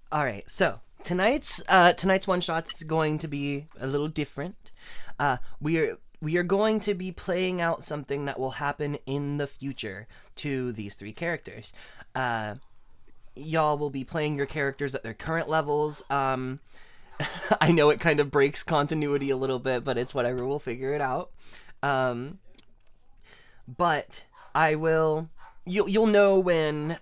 All right, so tonight's one shot's going to be a little different. We are going to be playing out something that will happen in the future to these three characters. Uh, y'all will be playing your characters at their current levels. I know it kind of breaks continuity a little bit, but it's whatever. We'll figure it out. Um, but I will. You'll know when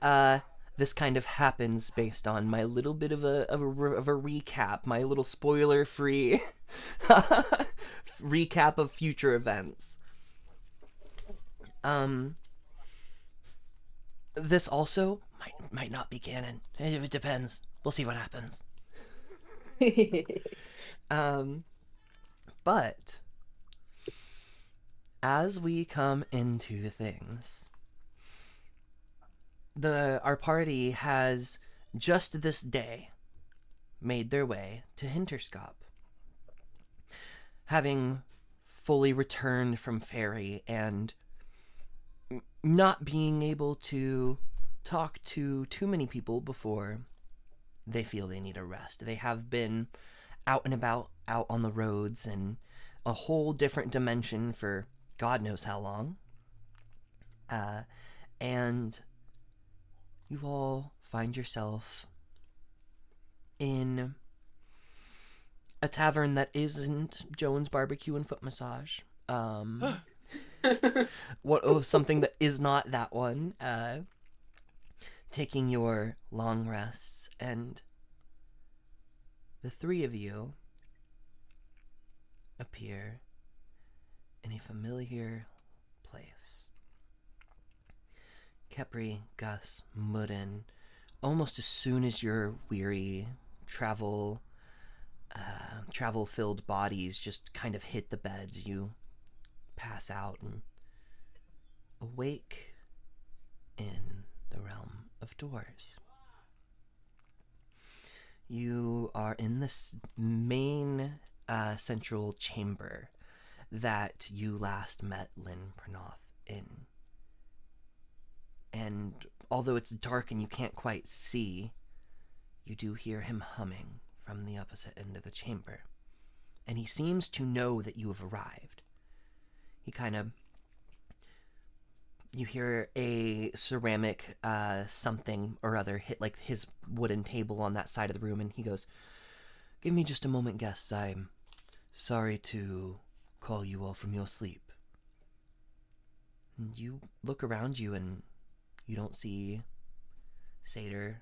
this kind of happens based on my little bit of a recap, my little spoiler free recap of future events. Um, this also might not be canon. It depends. We'll see what happens. Um, but as we come into things, the our party has just this day made their way to Hinterscop, having fully returned from ferry and not being able to talk to too many people before they feel they need a rest. They have been out and about, out on the roads in a whole different dimension for God knows how long. Uh, and you all find yourself in a tavern that isn't Joan's Barbecue and Foot Massage. Um, something that is not that one. Taking your long rests, and the three of you appear in a familiar place. Kepri, Gus, Mudden, almost as soon as your weary travel filled bodies just kind of hit the beds, you pass out and awake in the realm of doors. You are in this main central chamber that you last met Lynn Pernoth in. And although it's dark and you can't quite see, you do hear him humming from the opposite end of the chamber. And he seems to know that you have arrived. He kind of... You hear a ceramic something or other hit like his wooden table on that side of the room, and he goes, "Give me just a moment, guests. I'm sorry to call you all from your sleep." And you look around you, and you don't see Seder.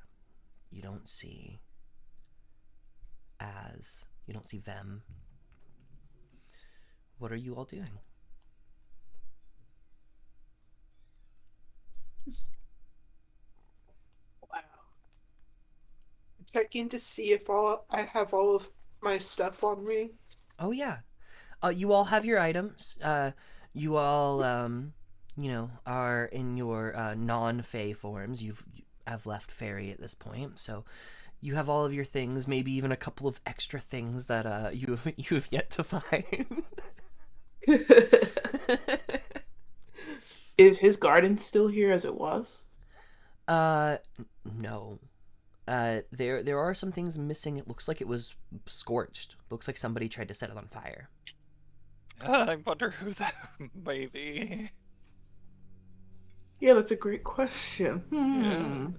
You don't see Az. You don't see Vem. What are you all doing? Wow. Checking to see if all I have all of my stuff on me. Oh, yeah. You all have your items. You all, are in your non-Fey forms. You have left Fairy at this point, so you have all of your things. Maybe even a couple of extra things that you have yet to find. Is his garden still here as it was? uh, no. There are some things missing. It looks like it was scorched. Looks like somebody tried to set it on fire. I wonder who that may be. Yeah, that's a great question. Yeah.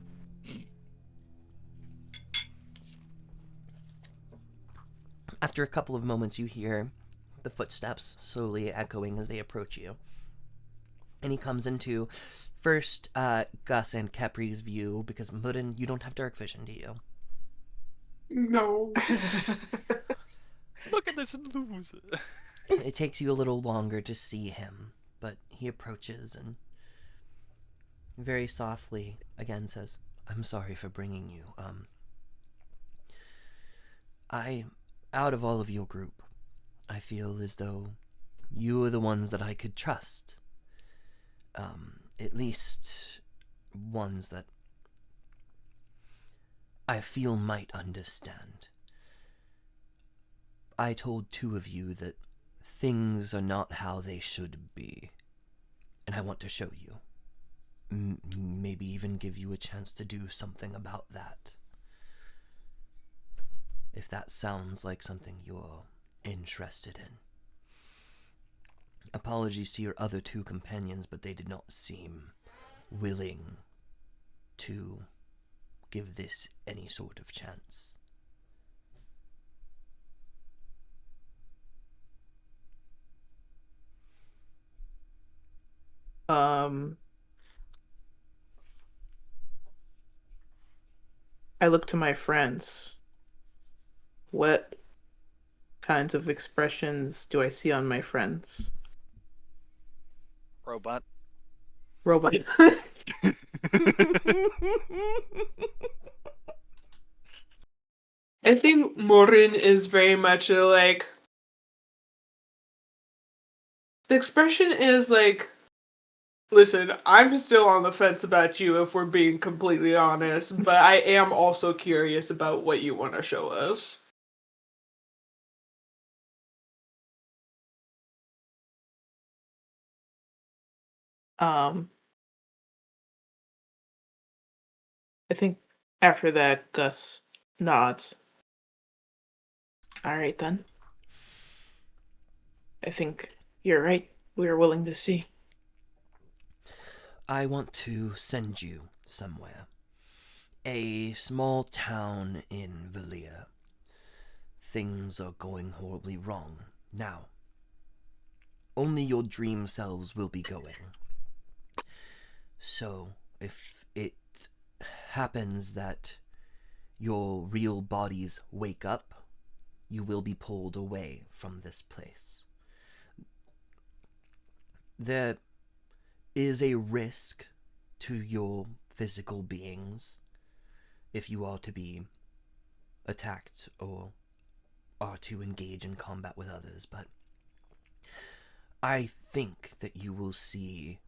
After a couple of moments, you hear the footsteps slowly echoing as they approach you. And he comes into first Gus and Kepri's view because Mudden, you don't have dark vision, do you? No. Look at this loser. It takes you a little longer to see him, but he approaches and very softly again says, "I'm sorry for bringing you. I, out of all of your group, I feel as though you are the ones that I could trust. At least ones that I feel might understand. I told two of you that things are not how they should be, and I want to show you. Maybe even give you a chance to do something about that." if that sounds like something you're interested in. Apologies to your other two companions, but they did not seem willing to give this any sort of chance. Um, I look to my friends. What kinds of expressions do I see on my friends? Robot. Robot. I think Morin is very much like the expression is like, listen, I'm still on the fence about you if we're being completely honest, but I am also curious about what you want to show us. Um, I think after that, Gus nods. All right, then. I think you're right. We are willing to see. I want to send you somewhere. A small town in Valia. Things are going horribly wrong now. Only your dream selves will be going. So, if it happens that your real bodies wake up, you will be pulled away from this place. There is a risk to your physical beings if you are to be attacked or are to engage in combat with others, but I think that you will see.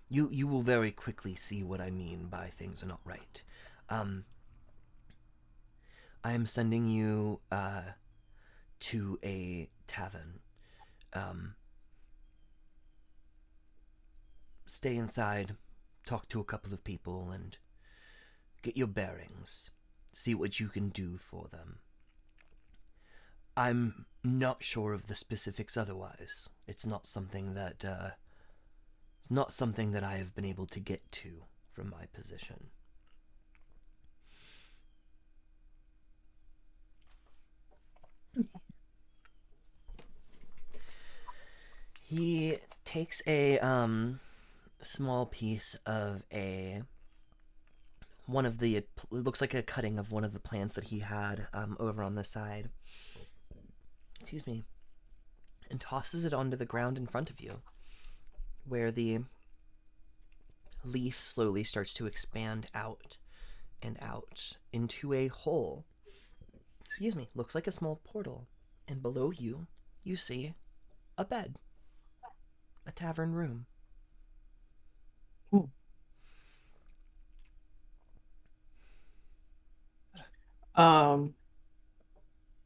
You will very quickly see what I mean by things are not right. I am sending you to a tavern. Um, Stay inside, talk to a couple of people, and get your bearings. See what you can do for them. I'm not sure of the specifics otherwise. It's not something that I have been able to get to from my position. He takes a small piece of a one of the, it looks like a cutting of one of the plants that he had over on the side. Excuse me. And tosses it onto the ground in front of you, where the leaf slowly starts to expand out and out into a hole. Excuse me, looks like a small portal. And below you, you see a bed, a tavern room. Hmm. Um,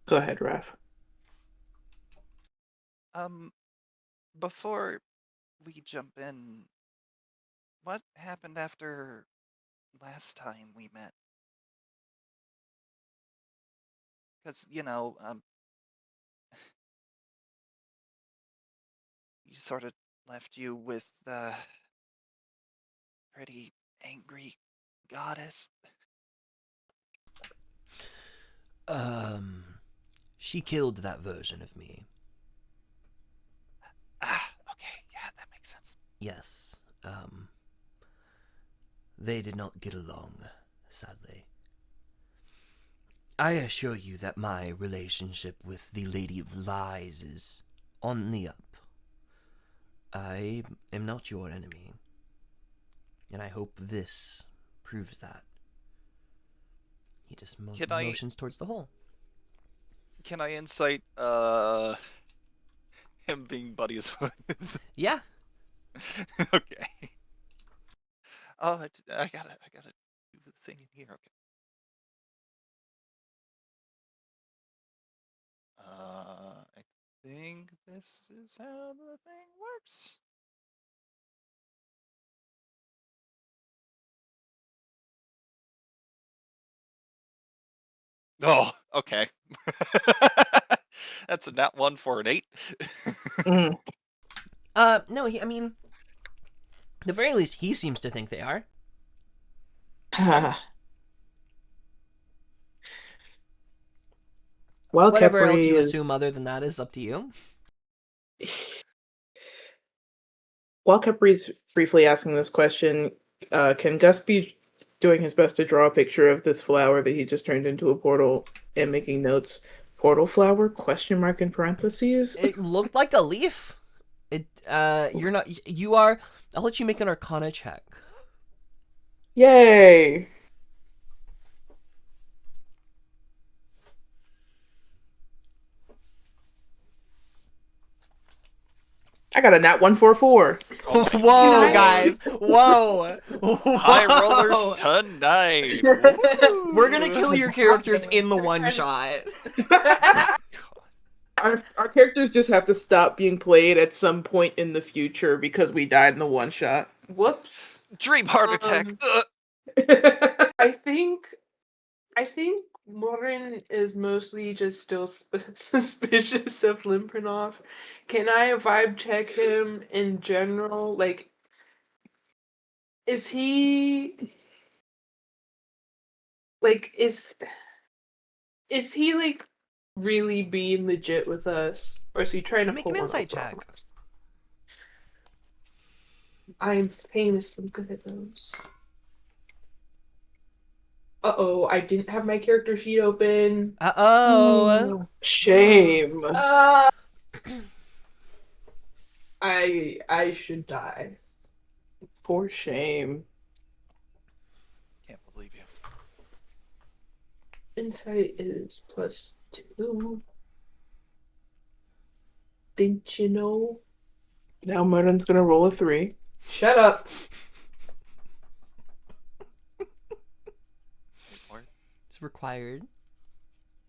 Go ahead, Raf. Um, before we jump in, what happened after last time we met? Because, you sort of left you with pretty angry goddess. Um, she killed that version of me. Ah, okay, yeah, that makes sense. Yes. They did not get along, sadly. I assure you that my relationship with the Lady of Lies is on the up. I am not your enemy, and I hope this proves that. He just Can I motions towards the hole. can I incite him being buddies with? Yeah. Okay. Oh, I gotta do the thing in here. Okay. I think this is how the thing works. Oh, okay. That's a nat 1 for an 8. Mm. No, I mean, the very least, he seems to think they are. Well, Whatever else Kepri you is. assume other than that is up to you. While Kepri's briefly asking this question, can Gus be doing his best to draw a picture of this flower that he just turned into a portal and making notes? Portal flower? Question mark in parentheses. It looked like a leaf. You're not. You are. I'll let you make an Arcana check. Yay! I got a nat 144. Oh my Whoa, God. guys! Whoa! High rollers Whoa! tonight. We're gonna kill your characters in the one shot. Our characters just have to stop being played at some point in the future because we died in the one shot. Whoops. Dream heart attack. I think Morin is mostly just still suspicious of Limprinov. Can I vibe check him in general? Like, is he like is he like really being legit with us, or is he trying to Make pull an one insight over check. on us? I'm famously good at those. Uh-oh, I didn't have my character sheet open. Uh-oh. Shame. I should die. For shame. Can't believe you. Insight is +2. Didn't you know? Now Merlin's gonna roll a 3. Shut up. Wait for it. It's required.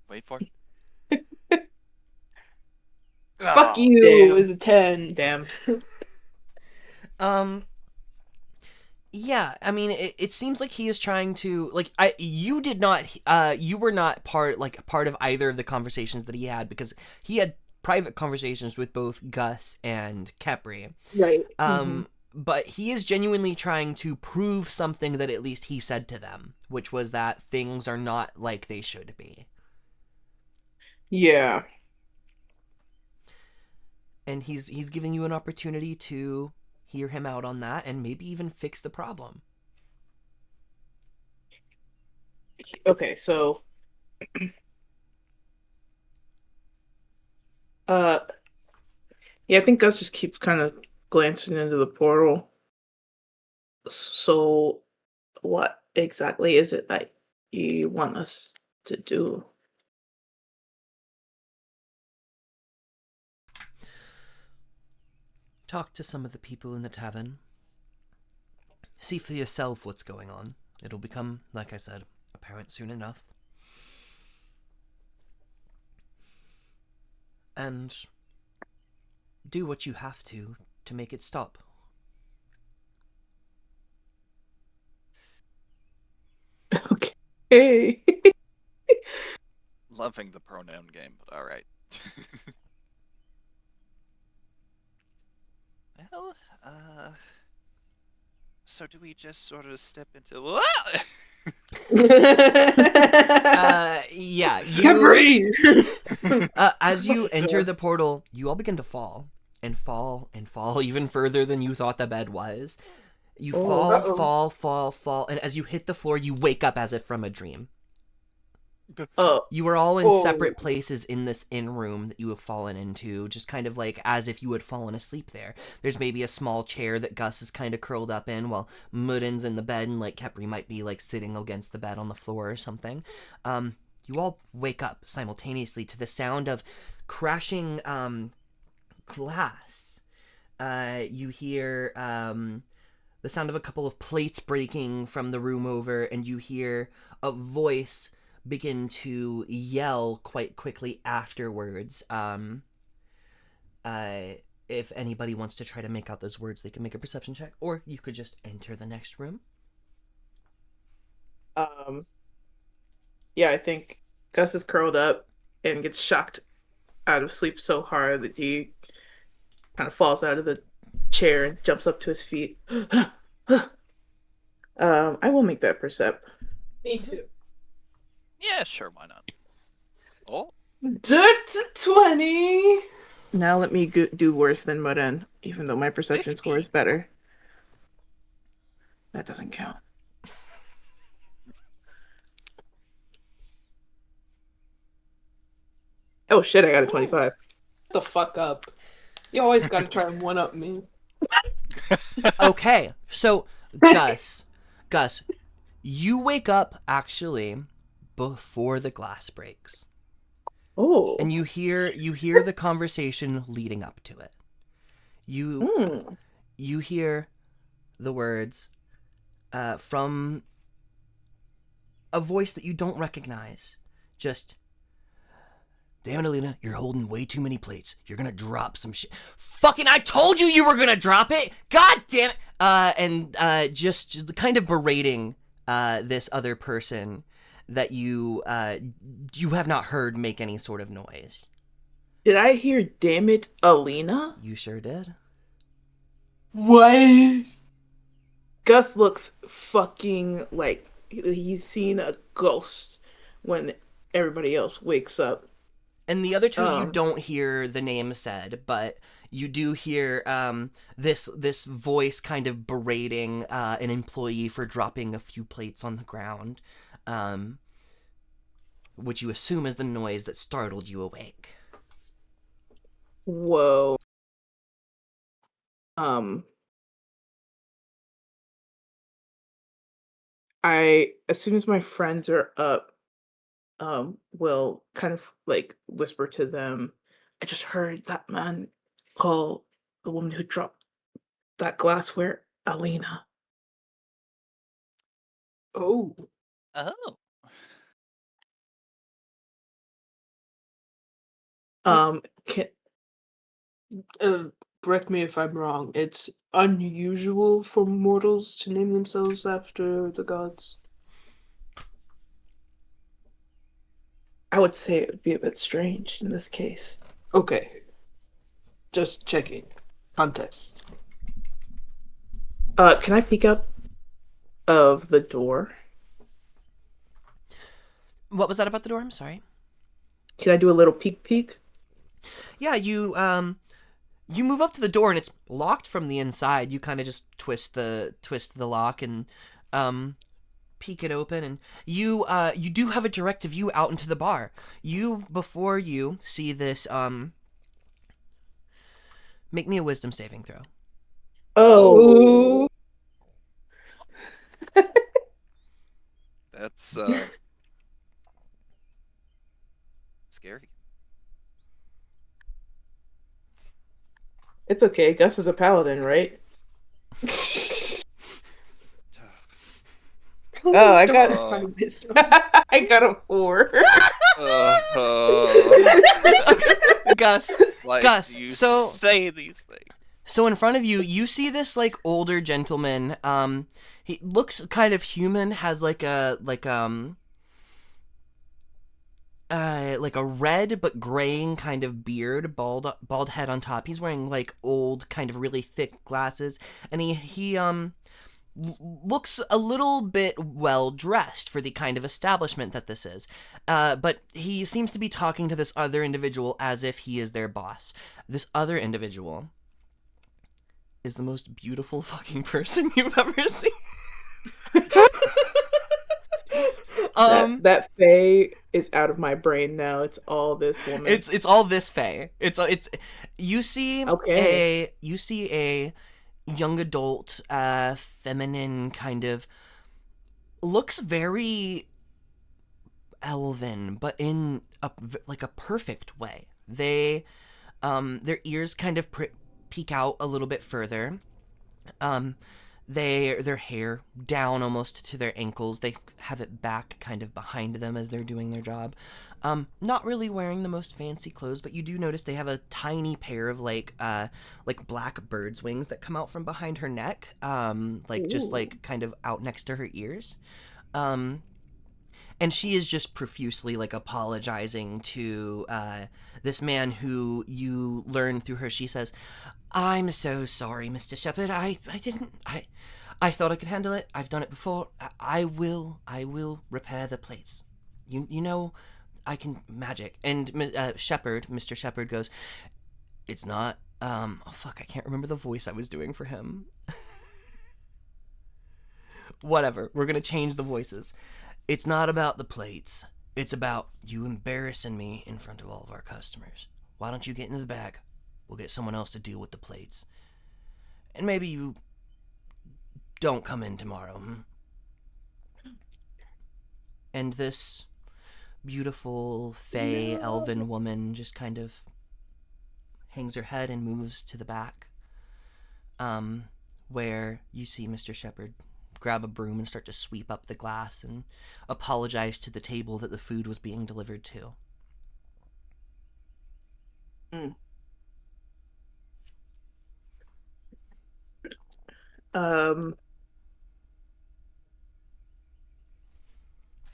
Wait for it. Fuck Oh, you damn. is a 10. Damn. Yeah, I mean, it seems like he is trying to, like, you did not, you were not part of either of the conversations that he had, because he had private conversations with both Gus and Kepri. Right. But he is genuinely trying to prove something that at least he said to them, which was that things are not like they should be. Yeah. And he's giving you an opportunity to hear him out on that and maybe even fix the problem. Okay, so yeah, I think Gus just keeps kind of glancing into the portal. So what exactly is it that you want us to do? Talk to some of the people in the tavern. See for yourself what's going on. It'll become, like I said, apparent soon enough. And do what you have to make it stop. Okay. loving the pronoun game, but all right. Well, so do we just sort of step into? Yeah, Kepri! as you enter the portal, you all begin to fall and fall and fall even further than you thought the bed was. You fall, and as you hit the floor, you wake up as if from a dream. Oh, You are all in separate places in this inn room that you have fallen into, just kind of like as if you had fallen asleep there. There's maybe a small chair that Gus is kind of curled up in, while Muden's in the bed, and like Kepri might be like sitting against the bed on the floor or something. You all wake up simultaneously to the sound of crashing glass. You hear the sound of a couple of plates breaking from the room over, and you hear a voice begin to yell quite quickly afterwards. If anybody wants to try to make out those words, they can make a perception check, or you could just enter the next room. yeah, I think Gus is curled up and gets shocked out of sleep so hard that he kind of falls out of the chair and jumps up to his feet. I will make that percept. Me too. Yeah, sure, why not? Oh, Dirt 20. Now let me do worse than Muden, even though my perception 50. score is better. That doesn't count. Oh shit, I got a 25. Shut the fuck up. You always gotta try and one up me. Okay, so Gus, you wake up actually before the glass breaks, Oh. and you hear the conversation leading up to it. You hear the words from a voice that you don't recognize. Just, damn it, Alina, you're holding way too many plates. You're gonna drop some shit. Fucking, I told you were gonna drop it! God damn it! And just kind of berating this other person that you have not heard make any sort of noise. Did I hear damn it, Alina? You sure did. What? Gus looks fucking like he's seen a ghost when everybody else wakes up. And the other two of you don't hear the name said, but you do hear this voice kind of berating an employee for dropping a few plates on the ground, which you assume is the noise that startled you awake. Whoa. As soon as my friends are up, will kind of like whisper to them, I just heard that man call the woman who dropped that glassware Alina. Oh. oh. Can Correct me if I'm wrong. It's unusual for mortals to name themselves after the gods. I would say it would be a bit strange in this case. Okay. Just checking. Context. Can I peek out of the door? What was that about the door? I'm sorry. Can I do a little peek? Yeah, you move up to the door and it's locked from the inside. You kind of just twist the lock and peek it open, and you do have a direct view out into the bar. Before you see this, make me a wisdom saving throw. Oh. That's scary. It's okay. Gus is a paladin, right? Oh, I got I got a 4. Gus, Like, Gus, you so say these things. So in front of you, you see this like older gentleman. He looks kind of human, has like a red but graying kind of beard, bald head on top. He's wearing like old kind of really thick glasses, and he looks a little bit well dressed for the kind of establishment that this is. But he seems to be talking to this other individual as if he is their boss. This other individual is the most beautiful fucking person you've ever seen. That Faye is out of my brain now. It's all this woman. It's all this Faye. It's you see a young adult, feminine kind of, looks very elven, but in a perfect way. They their ears kind of peek out a little bit further. Their hair down almost to their ankles. They have it back kind of behind them as they're doing their job. Not really wearing the most fancy clothes, but you do notice they have a tiny pair of like black bird's wings that come out from behind her neck, just like kind of out next to her ears. and she is just profusely like apologizing to this man who you learn through her. She says, "I'm so sorry, Mr. Shepherd. I didn't. I thought I could handle it. I've done it before. I will repair the plates. You know, I can magic." And Mr. Shepherd goes, "It's not. Oh fuck, I can't remember the voice I was doing for him. Whatever. We're gonna change the voices. It's not about the plates. It's about you embarrassing me in front of all of our customers. Why don't you get into the bag? We'll get someone else to deal with the plates. And maybe you don't come in tomorrow." And this beautiful, fey, elven woman just kind of hangs her head and moves to the back, where you see Mr. Shepherd grab a broom and start to sweep up the glass and apologize to the table that the food was being delivered to.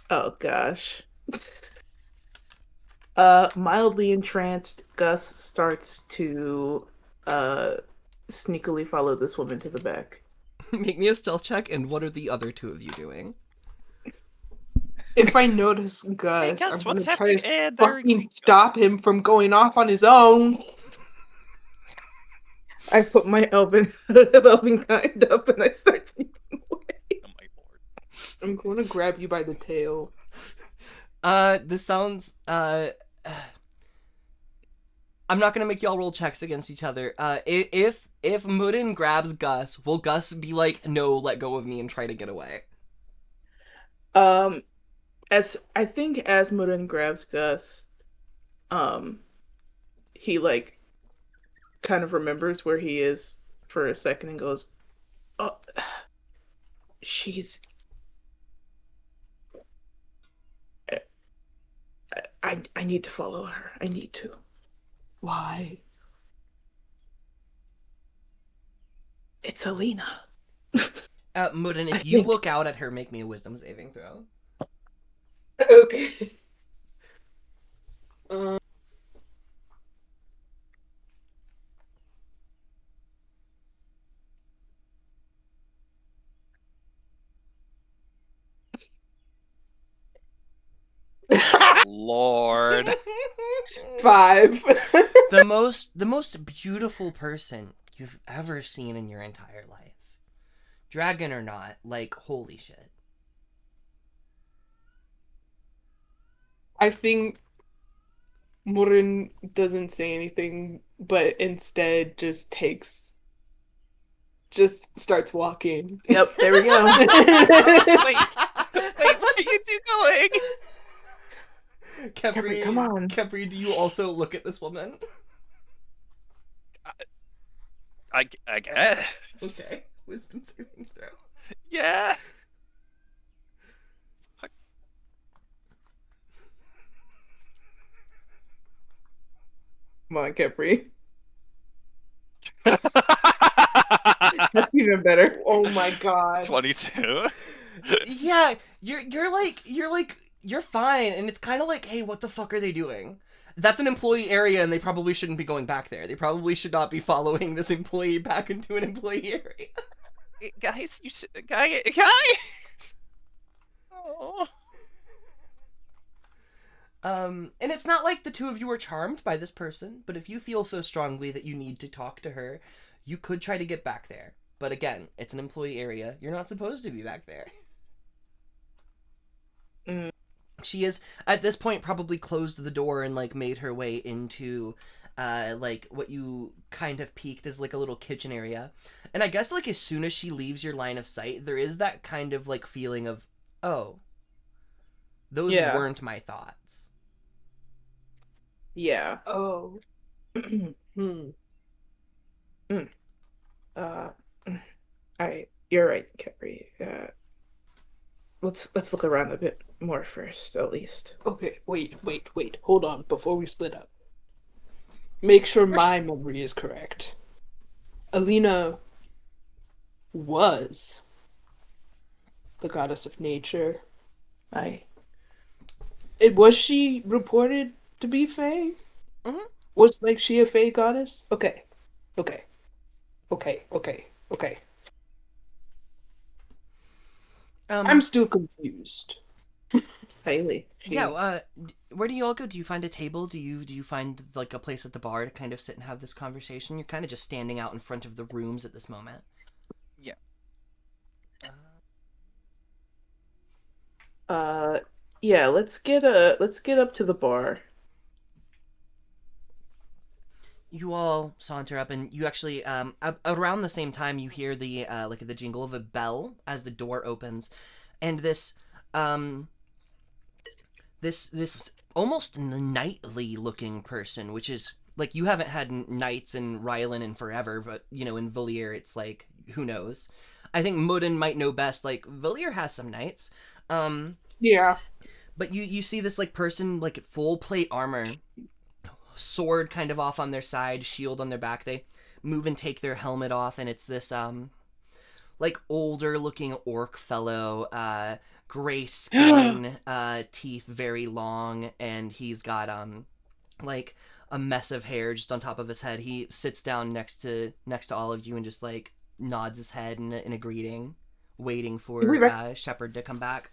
Oh gosh. Mildly entranced, Gus starts to sneakily follow this woman to the back. Make me a stealth check, and what are the other two of you doing? If I notice Hey, Gus, Gus, I'm what's gonna happening? try And to there he fucking goes. stop him from going off on his own. I put my elven kind up and I start sneaking away. Oh my lord. I'm going to grab you by the tail. This sounds, I'm not gonna make y'all roll checks against each other. If Murin grabs Gus, will Gus be like, "No, let go of me," and try to get away? As Murin grabs Gus, he like kind of remembers where he is for a second and goes, "Oh, she's. I need to follow her. I need to." Why? It's Alina. Murin, I if you think- look out at her, make me a wisdom saving throw. Okay. Lord. 5. the most beautiful person you've ever seen in your entire life. Dragon or not, like, holy shit. I think Murin doesn't say anything, but instead just starts walking. Yep, there we go. Wait, where are you two going? Kepri, come on. Kepri, do you also look at this woman? I guess. Okay, wisdom saving throw. Yeah. Come on, Kepri. That's even better. Oh my god. 22. Yeah, you're fine, and it's kind of like, hey, what the fuck are they doing? That's an employee area, and they probably shouldn't be going back there. They probably should not be following this employee back into an employee area. Guys, guys. Oh. And it's not like the two of you are charmed by this person, but if you feel so strongly that you need to talk to her, you could try to get back there. But again, it's an employee area. You're not supposed to be back there. She is, at this point, probably closed the door and, like, made her way into, like, what you kind of peeked as, like, a little kitchen area. And I guess, like, as soon as she leaves your line of sight, there is that kind of, like, feeling of, oh, those weren't my thoughts. Yeah. Oh. You're right, Kepri. Let's look around a bit more first, at least. Okay, wait. Hold on, before we split up. Make sure my memory is correct. Alina was the goddess of nature. I Was she reported to be Fae? Mhm. Was like she a Fae goddess? Okay. Okay. Okay. Okay. Okay. I'm Um, still confused. Highly. yeah. She Where do you all go? Do you find a table? Do you find like a place at the bar to kind of sit and have this conversation? You're kind of just standing out in front of the rooms at this moment. Yeah. Uh, uh yeah, let's get up to the bar. You all saunter up, and you actually around the same time you hear the like the jingle of a bell as the door opens, and um this almost knightly looking person, which is like you haven't had knights in Rylan in forever, but you know in Valier it's like who knows. I think Mudden might know best. Like Valier has some knights, Yeah. but you see this like person like full plate armor, sword kind of off on their side, shield on their back. They move and take their helmet off, and it's this like older looking orc fellow, gray skin, teeth very long, and he's got like a mess of hair just on top of his head. He sits down next to all of you and just like nods his head in a greeting, waiting Do we for rec- Shepard to come back.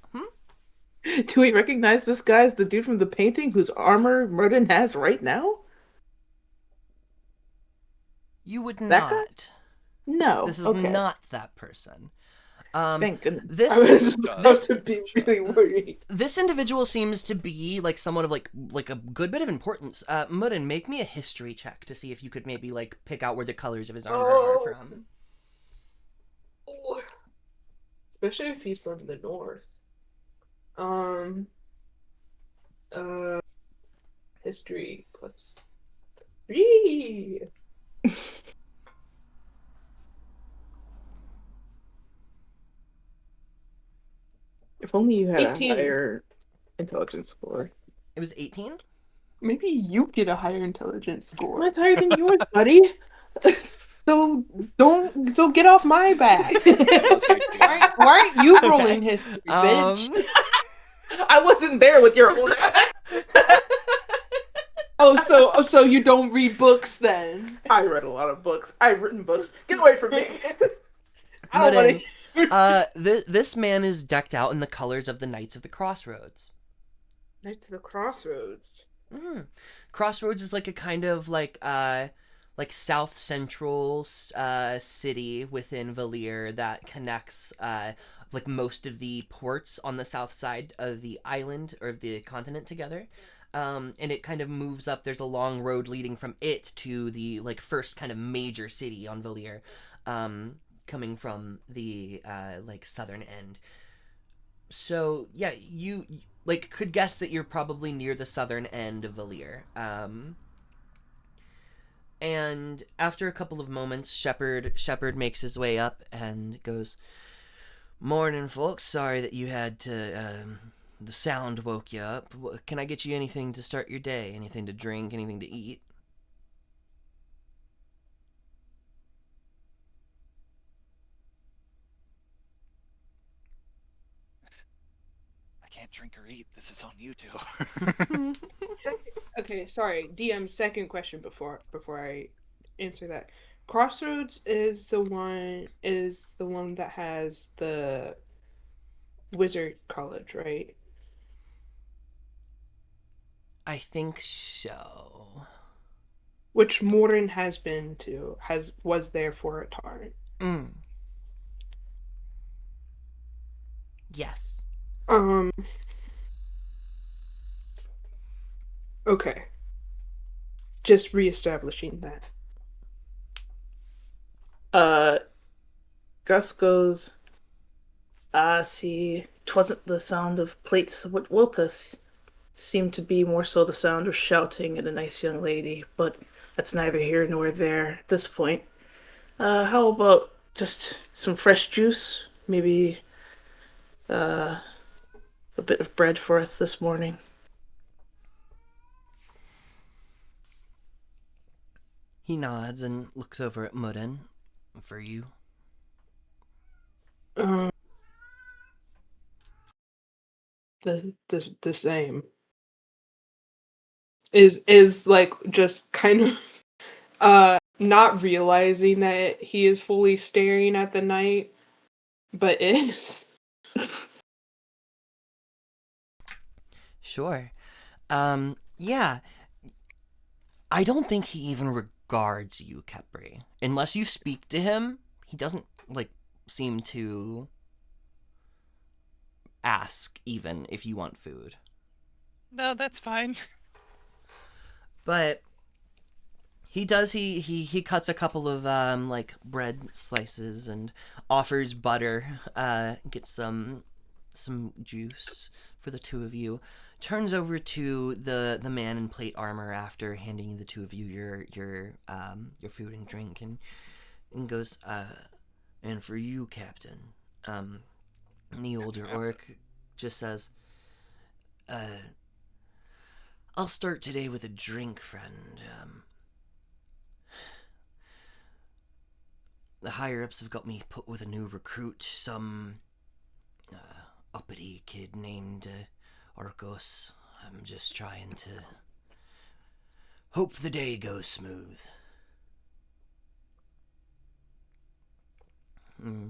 do we recognize this guy as the dude from the painting whose armor Merlin has right now? You would That guy? not. No. This is Okay. not that person. Um, Thank goodness. I this was about this to be really worried. this individual seems to be like somewhat of like a good bit of importance. Mudden, make me a history check to see if you could maybe like pick out where the colors of his armor are Oh. from. Especially if he's from the north. Um. Uh. History plus 3. If only you had 18. a higher intelligence score. It was 18. Maybe you get a higher intelligence score. Mine's higher than yours, buddy. So don't get off my back. Unless you do. Why aren't you Okay. rolling history, bitch? I wasn't there with your old ass. Oh, so you don't read books then? I read a lot of books. I've written books. Get away from me. I don't Mudden, want to. this man is decked out in the colors of the Knights of the Crossroads. Right to the crossroads. Crossroads is like a kind of like south central city within Valier that connects like most of the ports on the south side of the island or of the continent together. And it kind of moves up. There's a long road leading from it to the like first kind of major city on Valier, coming from the like southern end. So yeah, you like could guess that you're probably near the southern end of Valier. And after a couple of moments, Shepard makes his way up and goes, "Morning, folks. Sorry that you had to. The sound woke you up. Can I get you anything to start your day? Anything to drink? Anything to eat?" I can't drink or eat. This is on you two. Okay, sorry. DM, second question before I answer that. Crossroads is the one that has the wizard college, right? I think so. Which Morden has been to, was there for a time. Mm. Yes. Okay. Just reestablishing that. Gus goes, see, 'twasn't the sound of plates what woke us. Seemed to be more so the sound of shouting at a nice young lady, but that's neither here nor there at this point. How about just some fresh juice? Maybe, a bit of bread for us this morning. He nods and looks over at Mudden. For you. The same. is like just kind of not realizing that he is fully staring at the night, but is. Sure. Yeah. I don't think he even regards you, Kepri. Unless you speak to him, he doesn't, like, seem to ask even if you want food. No, that's fine. But he does, he cuts a couple of, like, bread slices and offers butter, gets some juice for the two of you, turns over to the man in plate armor after handing the two of you your food and drink, and goes, and for you, Captain. And the older orc just says, I'll start today with a drink, friend. The higher ups have got me put with a new recruit, some uppity kid named Arcos. I'm just trying to hope the day goes smooth.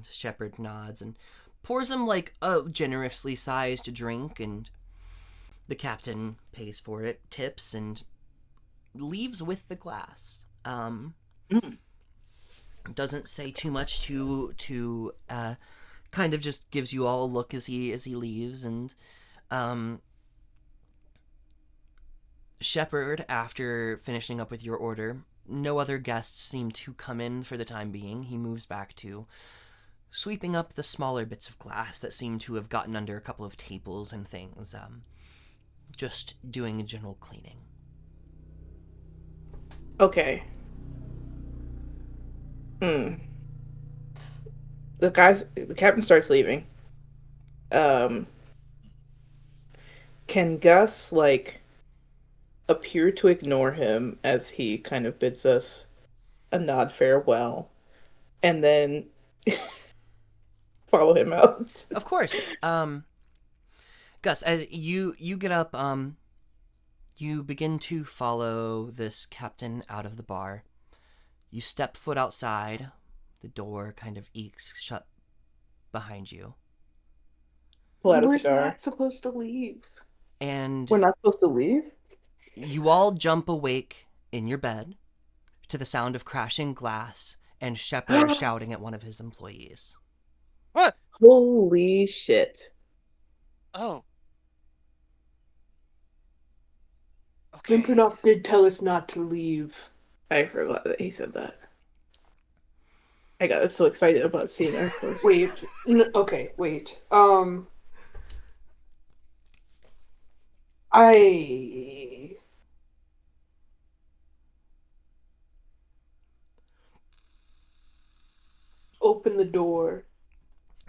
Shepard nods and pours him like a generously sized drink, and the captain pays for it, tips, and leaves with the glass. Doesn't say too much to kind of just gives you all a look as he leaves, and Shepard, after finishing up with your order, no other guests seem to come in for the time being. He moves back to sweeping up the smaller bits of glass that seem to have gotten under a couple of tables and things. Just doing a general cleaning. Okay. The captain starts leaving. Can Gus, like, appear to ignore him as he kind of bids us a nod farewell, and then follow him out? Of course. Gus, as you get up, you begin to follow this captain out of the bar. You step foot outside. The door kind of eeks shut behind you. Pull out a We're cigar. not supposed to leave. And We're not supposed to leave? you all jump awake in your bed to the sound of crashing glass and Shepard shouting at one of his employees. What? Holy shit. Oh. Okay. Limpernop did tell us not to leave. I forgot that he said that. I got so excited about seeing our first. Wait. Okay, wait. I open the door.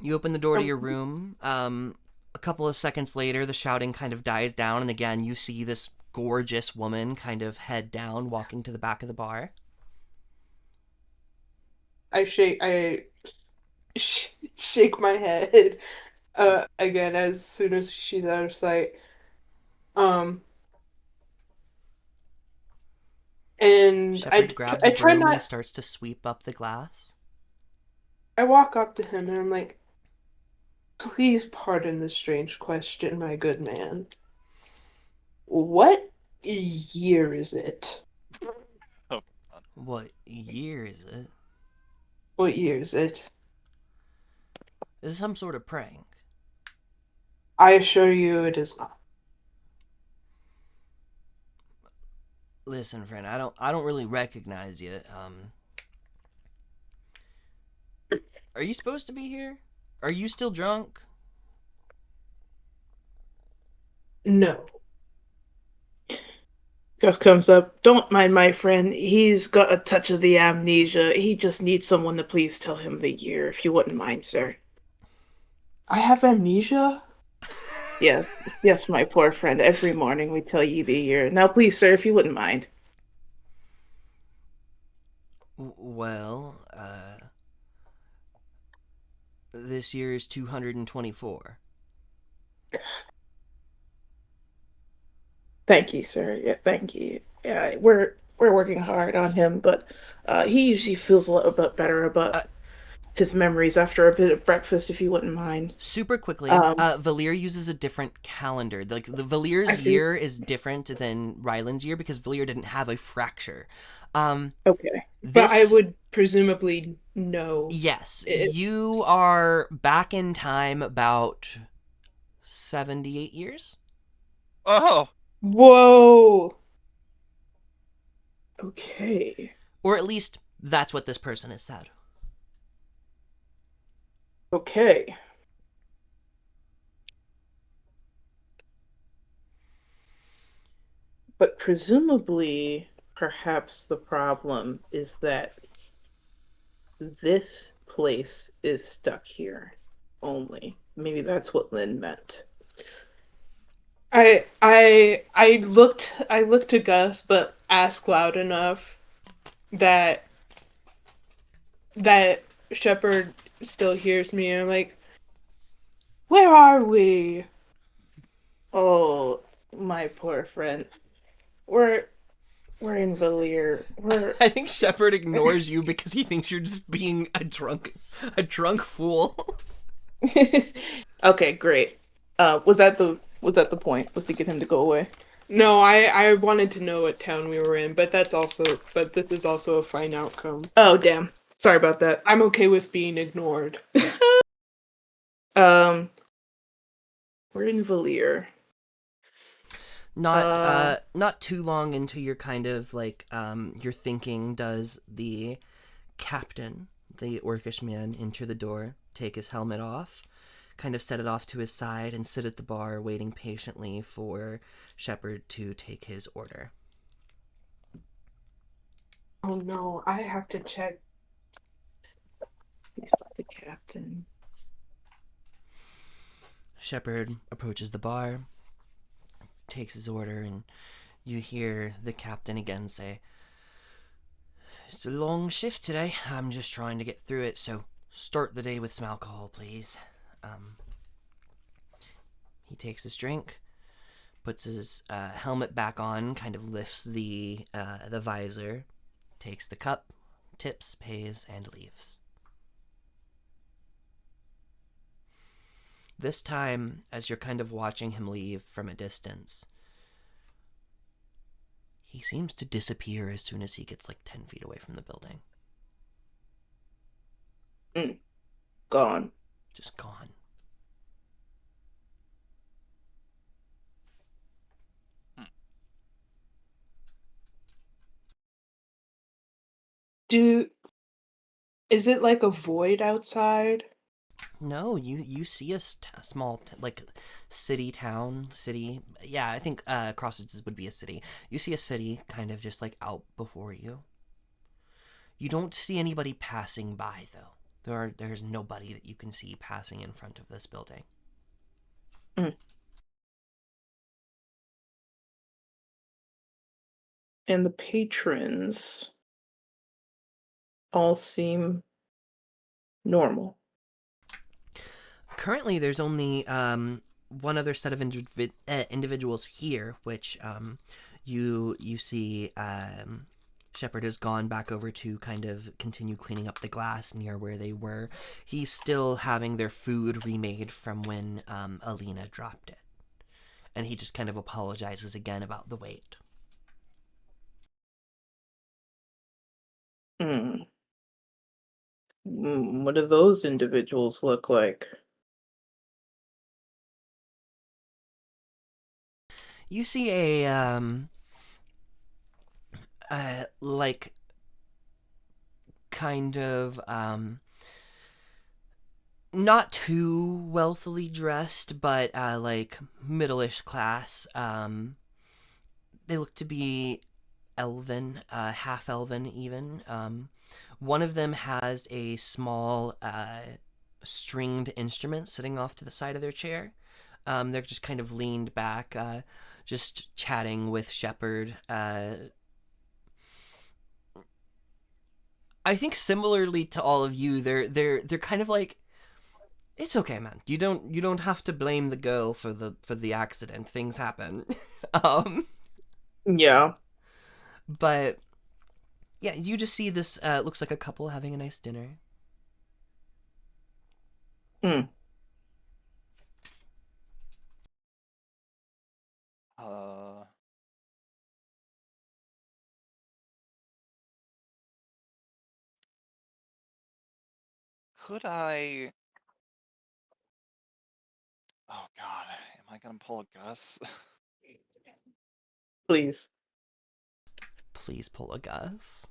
You open the door to your room. A couple of seconds later, the shouting kind of dies down, and again, you see this gorgeous woman kind of head down, walking to the back of the bar. I shake my head again as soon as she's out of sight. And Shepard grabs I a try broom and not. starts to sweep up the glass. I walk up to him and I'm like, "Please pardon the strange question, my good man. What year is it? Oh, What year is it? What year is it? Is this some sort of prank? I assure you, it is not." Listen, friend, I don't really recognize you. Are you supposed to be here? Are you still drunk? No. Gus comes up. Don't mind my friend. He's got a touch of the amnesia. He just needs someone to please tell him the year, if you wouldn't mind, sir. I have amnesia? Yes, yes, my poor friend. Every morning we tell you the year. Now, please, sir, if you wouldn't mind. Well, this year is 224. Thank you, sir. Yeah, thank you. Yeah, we're working hard on him, but he usually feels a little bit better about Uh, his memories after a bit of breakfast, if you wouldn't mind. Super quickly, Um, Valir uses a different calendar. Like the I Valir's see. year is different than Ryland's year because Valir didn't have a fracture. Um, Okay. But I this would presumably know Yes, it. you are back in time about 78 years. Oh, Whoa. Okay. Or at least that's what this person has said. Okay. But presumably, perhaps the problem is that this place is stuck here only. Maybe that's what Lynn meant. I looked to Gus, but asked loud enough that that Shepard still hears me, and I'm like, "Where are we?" Oh, my poor friend. We're we're in Valir. We're I think Shepard ignores you because he thinks you're just being a drunk fool. okay, great. Was that the point? Was to get him to go away? No, I wanted to know what town we were in, but this is also a fine outcome. Oh, damn. Sorry about that. I'm okay with being ignored. Um, we're in Valir. Not too long into your kind of like your thinking does the captain, the orcish man, enter the door, take his helmet off, kind of set it off to his side, and sit at the bar waiting patiently for Shepard to take his order. Oh no, I have to check. He's with the captain. Shepard approaches the bar, takes his order, and you hear the captain again say, "It's a long shift today. I'm just trying to get through it, so start the day with some alcohol, please." He takes his drink, puts his helmet back on, kind of lifts the visor, takes the cup, tips, pays, and leaves. This time, as you're kind of watching him leave from a distance, he seems to disappear as soon as he gets like 10 feet away from the building. Gone. Just gone. Is it like a void outside? No, you see a small like city. Yeah, I think Crossroads would be a city. You see a city kind of just like out before you. You don't see anybody passing by though. There's nobody that you can see passing in front of this building. And the patrons all seem normal. Currently, there's only one other set of individuals here, which you see Shepard has gone back over to kind of continue cleaning up the glass near where they were. He's still having their food remade from when Alina dropped it. And he just kind of apologizes again about the wait. Hmm. What do those individuals look like? You see a like kind of not too wealthily dressed, but like middle-ish class. They look to be elven, half elven even. One of them has a small stringed instrument sitting off to the side of their chair. They're just kind of leaned back, just chatting with Shepard. I think similarly to all of you, they're kind of like, it's okay, man. You don't have to blame the girl for the accident. Things happen. um, Yeah. But yeah, you just see this. Looks like a couple having a nice dinner. Hmm. Uh, could I? Oh God, am I gonna pull a Gus? Please. Please pull a Gus.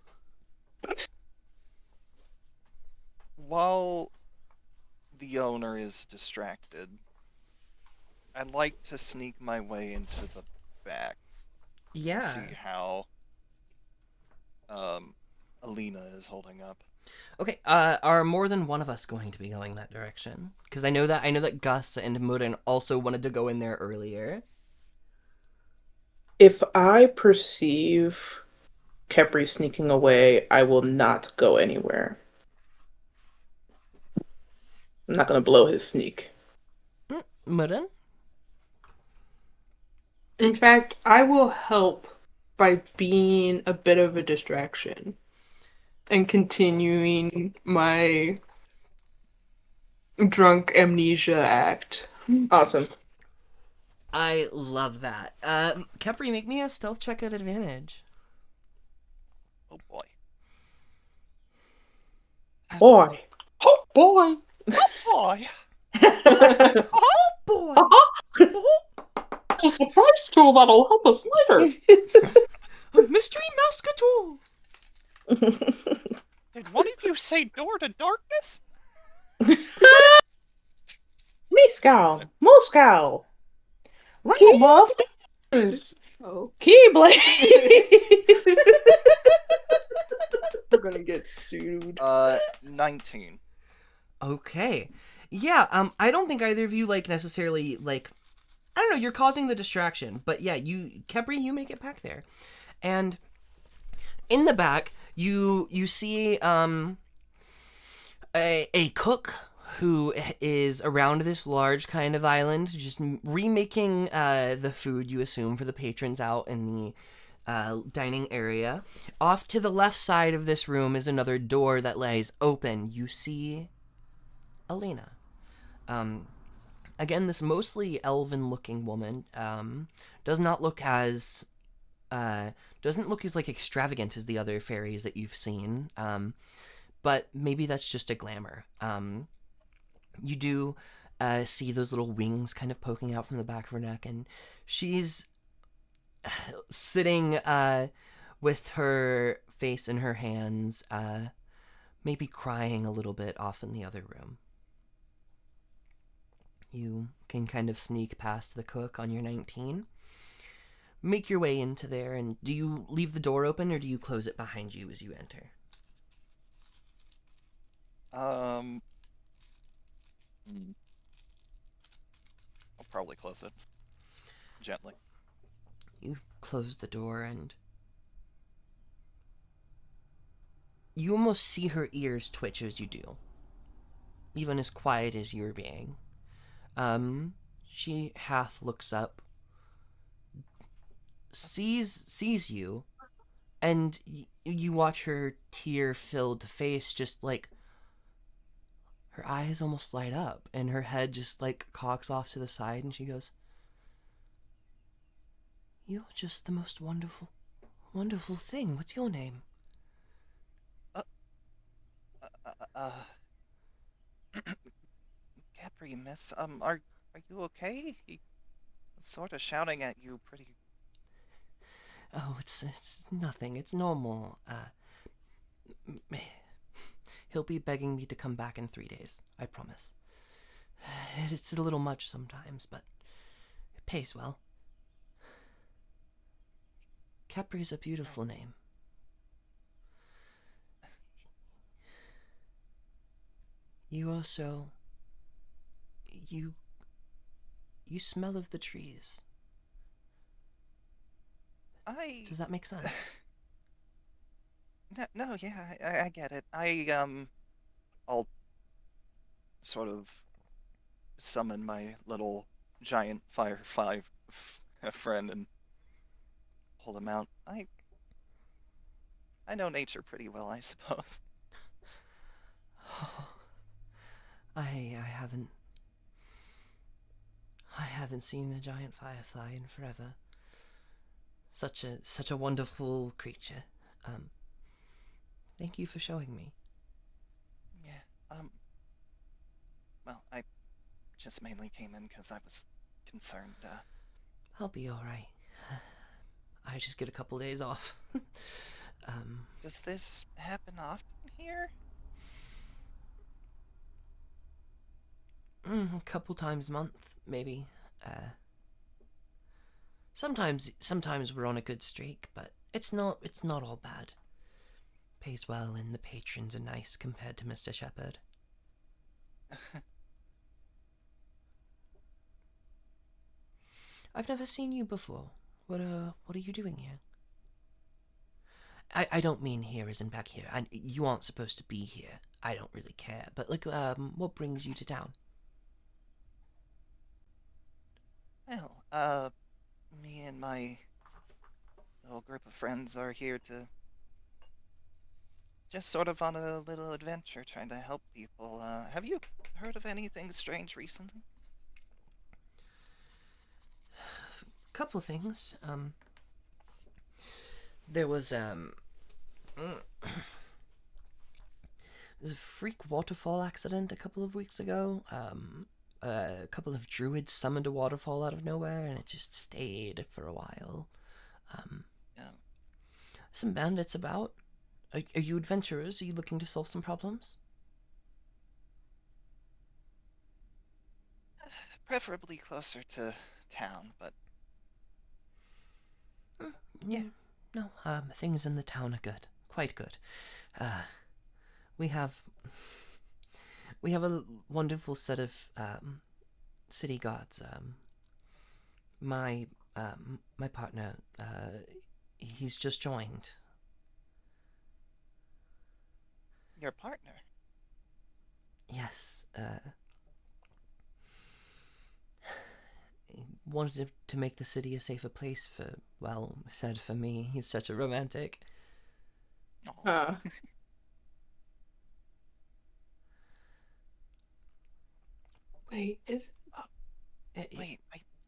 While the owner is distracted, I'd like to sneak my way into the back and Yeah. see how Alina is holding up. Okay. Are more than one of us going to be going that direction? Because I know that Gus and Murin also wanted to go in there earlier. If I perceive Kepri sneaking away, I will not go anywhere. I'm not gonna blow his sneak. Murin? In fact, I will help by being a bit of a distraction and continuing my drunk amnesia act. Awesome. I love that. Kepri, make me a stealth check at advantage. Oh boy. Boy. Oh boy! Boy. Oh boy! It's a surprise tool that'll help us later. A mystery Mouscatou! Did one of you say door to darkness? Moscow. Moscow. Key- Randolph. Oh, Keyblade. we're gonna get sued. 19. Okay. Yeah, I don't think either of you, necessarily, I don't know, you're causing the distraction. But yeah, Kepri, you make it back there. And in the back, you see, a cook who is around this large kind of island, just remaking the food, you assume, for the patrons out in the dining area. Off to the left side of this room is another door that lays open. You see Alina. Again, this mostly elven-looking woman does not look as doesn't look as extravagant as the other fairies that you've seen. But maybe that's just a glamour. You do see those little wings kind of poking out from the back of her neck, and she's sitting with her face in her hands, maybe crying a little bit off in the other room. You can kind of sneak past the cook on your 19. Make your way into there, and do you leave the door open or do you close it behind you as you enter? Hmm. I'll probably close it. Gently. You close the door and you almost see her ears twitch as you do, even as quiet as you're being. She half looks up, sees you, and you watch her tear-filled face just her eyes almost light up, and her head just cocks off to the side, and she goes, "You're just the most wonderful, wonderful thing. What's your name?" Uh, uh, Capri, miss, are you okay? He was sort of shouting at you pretty. Oh, it's nothing. It's normal. He'll be begging me to come back in 3 days. I promise. It's a little much sometimes, but it pays well. Capri's a beautiful name. You also... You smell of the trees. Does that make sense? No, yeah, I get it. I'll sort of summon my little giant fire five friend and pull him out. I know nature pretty well, I suppose. I haven't I haven't seen a giant firefly in forever. Such a wonderful creature. Um, Thank you for showing me. Yeah. Well, I just mainly came in because I was concerned. I'll be all right. I just get a couple days off. Does this happen often here? A couple times a month, maybe. Sometimes we're on a good streak, but it's not all bad. Pays well, and the patrons are nice compared to Mr. Shepherd. I've never seen you before. What are you doing here? I don't mean here as in back here. You aren't supposed to be here. I don't really care. But like, what brings you to town? Well, me and my little group of friends are here to just sort of on a little adventure trying to help people. Have you heard of anything strange recently? Couple things. There was there's a freak waterfall accident a couple of weeks ago. A couple of druids summoned a waterfall out of nowhere, and it just stayed for a while. Yeah. Some bandits about. Are you adventurers? Are you looking to solve some problems? Preferably closer to town, but Yeah. No, things in the town are good. Quite good. We have a wonderful set of city guards. My partner, he's just joined. your partner. Yes. He wanted to make the city a safer place for, well, said for me. He's such a romantic. Aw. Wait, is Wait,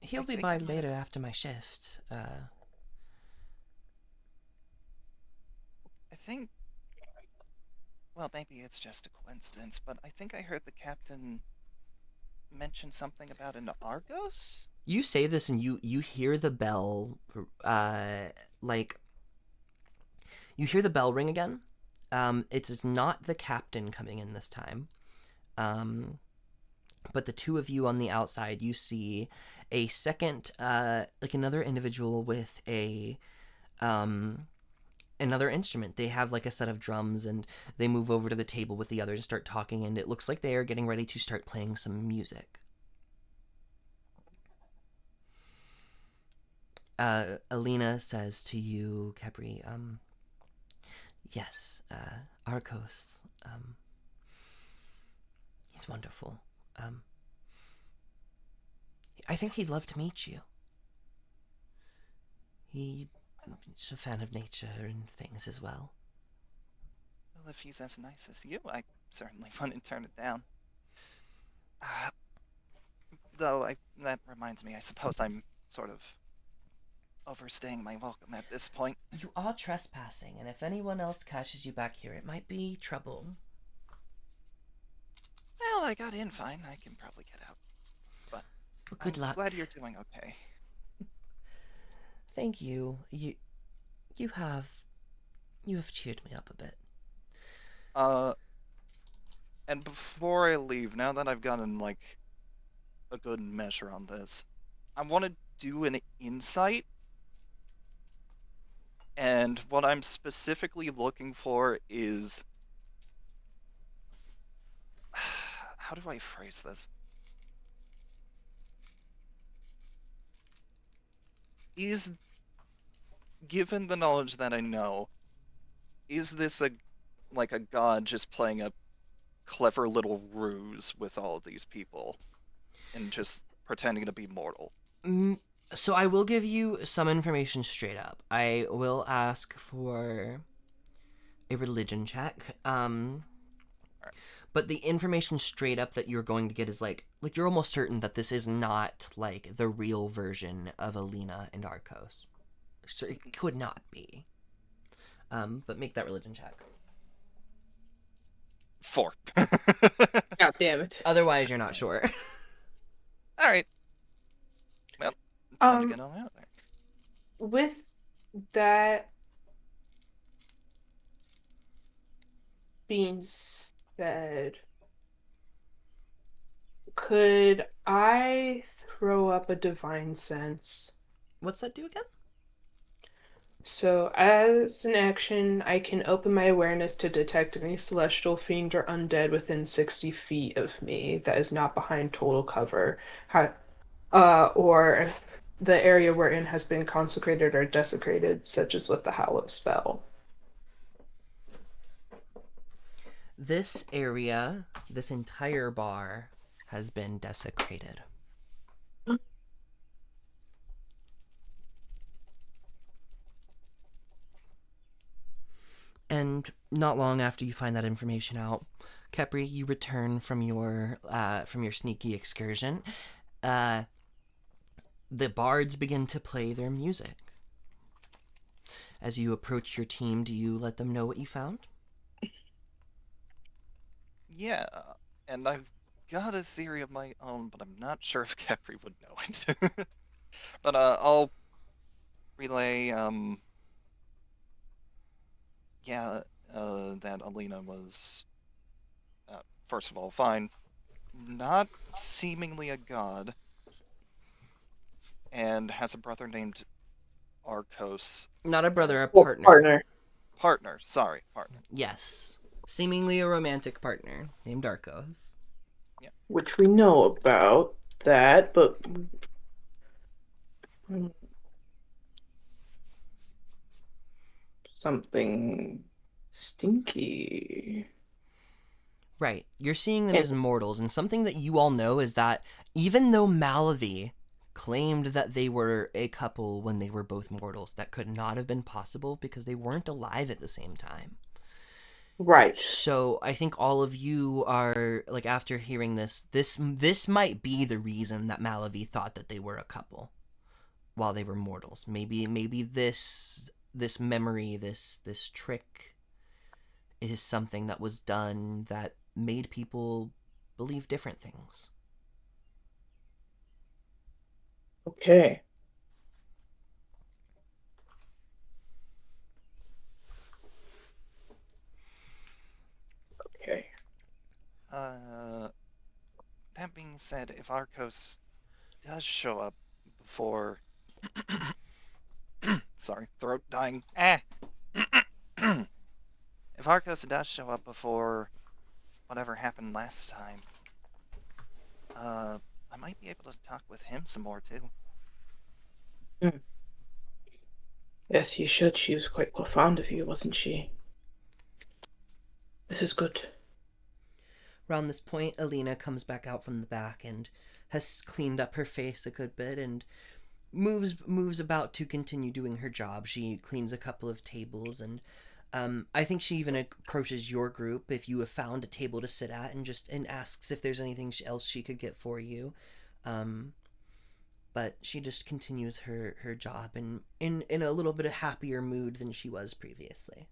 He'll I be think by I might later have- after my shift. I think. Well, maybe it's just a coincidence, but I think I heard the captain mention something about an Argos? You say this and you hear the bell, like, you hear the bell ring again. It is not the captain coming in this time. But the two of you on the outside, you see a second, like another individual with another instrument. They have like a set of drums, and they move over to the table with the others and start talking, and it looks like they are getting ready to start playing some music. Alina says to you, Capri, yes, Arcos, he's wonderful. I think he'd love to meet you. He's a fan of nature and things as well. Well, if he's as nice as you, I certainly wouldn't turn it down. Uh, that reminds me, I suppose I'm sort of overstaying my welcome at this point. You are trespassing, and if anyone else catches you back here, it might be trouble. Well, I got in fine. I can probably get out. But Well, good I'm luck. glad you're doing okay. Thank you. You have cheered me up a bit. And before I leave, now that I've gotten like a good measure on this, I want to do an insight. And what I'm specifically looking for is how do I phrase this? Is given the knowledge that I know, is this a god just playing a clever little ruse with all of these people and just pretending to be mortal? So I will give you some information straight up. I will ask for a religion check. Alright. But the information straight up that you're going to get is like you're almost certain that this is not like the real version of Alina and Arcos. So it could not be. But make that religion check. 4. God damn it. Otherwise, you're not sure. All right. Well, time to Um, get on out there. with that being said, could I throw up a divine sense? What's that do again? So, as an action, I can open my awareness to detect any celestial fiend or undead within 60 feet of me that is not behind total cover, or if the area we're in has been consecrated or desecrated, such as with the Hallow spell. This area, this entire bar, has been desecrated. And not long after you find that information out, Kepri, you return from your sneaky excursion. The bards begin to play their music. As you approach your team, do you let them know what you found? Yeah, and I've got a theory of my own, but I'm not sure if Capri would know it. But I'll relay, yeah, that Alina was, first of all, fine, not seemingly a god, and has a brother named Arcos. Not a brother, a Well, partner. partner. Partner, sorry, partner. Yes. Seemingly a romantic partner named Arcos. Which we know about that, but something stinky. Right. You're seeing them And as mortals, and something that you all know is that even though Malavi claimed that they were a couple when they were both mortals, that could not have been possible because they weren't alive at the same time. right. So I think all of you are like, after hearing this might be the reason that Malavi thought that they were a couple while they were mortals. Maybe this memory, this trick is something that was done that made people believe different things. Okay. Okay. Uh, that being said, if Arcos does show up before... Sorry, throat dying. If Arcos does show up before whatever happened last time, I might be able to talk with him some more too. Yes, you should. She was quite fond of you, wasn't she? This is good. Around this point, Alina comes back out from the back and has cleaned up her face a good bit and moves about to continue doing her job. She cleans a couple of tables, and I think she even approaches your group if you have found a table to sit at, and asks if there's anything else she could get for you. But she just continues her job and in a little bit of happier mood than she was previously.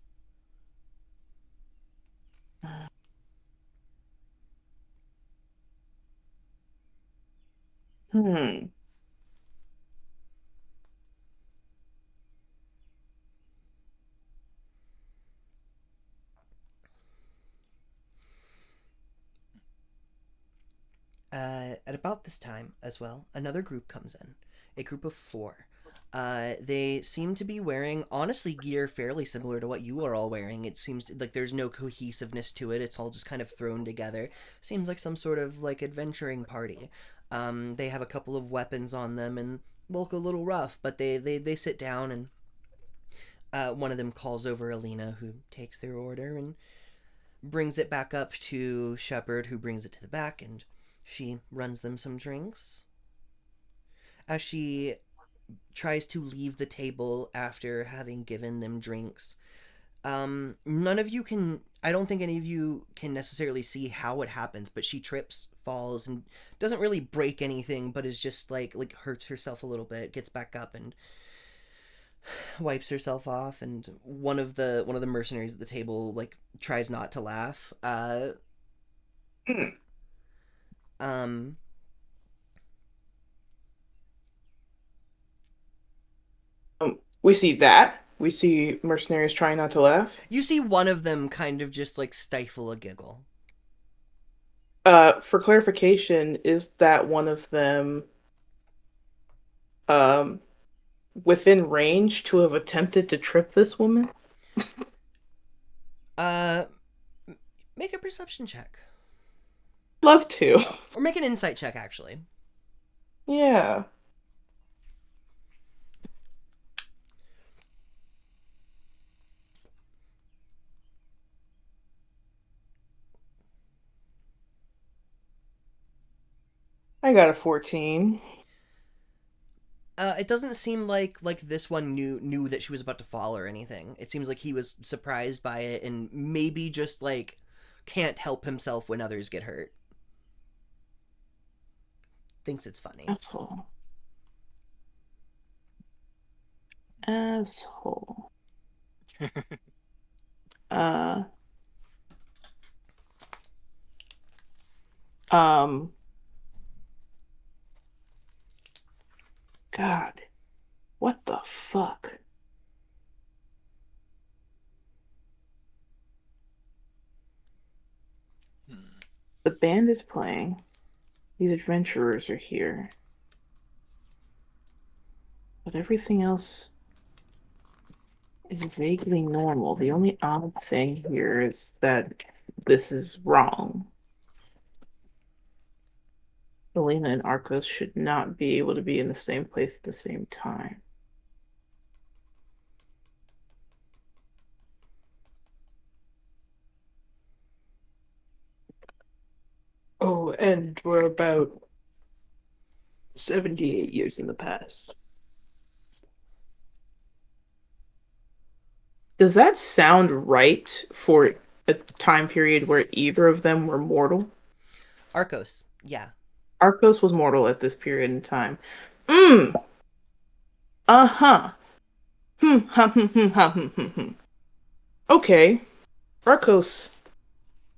Hmm. At about this time as well, another group comes in, a group of 4. They seem to be wearing, honestly, gear fairly similar to what you are all wearing. It seems like there's no cohesiveness to it. It's all just kind of thrown together. Seems like some sort of like adventuring party. They have a couple of weapons on them and look a little rough, but they sit down, and one of them calls over Alina, who takes their order and brings it back up to Shepard, who brings it to the back, and she runs them some drinks. As she tries to leave the table after having given them drinks. None of you can. I don't think any of you can necessarily see how it happens, but she trips, falls, and doesn't really break anything, but is just like hurts herself a little bit. Gets back up and wipes herself off, and one of the mercenaries at the table like tries not to laugh. Hmm. Um, We see that. We see mercenaries trying not to laugh. you see one of them kind of just like stifle a giggle. For clarification, is that one of them um within range to have attempted to trip this woman? Uh, make a perception check. Love to. Or make an insight check, actually. Yeah. I got a 14. It doesn't seem like this one knew that she was about to fall or anything. It seems like he was surprised by it and maybe just like can't help himself when others get hurt. Thinks it's funny. Asshole. Asshole. Uh. Um. God. What the fuck? The band is playing. These adventurers are here. But everything else is vaguely normal. The only odd thing here is that this is wrong. Elena and Arcos should not be able to be in the same place at the same time. Oh, and we're about 78 years in the past. Does that sound right for a time period where either of them were mortal? Arcos, yeah. Arcos was mortal at this period in time. Mm. Uh-huh. Okay. Arcos.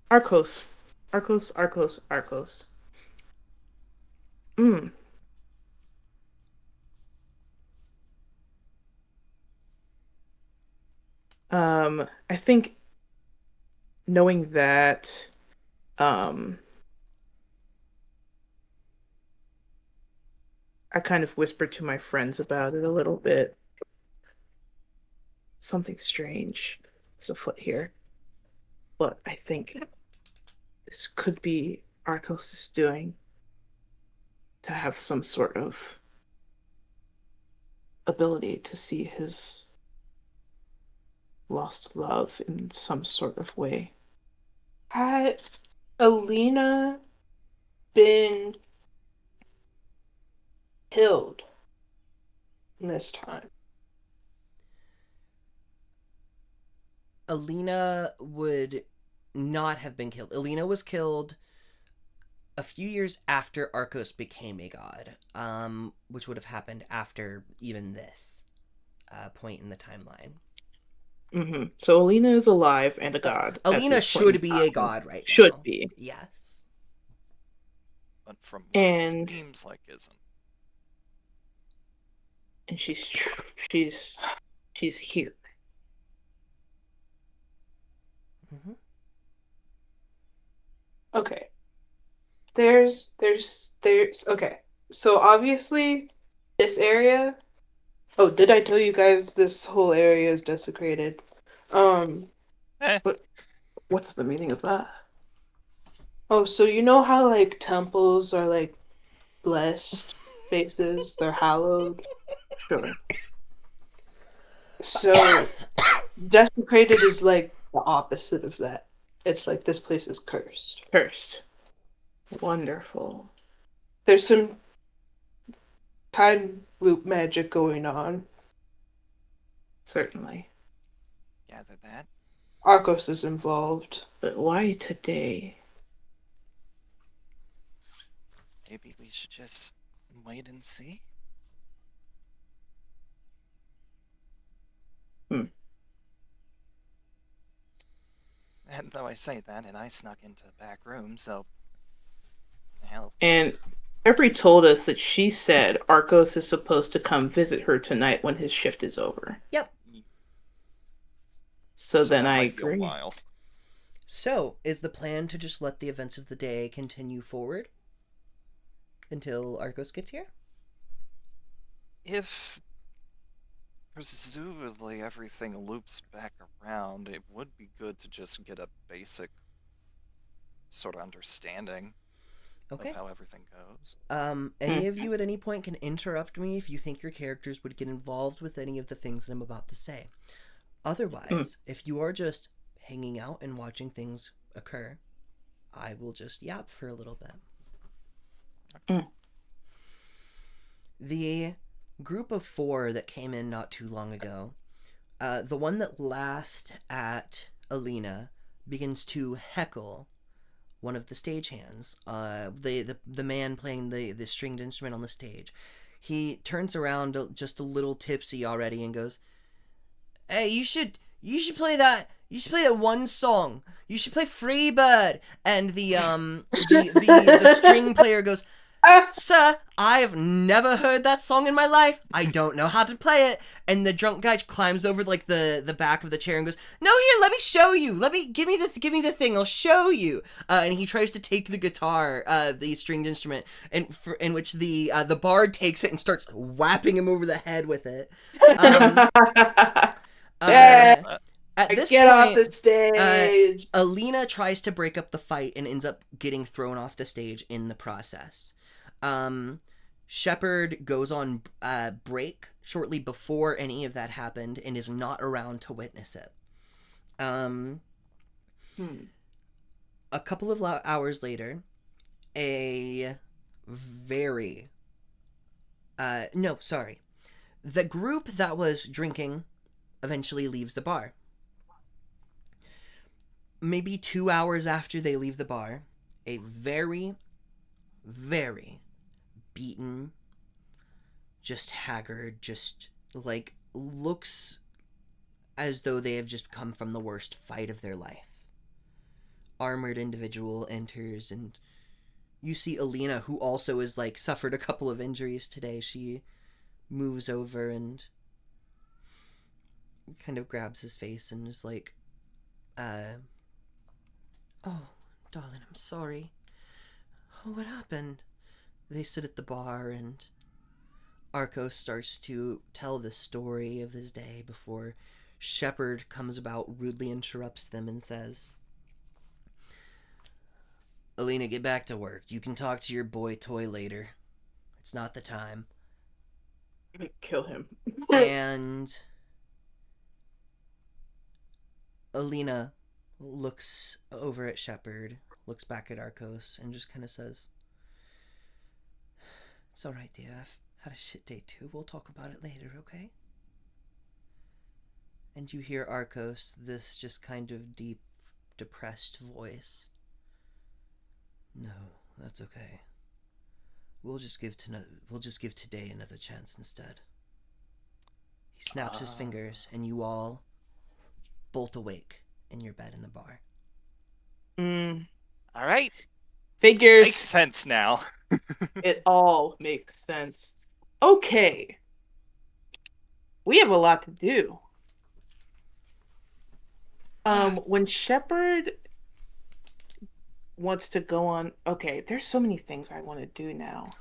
Arcos. Arcos, Arcos, Arcos. Mm. I think knowing that, I kind of whispered to my friends about it a little bit. Something strange is afoot here. But I think this could be Arcos' doing to have some sort of ability to see his lost love in some sort of way. Had Alina been killed in this time? Alina would not have been killed. Alina was killed a few years after Arcos became a god, which would have happened after even this point in the timeline. Mm-hmm. So Alina is alive and a god. at Alina this point should in be time. a god right now. Should be. Yes. But from what And- it seems like isn't. And she's here. Mm-hmm. Okay. There's okay. So obviously this area. Oh, did I tell you guys this whole area is desecrated? What's the meaning of that? Oh, so you know how like temples are like blessed spaces, they're hallowed. Sure. So desecrated is like the opposite of that. It's like this place is cursed. Cursed. Wonderful. There's some time loop magic going on. Certainly. Gather that. Arcos is involved. But why today? Maybe we should just wait and see. And though I say that, and I snuck into the back room, so hell. And Every told us that she said Arcos is supposed to come visit her tonight when his shift is over. Yep. So then that I might be a agree. while. So, is the plan to just let the events of the day continue forward until Arcos gets here? If presumably everything loops back around, it would be good to just get a basic sort of understanding Okay. of how everything goes. Any of you at any point can interrupt me if you think your characters would get involved with any of the things that I'm about to say. Otherwise, if you are just hanging out and watching things occur, I will just yap for a little bit. The group of 4 that came in not too long ago, the one that laughed at Alina begins to heckle one of the stagehands, the man playing the stringed instrument on the stage. He turns around just a little tipsy already and goes, "Hey, you should play that. You should play that one song. You should play Freebird." And the string player goes, "Sir, I've never heard that song in my life. I don't know how to play it." And the drunk guy climbs over like the back of the chair and goes, "No, here, let me show you. Give me the thing. I'll show you." And he tries to take the guitar, the stringed instrument, in which the bard takes it and starts whapping him over the head with it. At this Get point, off the stage. Alina tries to break up the fight and ends up getting thrown off the stage in the process. Shepard goes on break shortly before any of that happened and is not around to witness it. A couple of hours later, the group that was drinking eventually leaves the bar. Maybe 2 hours after they leave the bar, a very, very beaten, just haggard, just like looks as though they have just come from the worst fight of their life, armored individual enters, and you see Alina, who also is like suffered a couple of injuries today. She moves over and kind of grabs his face and is like, "Oh, darling, I'm sorry. Oh, what happened?" They sit at the bar and Arcos starts to tell the story of his day before Shepard comes about, rudely interrupts them and says, "Alina, get back to work. You can talk to your boy toy later. It's not the time." Kill him. And Alina looks over at Shepard, looks back at Arcos, and just kind of says, "It's alright, dear. I've had a shit day too. We'll talk about it later, okay?" And you hear Arcos, this just kind of deep, depressed voice. "No, that's okay. We'll just give today another chance instead." He snaps his fingers, and you all bolt awake in your bed in the bar. All right. Figures. Makes sense now. It all makes sense. Okay. We have a lot to do. When Shepard wants to go on... Okay, there's so many things I want to do now.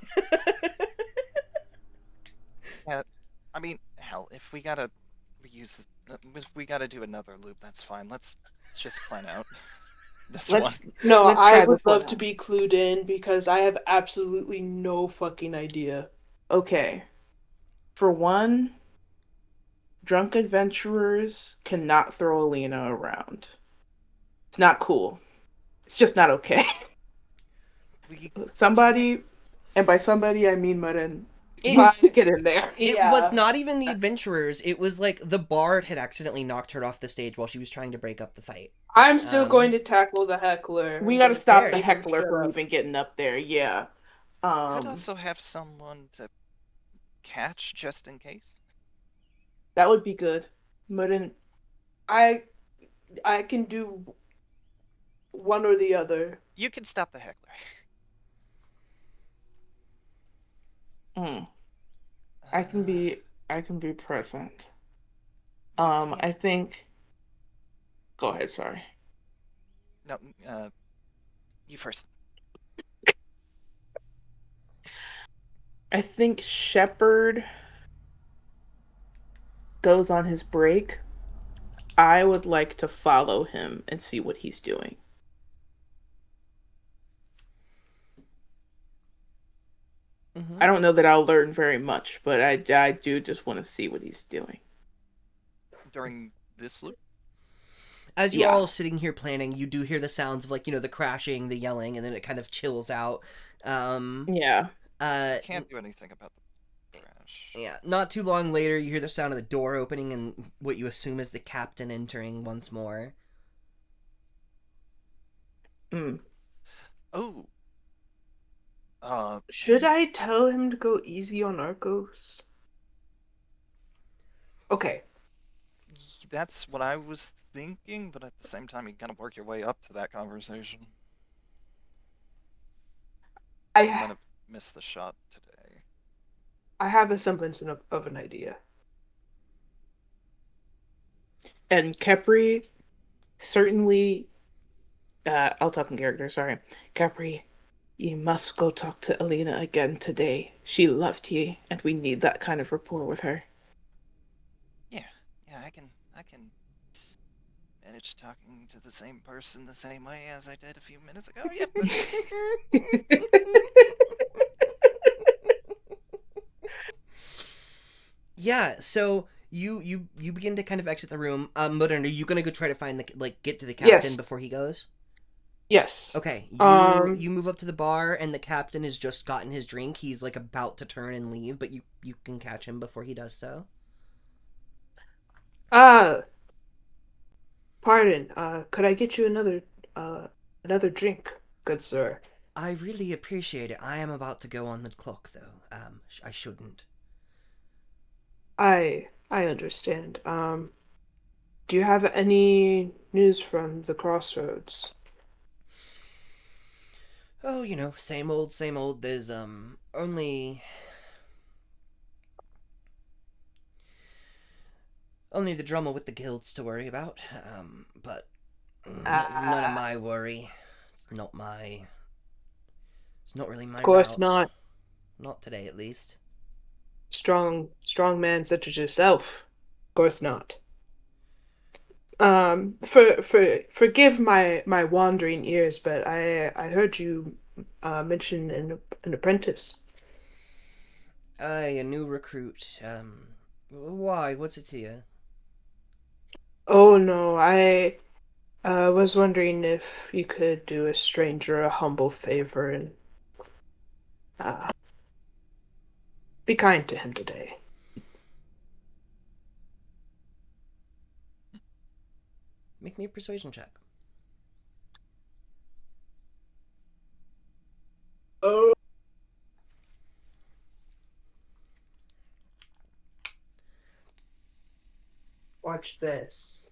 Yeah, I mean, hell, if we gotta reuse, if we gotta do another loop, that's fine. Let's just plan out this one. No, Let's I try would this one love to out. be clued in because I have absolutely no fucking idea. Okay. For one, drunk adventurers cannot throw Alina around. It's not cool. It's just not okay. We Somebody, and by somebody I mean Maren, needs to get in there. It Yeah. was not even the adventurers. It was like the bard had accidentally knocked her off the stage while she was trying to break up the fight. I'm still Um, going to tackle the heckler. We I'm got to going stop Fair. the make him heckler shut from up. even getting up there. Yeah. Could also have someone to catch just in case. That would be good. But in I can do one or the other. You can stop the heckler. mm, I can be present. can't- I think. Go ahead. Sorry. No, you first. I think Shepard goes on his break. I would like to follow him and see what he's doing. mhm. I don't know that I'll learn very much, but I do just want to see what he's doing. During this loop? As you're Yeah. all sitting here planning, you do hear the sounds of like the crashing, the yelling, and then it kind of chills out. Yeah. Can't do anything about the crash. Yeah, not too long later, you hear the sound of the door opening and what you assume is the captain entering once more. Mm. Oh. Should I tell him to go easy on Arcos? Okay. That's what I was thinking, but at the same time, you gotta work your way up to that conversation. You might have missed the shot today. I have a semblance of an idea. And Kepri certainly I'll talk in character, sorry. Kepri, ye must go talk to Alina again today. She loved ye, and we need that kind of rapport with her. Yeah, I can manage talking to the same person the same way as I did a few minutes ago. Yep. Yeah, so you begin to kind of exit the room. Modern, are you gonna go try to find get to the captain Yes. before he goes? Yes. Okay, you move up to the bar, and the captain has just gotten his drink. He's like about to turn and leave, but you can catch him before he does so. Pardon. Could I get you another drink, good sir? I really appreciate it. I am about to go on the clock, though. I shouldn't. I understand. Do you have any news from the crossroads? Oh, same old, same old. There's only the drummer with the guilds to worry about. But none of my worry. It's not my. It's not really my Of course route. not. Not today, at least. Strong man such as yourself. Of course not. Forgive my wandering ears, but I heard you mention an apprentice. A new recruit. Why? What's it to you? Oh no, I was wondering if you could do a stranger a humble favor and uh, be kind to him today. Make me a persuasion check. Oh. Watch this.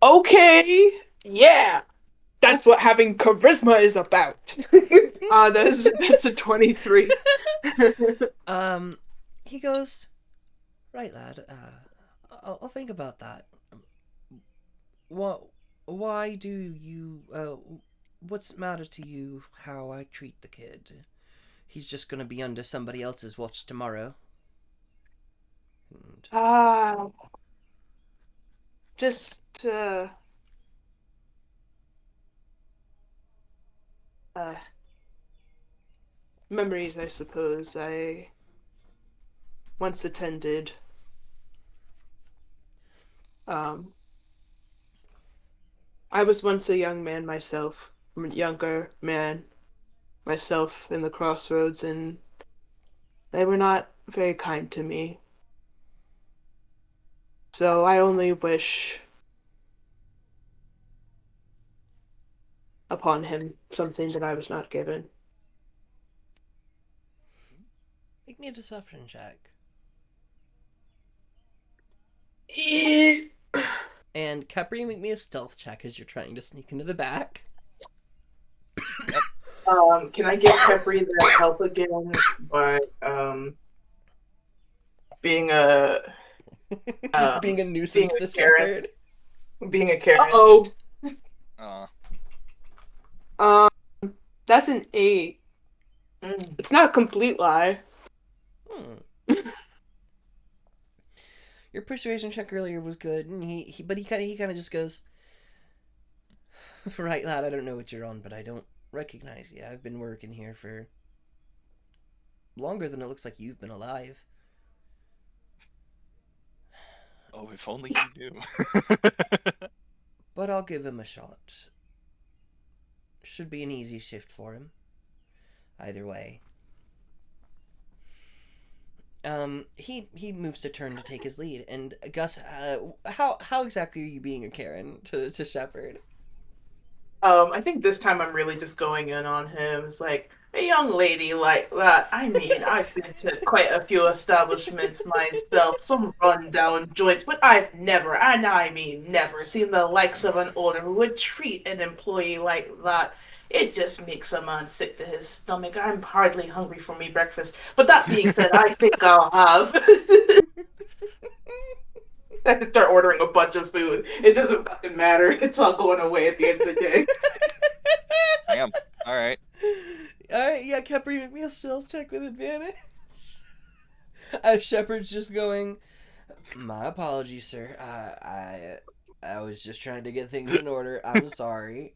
Okay, yeah, that's what having charisma is about. That's a 23. He goes, right, lad. I'll think about that. What? Why do you? What's the matter to you? How I treat the kid? He's just gonna be under somebody else's watch tomorrow. And Just memories, I suppose. I once attended I was once a young man myself. I'm a younger man myself in the crossroads, and they were not very kind to me. So I only wish upon him something that I was not given. Make me a deception check. And Capri, make me a stealth check as you're trying to sneak into the back. Can I give Pepri that help again by being a Being a being nuisance a to Karen? Shepard. Being a Karen. Uh-oh. Uh, Um, that's an 8. Mm. It's not a complete lie. Your persuasion check earlier was good, and he kind of just goes, "Right, lad. I don't know what you're on, but I don't recognize you. I've been working here for longer than it looks like you've been alive." oh, if only he knew. But I'll give him a shot. Should be an easy shift for him. Either way. He moves to turn to take his lead, and Gus, how exactly are you being a Karen to Shepard? I think this time I'm really just going in on him. It's like a young lady like that. I mean, I've been to quite a few establishments myself, some rundown joints, but I've never, and I mean never, seen the likes of an owner who would treat an employee like that. It just makes a man sick to his stomach. I'm hardly hungry for me breakfast. But that being said, I think I'll have. I start ordering a bunch of food. It doesn't fucking matter. It's all going away at the end of the day. Damn. All right. Alright, yeah, Capri, make me a stealth check with advantage. Shepard's just going, "My apologies, sir. I was just trying to get things in order. I'm sorry."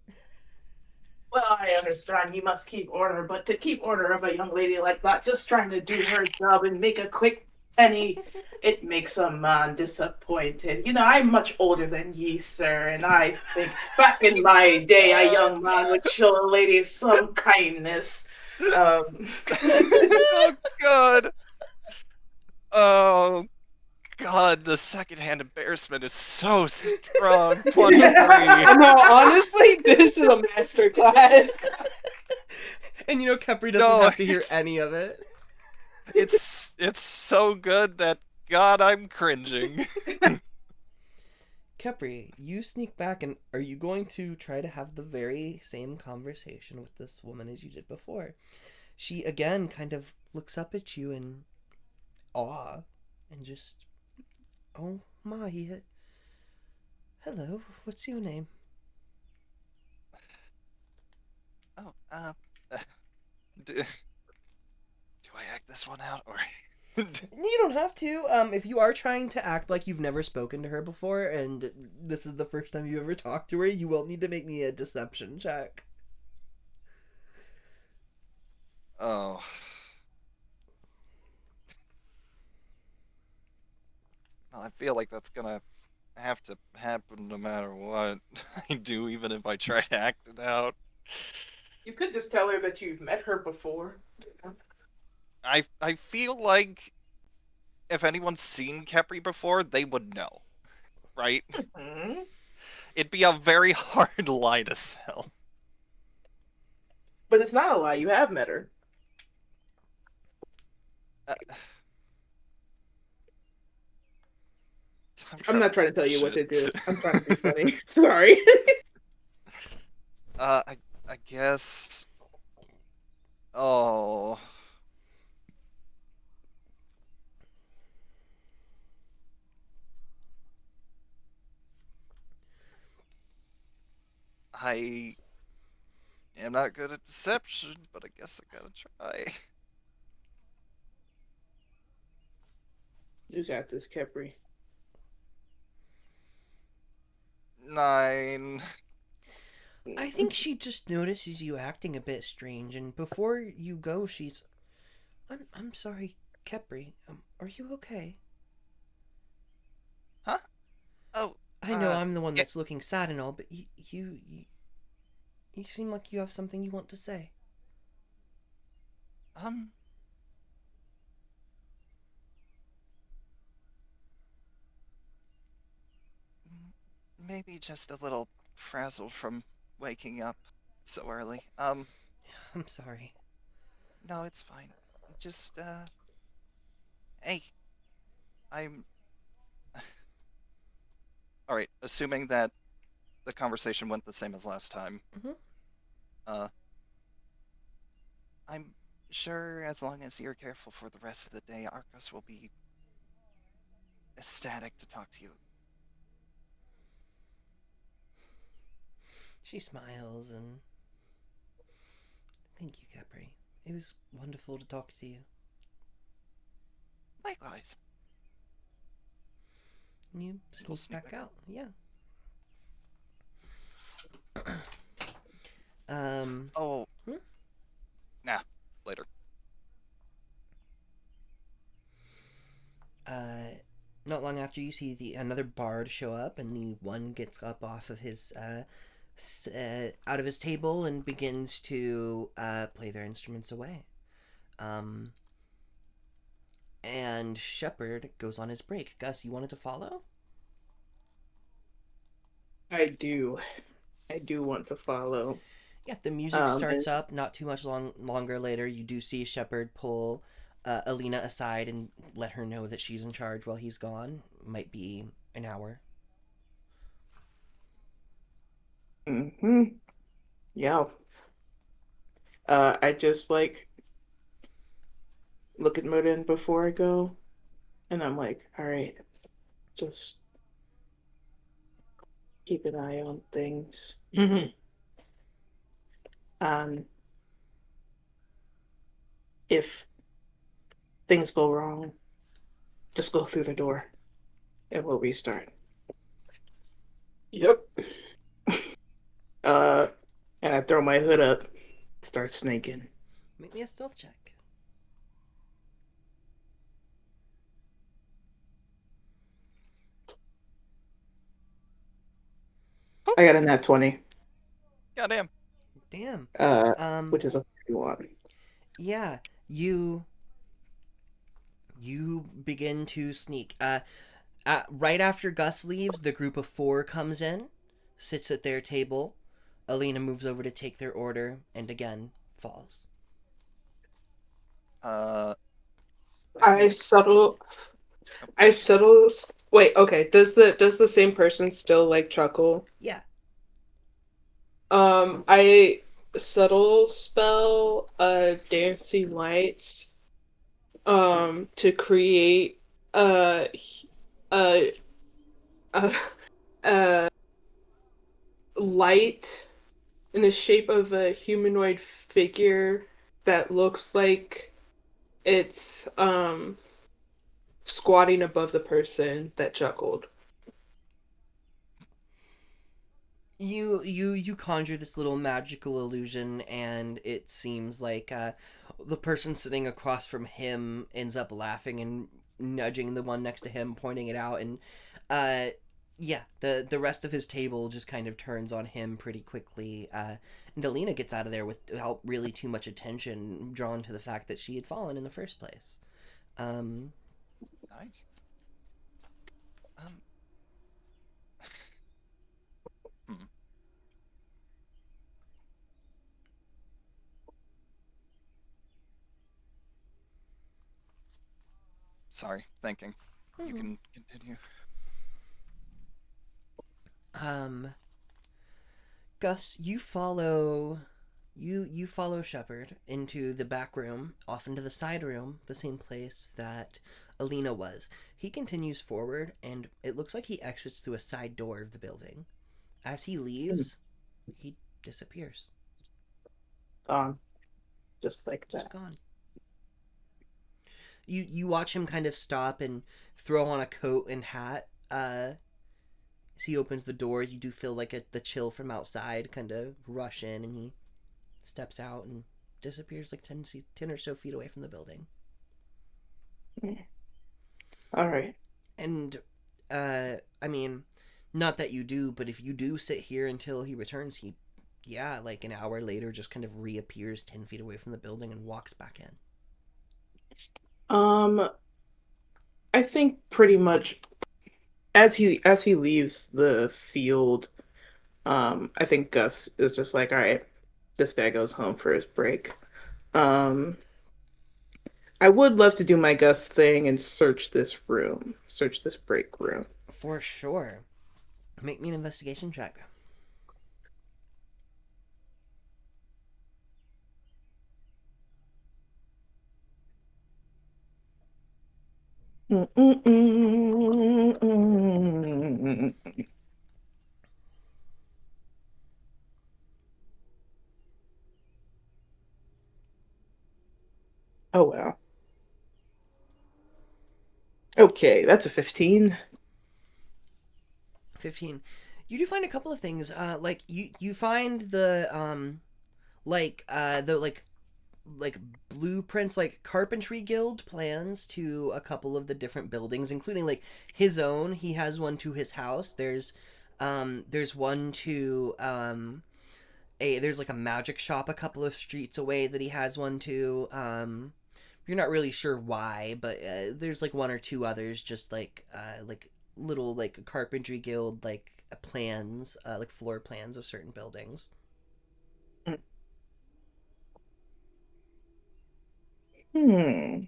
Well, I understand you must keep order, but to keep order of a young lady like that, just trying to do her job and make a quick penny, it makes a man disappointed. You know, I'm much older than ye, sir, and I think back in my day, a young man would show a lady some kindness. Oh God. Oh God. The secondhand embarrassment is so strong. 23. No, honestly, this is a masterclass. And you know, Capri doesn't No, have to hear it's- any of it. It's so good that God, I'm cringing. Capri, you sneak back, and are you going to try to have the very same conversation with this woman as you did before? She again kind of looks up at you in awe and just, "Oh my, hello, what's your name?" Oh, do I act this one out or? You don't have to. If you are trying to act like you've never spoken to her before and this is the first time you ever talked to her, you will need to make me a deception check. Oh. Well, I feel like that's gonna have to happen no matter what I do, even if I try to act it out. You could just tell her that you've met her before. I feel like if anyone's seen Capri before, they would know, right? Hmm? It'd be a very hard lie to sell. But it's not a lie. You have met her. Uh, I'm not trying to tell you what to bullshit. do. I'm trying to be funny. Sorry. I guess. Oh. I am not good at deception, but I guess I gotta try. You got this, Capri. 9. I think she just notices you acting a bit strange, and before you go, she's, I'm sorry, Capri. Are you okay?" Huh? Oh, I know I'm the one Yeah, that's looking sad and all, but you seem like you have something you want to say. um, maybe just a little frazzled from waking up so early. I'm sorry. No, it's fine. Just, hey, I'm. Alright, assuming that the conversation went the same as last time, Hmm. uh, I'm sure as long as you're careful for the rest of the day, Arcos will be ecstatic to talk to you. She smiles and thank you, Capri. It was wonderful to talk to you. Likewise. And you We'll sneak sneak back back out. out. Yeah. Um. Oh, Hmm? nah, later. Uh. Not long after, you see the another bard show up, and the one gets up off of his out of his table and begins to play their instruments away. Um. And Shepard goes on his break. Gus, you wanted to follow? I do. I do want to follow. Yeah, the music And starts up. Not too much longer later, you do see Shepard pull Alina aside and let her know that she's in charge while he's gone. Might be an hour. yeah. I just like look at Modin before I go, and I'm like, all right, just keep an eye on things. Um, if things go wrong, just go through the door and we'll restart. Yep. Uh, and I throw my hood up, start snaking. Make me a stealth check. I got a nat 20, Goddamn. Damn. uh, Um. which is a 31. Yeah. You begin to sneak. Right after Gus leaves, the group of four comes in, sits at their table. Alina moves over to take their order, and again falls. Uh, I I think. settle. Oh, I settle. Wait. Okay. Does the same person still like chuckle? Yeah. I subtle spell dancing lights to create a a a, a light in the shape of a humanoid figure that looks like it's squatting above the person that chuckled. You conjure this little magical illusion, and it seems like the person sitting across from him ends up laughing and nudging the one next to him, pointing it out, and uh, yeah, the rest of his table just kind of turns on him pretty quickly. And Alina gets out of there without really too much attention drawn to the fact that she had fallen in the first place. Um, nice. Um, hmm. Sorry, thinking. You mhm. can continue. um, Gus, you follow Shepard into the back room, off into the side room, the same place that Alina was. He continues forward, and it looks like he exits through a side door of the building. As he leaves, he disappears. Gone, just like Just that. gone. You watch him kind of stop and throw on a coat and hat. As he opens the door, you do feel like the chill from outside kind of rush in, and he steps out and disappears like 10 or so feet away from the building. All right. And I mean, Not that you do, but if you do sit here until he returns, he, yeah, like an hour later, just kind of reappears 10 feet away from the building and walks back in. Um, I think pretty much as he leaves the field, I think Gus is just like, all right, this guy goes home for his break. Um, I would love to do my Gus thing and search this break room. For sure. Make me an investigation check. Oh wow. Okay, that's a 15. 15. You do find a couple of things. Like you find the like blueprints, like carpentry guild plans to a couple of the different buildings, including like his own. He has one to his house. There's one to there's like a magic shop a couple of streets away that he has one to. You're not really sure why, but there's like one or two others, just like little like carpentry guild like plans, like floor plans of certain buildings. Hmm.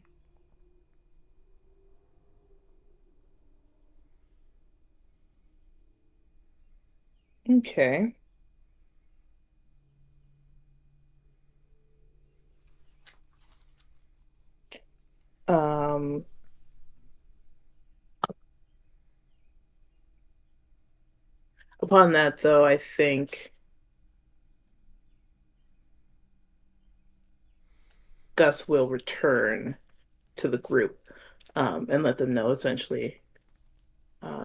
Okay. Um, Upon that though, I think Gus will return to the group, and let them know essentially uh,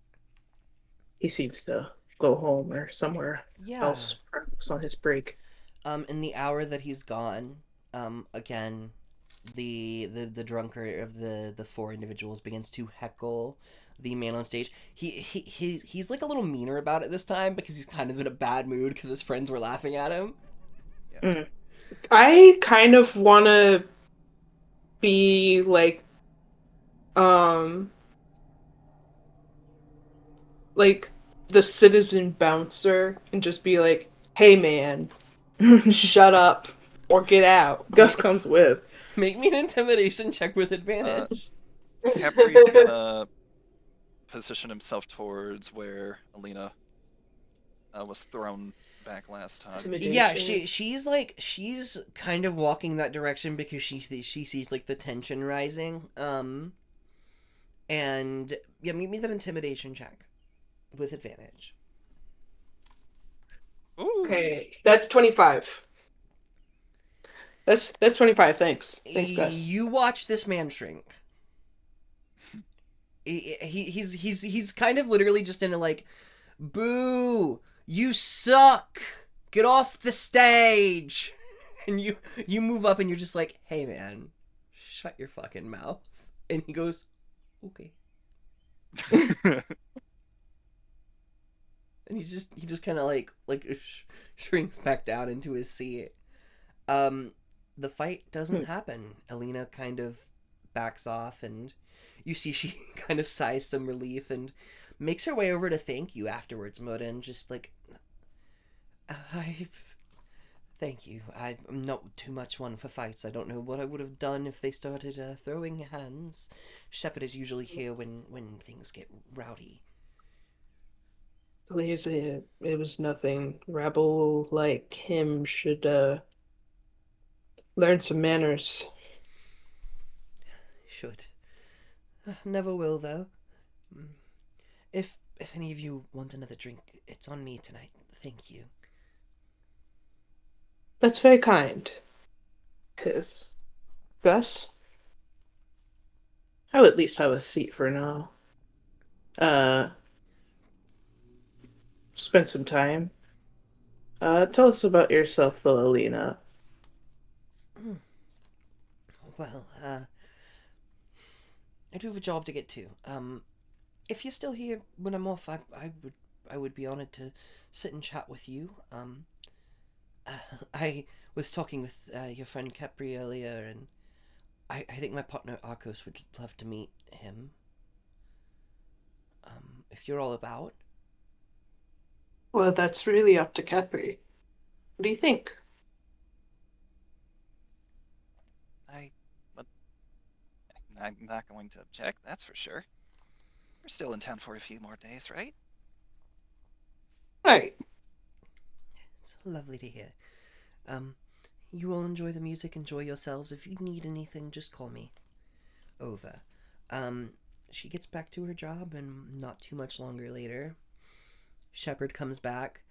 he seems to go home or somewhere Yeah. else, perhaps on his break. In the hour that he's gone, again, the drunkard of the four individuals begins to heckle the man on stage. He's like a little meaner about it this time because he's kind of in a bad mood because his friends were laughing at him. Mm. I kind of want to be um like the citizen bouncer and just be like, "Hey man, shut up or get out." Gus comes with. Make me an intimidation check with Uh, advantage. Capri's gonna position himself towards where Alina was thrown back last time. Yeah, Intimidation. she's kind of walking that direction because she sees like the tension rising. And yeah, make me that intimidation check with advantage. Ooh. Okay, that's 25. That's 25. Thanks. Thanks, Gus. You watch this man shrink. He's kind of literally just in a like, boo, you suck, get off the stage, and you move up and you're just like, hey man, shut your fucking mouth, and he goes, okay, and he just kind of like shrinks back down into his seat. The fight doesn't happen. Alina kind of backs off, and you see she kind of sighs some relief and makes her way over to thank you afterwards, Moda, and just like, I thank you. I'm not too much one for fights. I don't know what I would have done if they started throwing hands. Shepard is usually here when things get rowdy. Please, it was nothing. Rebel like him should learn some manners. Should. Never will though. If any of you want another drink, it's on me tonight. Thank you. That's very kind. Tis. Gus? I'll at least have a seat for now. Uh, Spend some time. Tell us about yourself, though, Alina. Well, I do have a job to get to. If you're still here when I'm off, I would be honored to sit and chat with you. I was talking with your friend Capri earlier, and I think my partner Arcos would love to meet him. If you're all about. Well, that's really up to Capri. What do you think? I, but I'm not going to object, that's for sure. We're still in town for a few more days, right? Right. It's lovely to hear. Um, you all enjoy the music, enjoy yourselves. If you need anything, just call me. Over. Um, she gets back to her job, and not too much longer later, Shepard comes back.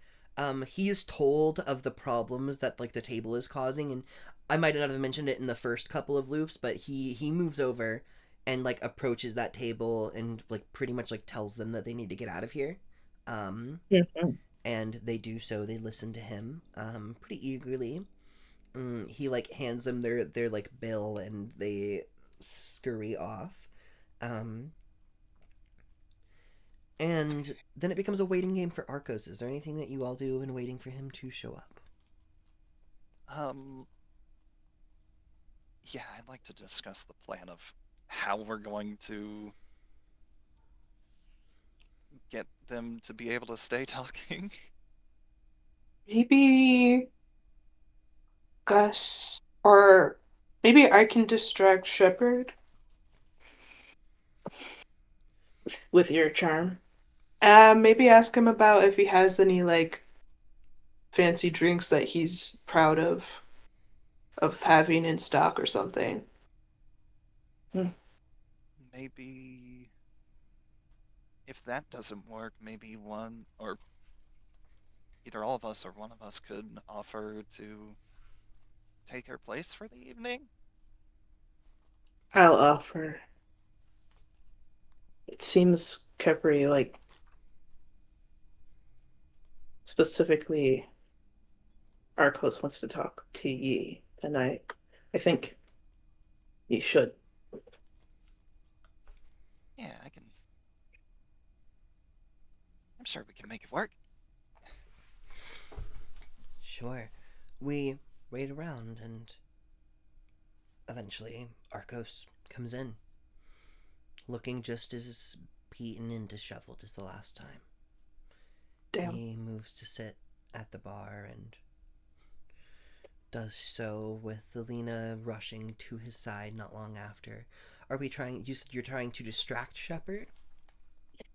He is told of the problems that like the table is causing, and I might not have mentioned it in the first couple of loops, but he moves over and like approaches that table and like pretty much like tells them that they need to get out of here. Um, Mhm. and they do so. They listen to him pretty eagerly. He like hands them their like bill, and they scurry off. Um, and then it becomes a waiting game for Arcos. Is there anything that you all do in waiting for him to show up? Um, yeah, I'd like to discuss the plan of how we're going to get them to be able to stay talking. Maybe Gus, or maybe I can distract Shepard. With your charm. Maybe ask him about if he has any like fancy drinks that he's proud of having in stock or something. Maybe if that doesn't work, maybe one or either all of us or one of us could offer to take her place for the evening. I'll offer. It seems Capri, like, specifically Arcos wants to talk to Yi, and I think you should. Yeah, I can. I'm sure we can make it work. Sure. We wait around, and eventually Arcos comes in, looking just as beaten and disheveled as the last time. Damn. He moves to sit at the bar and does so with Alina rushing to his side not long after. Are we trying? You said you're trying to distract Shepard?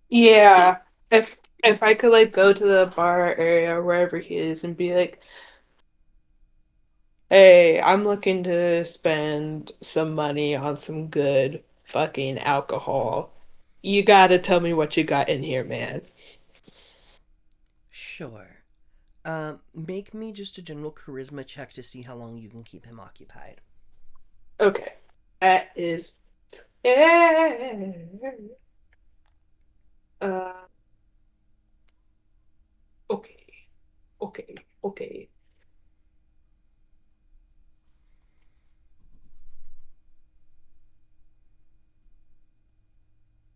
Yeah. If I could like go to the bar area or wherever he is and be like, hey, I'm looking to spend some money on some good fucking alcohol. You gotta tell me what you got in here, man. Sure. Make me just a general charisma check to see how long you can keep him occupied. Okay. That is fair. Uh, okay. Okay. Okay.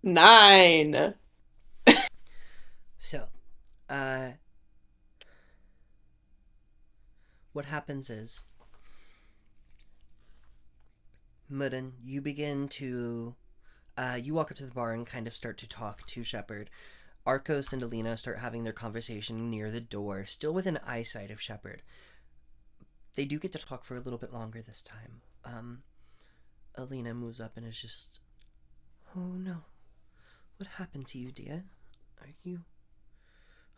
9. So, uh, what happens is, Mudden, you begin to, you walk up to the bar and kind of start to talk to Shepard. Arcos and Alina start having their conversation near the door, still within eyesight of Shepard. They do get to talk for a little bit longer this time. Alina moves up and is just, oh no, what happened to you, dear? Are you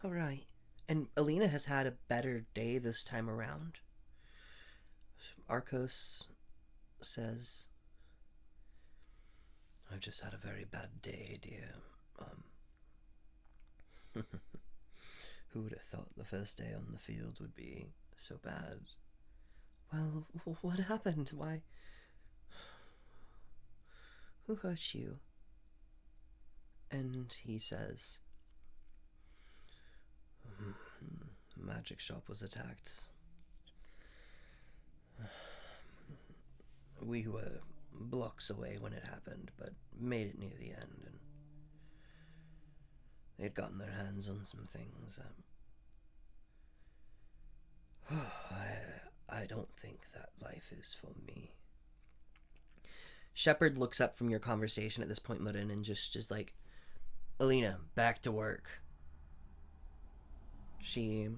alright? And Alina has had a better day this time around. Arcos says, I've just had a very bad day, dear. Who would have thought the first day on the field would be so bad? Well, what happened? Why? Who hurt you? And he says, Magic shop was attacked. We were blocks away when it happened, but made it near the end, and they'd gotten their hands on some things. I don't think that life is for me. Shepard looks up from your conversation at this point, Murin, and just is like, Alina, back to work. She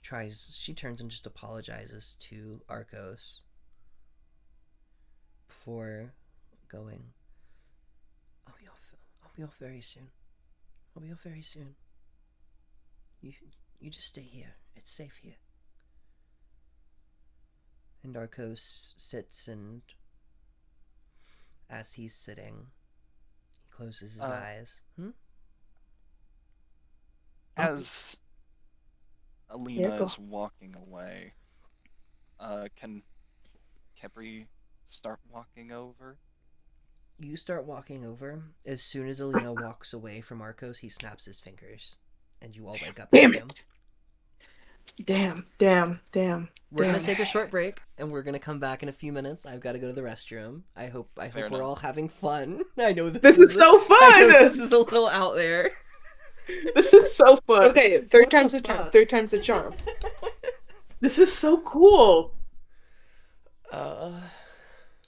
turns and just apologizes to Arcos before going. I'll be off very soon. You just stay here. It's safe here. And Arcos sits, and as he's sitting, he closes his eyes. As Alina is walking away, can Kepri start walking over? You start walking over. As soon as Alina walks away from Arcos, he snaps his fingers, and you all wake up. Damn it! Damn. We're gonna take a short break, and we're gonna come back in a few minutes. I've got to go to the restroom. I hope we're all having fun. I know this is so fun. I know this is a little out there. This is so fun. Okay, third time's a charm. Third time's a charm. This is so cool. Oh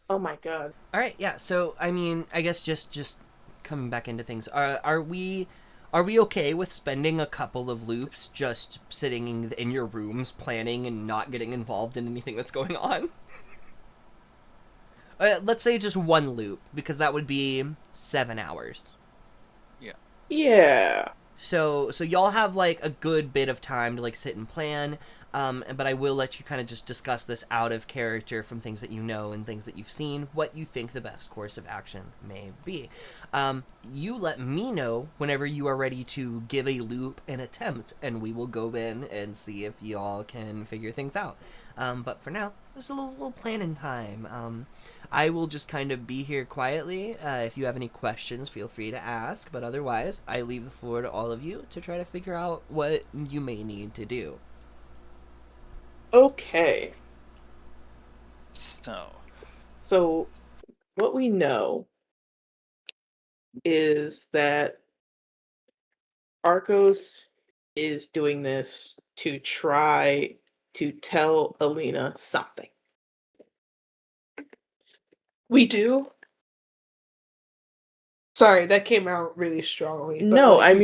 my god. All right, yeah. So I mean, I guess just coming back into things. Are we okay with spending a couple of loops just sitting in your rooms planning and not getting involved in anything that's going on? Let's say just one loop, because that would be 7 hours. Yeah. So y'all have like a good bit of time to like sit and plan. But I will let you kind of just discuss this out of character from things that you know and things that you've seen, what you think the best course of action may be. You let me know whenever you are ready to give a loop an attempt, and we will go in and see if y'all can figure things out. But for now, there's a little planning time. I will just kind of be here quietly. If you have any questions, feel free to ask. But otherwise, I leave the floor to all of you to try to figure out what you may need to do. Okay. So, what we know is that Arcos is doing this to try to tell Alina something. We do? Sorry, that came out really strongly. But No, like,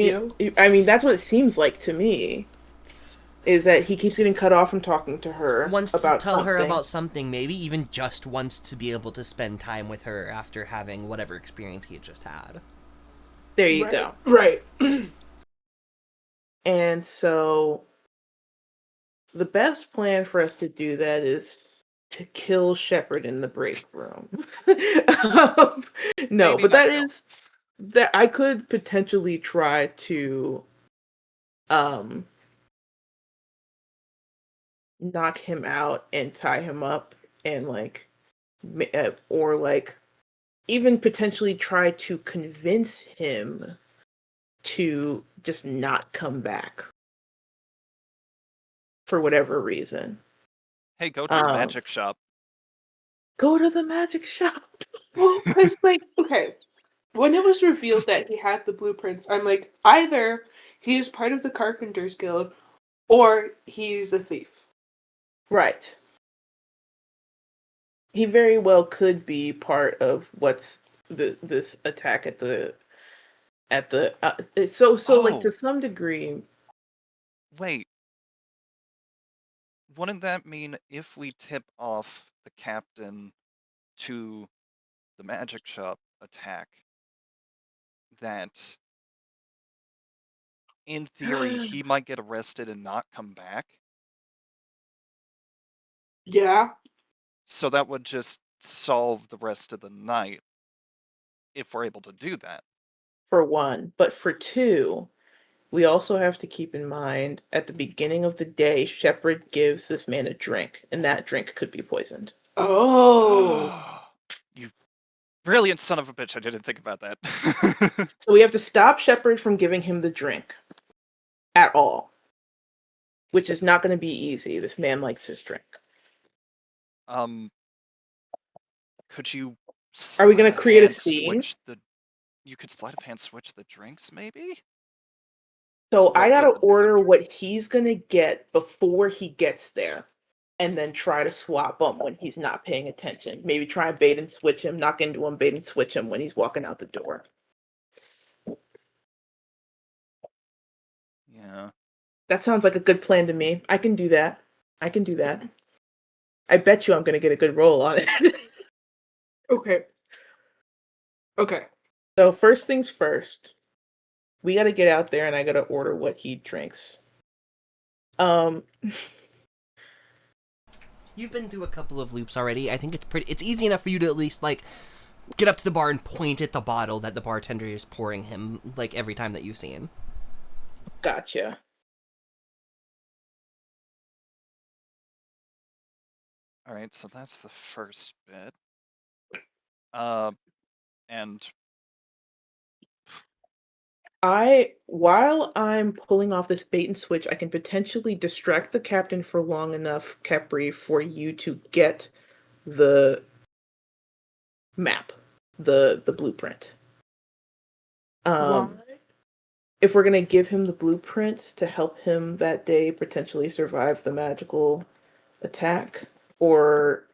I mean that's what it seems like to me. Is that he keeps getting cut off from talking to her. Wants to about tell her something. about something, maybe even just wants to be able to spend time with her after having whatever experience he had just had. There you go. Right. And so the best plan for us to do that is to kill Shepard in the break room. No, Maybe but that not is that I could potentially try to knock him out and tie him up and like or like even potentially try to convince him to just not come back for whatever reason. hey, go to the magic shop. Go to the magic shop. Well, because, like, okay, when it was revealed that he had the blueprints, I'm like, either he is part of the Carpenters Guild, or he's a thief. Right. He very well could be part of what's this attack at the so like to some degree. Wait. Wouldn't that mean if we tip off the captain to the magic shop attack, that in theory he might get arrested and not come back? Yeah. So that would just solve the rest of the night if we're able to do that. For one, but for two, we also have to keep in mind at the beginning of the day, Shepard gives this man a drink, and that drink could be poisoned. Oh. You brilliant son of a bitch, I didn't think about that. So we have to stop Shepard from giving him the drink at all, which is not going to be easy. This man likes his drink. Could you Are we going to create a scene? switch the You could sleight of hand switch the drinks, maybe? So Split I with gotta a different order drink. what he's gonna get before he gets there, and then try to swap him when he's not paying attention. Maybe try and bait and switch him, knock into him, bait and switch him when he's walking out the door. Yeah. That sounds like a good plan to me. I can do that. I can do that. I bet you I'm gonna get a good roll on it. Okay. Okay. So first things first, we gotta get out there and I gotta order what he drinks. Um You've been through a couple of loops already. I think it's easy enough for you to at least like get up to the bar and point at the bottle that the bartender is pouring him like every time that you've seen. Gotcha. All right, so that's the first bit. And While I'm pulling off this bait and switch, I can potentially distract the captain for long enough, Capri, for you to get the map, the blueprint. Why? If we're gonna give him the blueprint to help him that day potentially survive the magical attack, or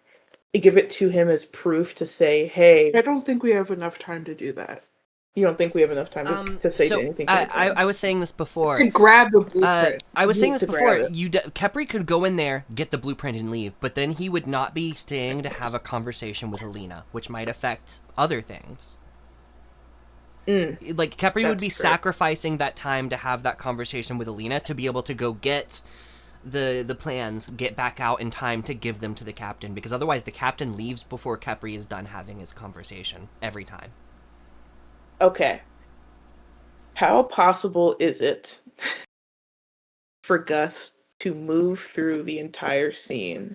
give it to him as proof to say, hey, I don't think we have enough time to do that. you don't think we have enough time to say So anything to the I captain? was saying this before. To grab the blueprint. I was saying this To before. grab it. Capri could go in there, get the blueprint, and leave, but then he would not be staying to have a conversation with Alina, which might affect other things. Like Capri would That's be true. sacrificing that time to have that conversation with Alina to be able to go get the plans, get back out in time to give them to the captain, because otherwise the captain leaves before Capri is done having his conversation every time. Okay. How possible is it for Gus to move through the entire scene?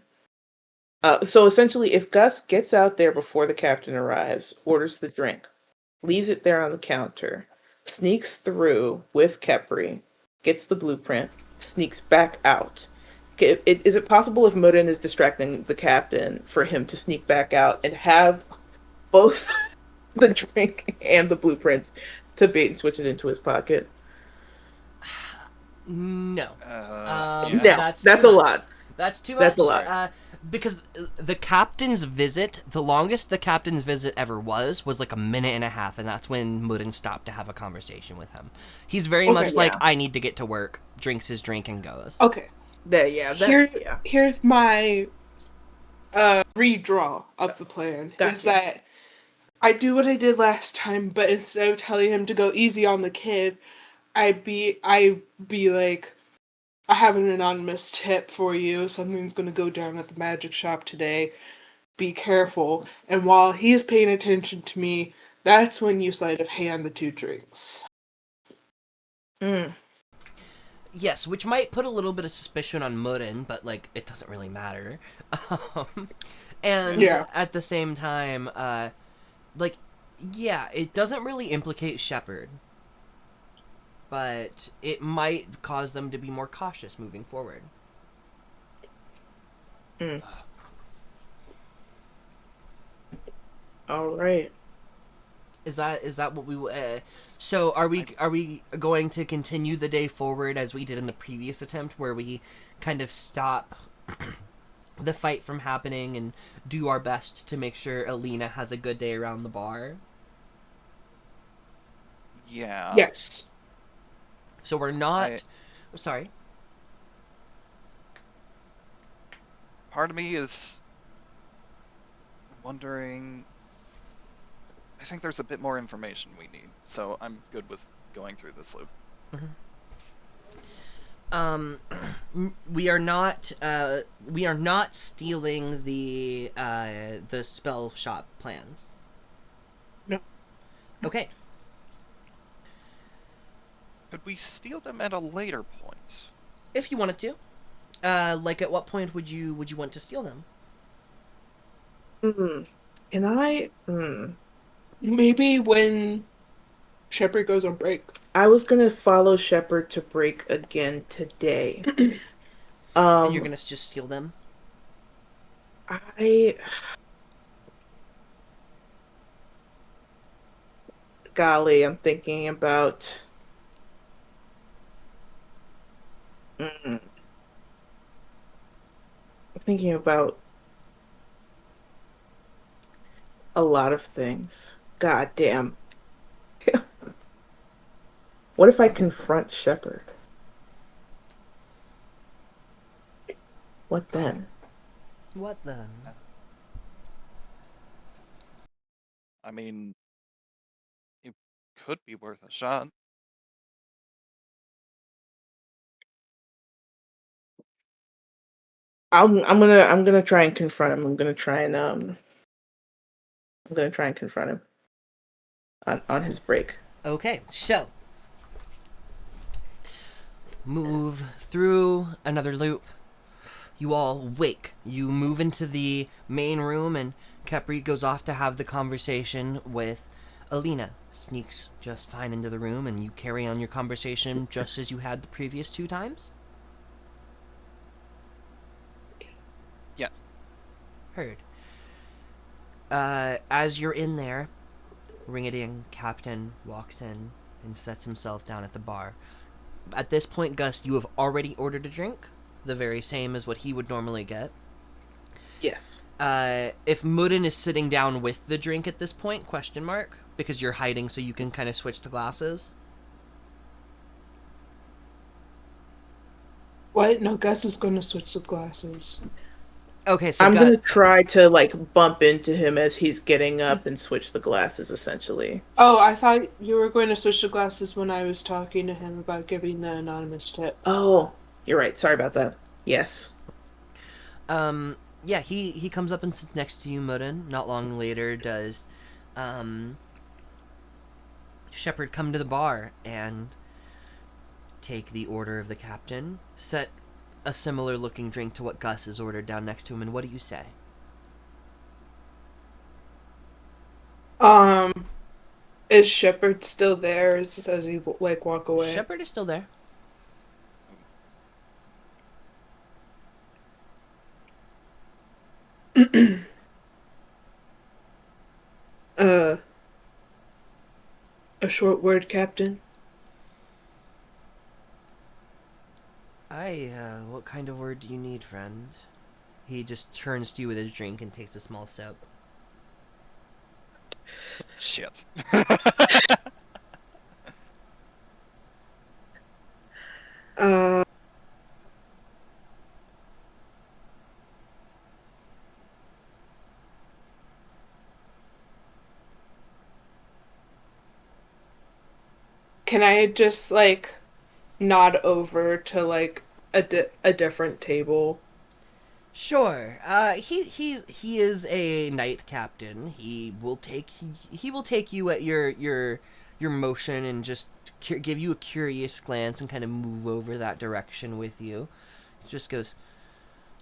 So essentially, if Gus gets out there before the captain arrives, orders the drink, leaves it there on the counter, sneaks through with Kepri, gets the blueprint, sneaks back out. Is it possible if Modin is distracting the captain for him to sneak back out and have both the drink and the blueprints to bait and switch it into his pocket? No. yeah. No, That's that's too a much. lot. That's too much. That's a lot. Because the captain's visit, the longest the captain's visit ever was like a minute and a half, and that's when Murin stopped to have a conversation with him. He's very Okay, much like, yeah. I need to get to work, drinks his drink, and goes. Okay. Yeah. Here's my redraw of the plan. Gotcha. Is that I do what I did last time, but instead of telling him to go easy on the kid, I be like, I have an anonymous tip for you. Something's gonna go down at the magic shop today. Be careful. And while he's paying attention to me, that's when you sleight of hand the two drinks. Yes, which might put a little bit of suspicion on Murin, but like it doesn't really matter. And Yeah. at the same time, like, yeah, it doesn't really implicate Shepard, but it might cause them to be more cautious moving forward. All right. Is that what we? So are we going to continue the day forward as we did in the previous attempt, where we kind of stop the fight from happening and do our best to make sure Alina has a good day around the bar? Yeah. Yes. So we're not. Sorry. Part of me is wondering. I think there's a bit more information we need, so I'm good with going through this loop. We are not stealing the spell shop plans. No. Okay. Could we steal them at a later point? If you wanted to. Like at what point would you want to steal them? Can I? Maybe when Shepard goes on break. I was gonna follow Shepard to break again today. And you're gonna just steal them? golly, I'm thinking about. I'm thinking about a lot of things. God damn. What if I confront Shepard? What then? What then? I mean, it could be worth a shot. I'm gonna try and confront him. I'm gonna try and confront him on his break. Okay, so move through another loop. You all wake. You move into the main room, and Capri goes off to have the conversation with Alina. Sneaks just fine into the room, and you carry on your conversation just as you had the previous 2 times. Yes. Heard. As you're in there, ring-a-ding, Captain walks in and sets himself down at the bar. At this point, Gus, you have already ordered a drink, the very same as what he would normally get. Yes. If Mudden is sitting down with the drink at this point, question mark, because you're hiding so you can kind of switch the glasses. What? No, Gus is going to switch the glasses. Okay, so I'm gonna try to bump into him as he's getting up and switch the glasses, essentially. Oh, I thought you were going to switch the glasses when I was talking to him about giving the anonymous tip. Oh, you're right. Sorry about that. Yes. Yeah, he comes up and sits next to you, Mudden. Not long later, does Shepard come to the bar and take the order of the captain, set a similar looking drink to what Gus has ordered down next to him, and what do you say? Is Shepard still there? Just as he walk away. Shepard is still there. A short word, Captain. What kind of word do you need, friend? He just turns to you with his drink and takes a small sip. Shit. Uh, can I just nod over to a different table? Sure. He is a knight captain. He will take you at your motion and just give you a curious glance and kind of move over that direction with you. He just goes,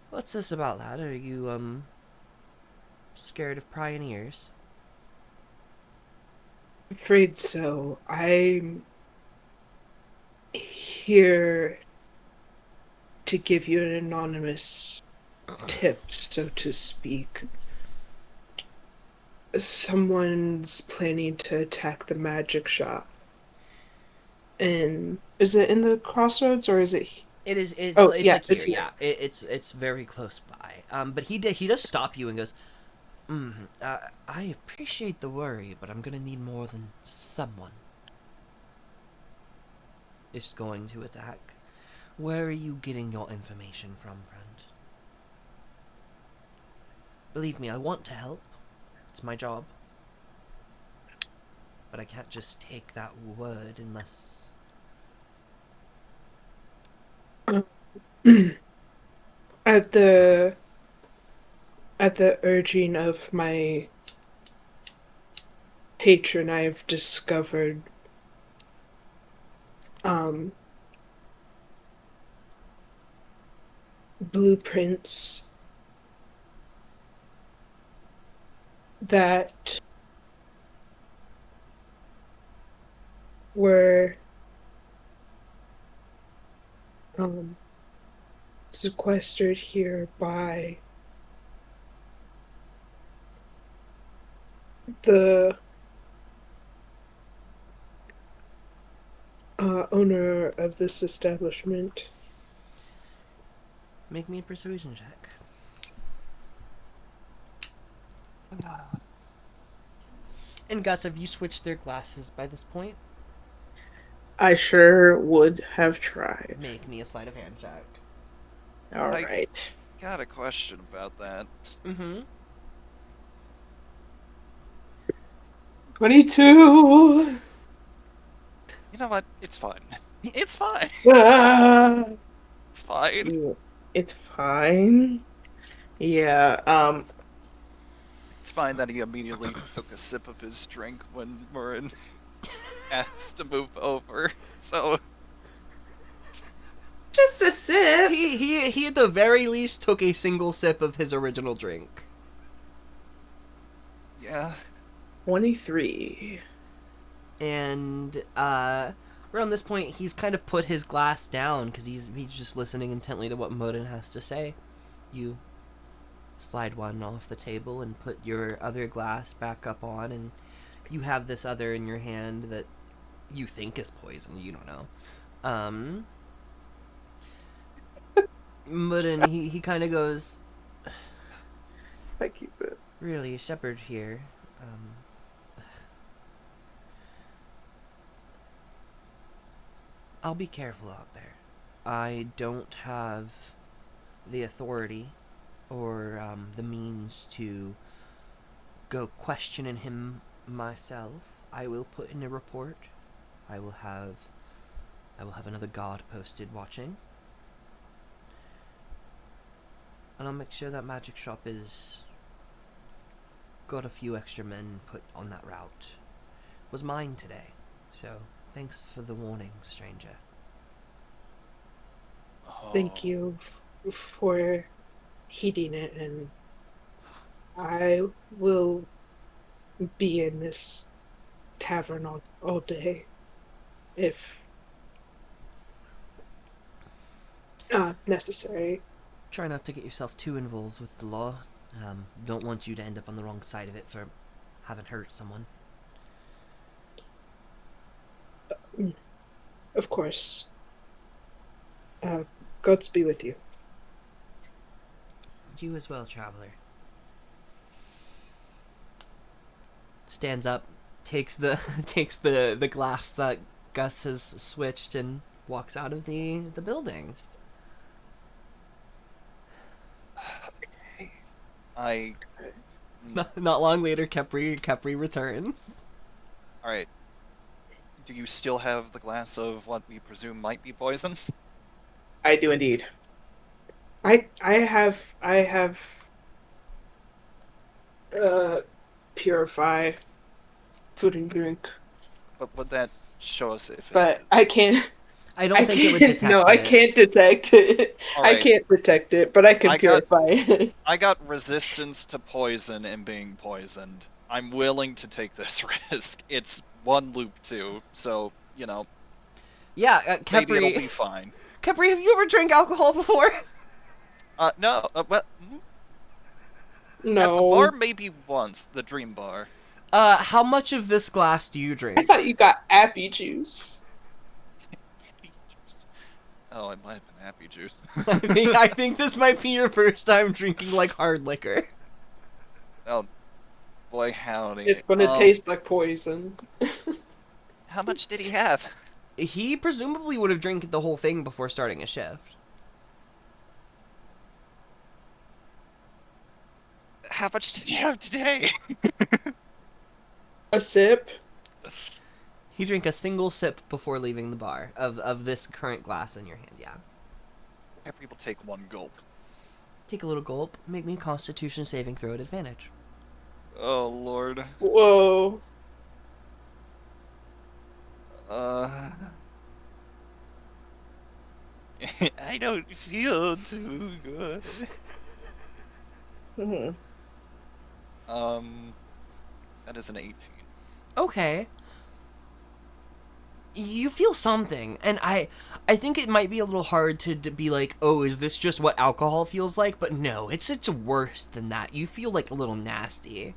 "What's this about, lad? Are you scared of prying ears?" Afraid so. I'm here to give you an anonymous tip, so to speak. Someone's planning to attack the magic shop. And is it in the crossroads or is it? It is. It's. Oh, It's yeah, like here. it's here. Yeah. It's very close by. But he does stop you and goes, I appreciate the worry, but I'm gonna need more than someone is going to attack. Where are you getting your information from, friend? Believe me, I want to help. It's my job. But I can't just take that word unless... At the urging of my patron, I've discovered blueprints that were sequestered here by the owner of this establishment. Make me a persuasion check. And Gus, have you switched their glasses by this point? I sure would have tried. Make me a sleight of hand check. All right. Got a question about that. Mm-hmm. 22. You know what? It's fine. It's fine. Ah. It's fine. It's fine. Yeah. It's fine that he immediately took a sip of his drink when Murin asked to move over. So Just a sip. He at the very least took a single sip of his original drink. yeah. 23. And around this point, he's kind of put his glass down because he's just listening intently to what Modin has to say. You slide one off the table and put your other glass back up on, and you have this other in your hand that you think is poison. You don't know. Modin, he kind of goes, I keep it. really, Shepard here. I'll be careful out there. I don't have the authority or the means to go questioning him myself. I will put in a report. I will have another guard posted watching. And I'll make sure that magic shop is got a few extra men put on that route. It was mine today. So thanks for the warning, stranger. Thank you for heeding it, and I will be in this tavern all day if necessary. Try not to get yourself too involved with the law. Don't want you to end up on the wrong side of it for having hurt someone. Of course. Gods be with you. You as well, traveler. Stands up, takes the the glass that Gus has switched, and walks out of the building. I. Not long later, Kepri returns. Alright. Do you still have the glass of what we presume might be poison? I do indeed. I have purify food and drink, But would that show us if but it is? I can't. I don't think it would detect No, it. I can't detect it. I Alright. can't detect it, but I can I got- purify it. I got resistance to poison and being poisoned. I'm willing to take this risk. It's one loop too, so, you know, Yeah, maybe it'll be Kepri. fine. Kepri, have you ever drank alcohol before? No, well, at the No, bar maybe once, the dream bar. How much of this glass do you I drink? thought you got appy juice. Oh, it might have been happy juice. I think this might be your first time drinking like hard liquor. Oh, boy, howdy. It's gonna taste like poison. How much did he have? He presumably would have drank the whole thing before starting a shift. How much did you have today? A sip. He drank a single sip before leaving the bar of this current glass in your hand, yeah. Every will take one gulp. Take a little gulp, make me a constitution saving throw at advantage. Oh, Lord. Whoa. I don't feel too good. Mhm. That is an 18. Okay. You feel something, and I think it might be a little hard to be like, oh, is this just what alcohol feels like? But no, it's worse than that. You feel like a little nasty.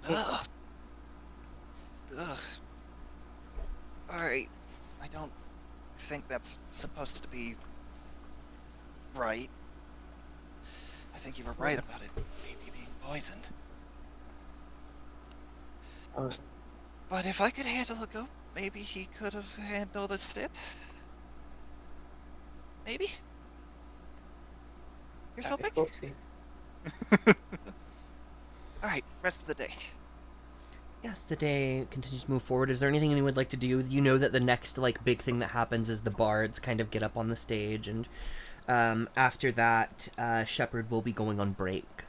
Ugh. Ugh. Alright. I don't think that's supposed to be right. I think you were right about it maybe being poisoned. Uh, But if I could handle a goat, maybe he could have handled a stip? Maybe? Here's okay, hoping? we'll see. Alright, rest of the day. Yes, the day continues to move forward. Is there anything anyone would like to do? You know that the next like big thing that happens is the bards kind of get up on the stage, and after that, Shepard will be going on break.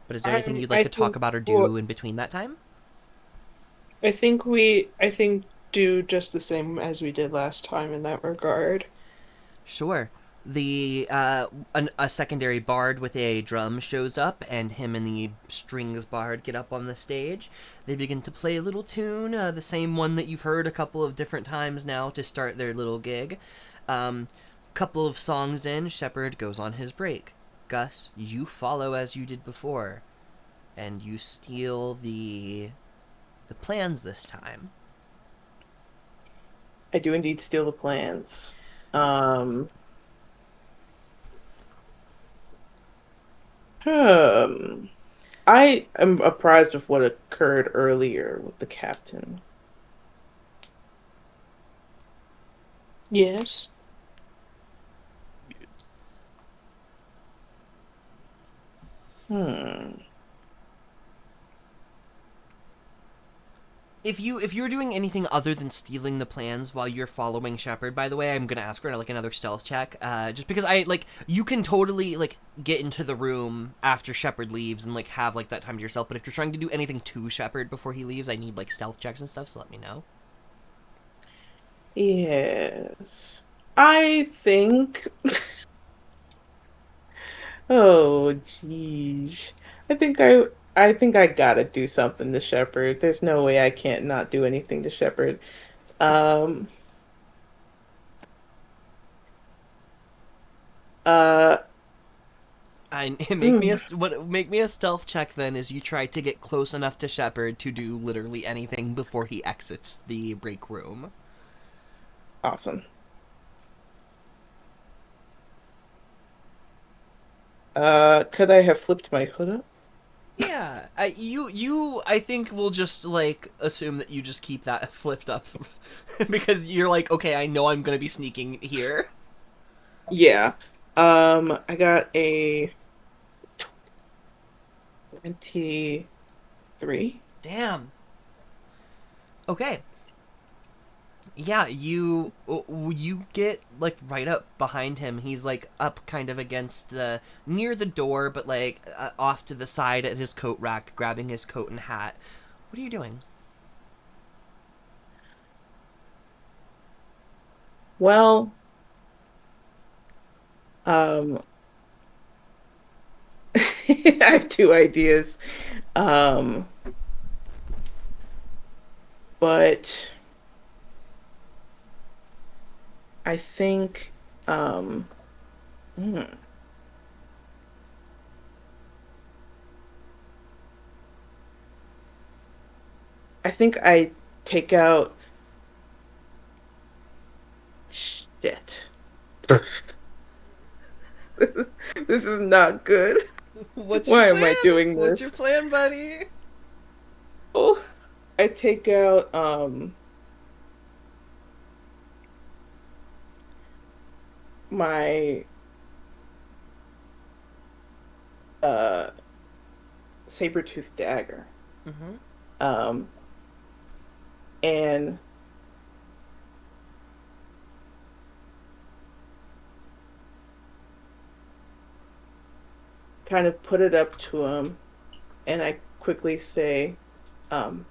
But is there anything you'd like I to talk think about or well, do in between that time? I think do just the same as we did last time in that regard. Sure. A secondary bard with a drum shows up, and him and the strings bard get up on the stage. They begin to play a little tune, the same one that you've heard a couple of different times now to start their little gig. Couple of songs in, Shepard goes on his break. Gus, you follow as you did before, and you steal the plans this time. I do indeed steal the plans. Um, hmm. I am apprised of what occurred earlier with the captain. Yes. Hmm. If you're doing anything other than stealing the plans while you're following Shepard, by the way, I'm gonna ask for like another stealth check. Just because I like you can totally like get into the room after Shepard leaves and like have like that time to yourself. But if you're trying to do anything to Shepard before he leaves, I need like stealth checks and stuff. So let me know. Yes. I think. Oh, jeez. I think I gotta do something to Shepard. There's no way I can't not do anything to Shepard. Um. Uh. I mm, make me a stealth check then as you try to get close enough to Shepard to do literally anything before he exits the break room. awesome. Could I have flipped my hood up? Yeah, I think we'll just like assume that you just keep that flipped up because you're like, okay, I know I'm gonna be sneaking here. Yeah. I got a 23. Damn. Okay. Yeah, you get like right up behind him. He's like up kind of against the near the door, but like off to the side at his coat rack, grabbing his coat and hat. What are you doing? Well, um, I have two ideas. Um, but I think, um, hmm, I think I take out shit. This is not good. What's your Why am I plan? doing What's your this? plan, buddy? Oh, I take out my uh saber-tooth dagger. Mm-hmm. Um and kind of put it up to him, and I quickly say, um,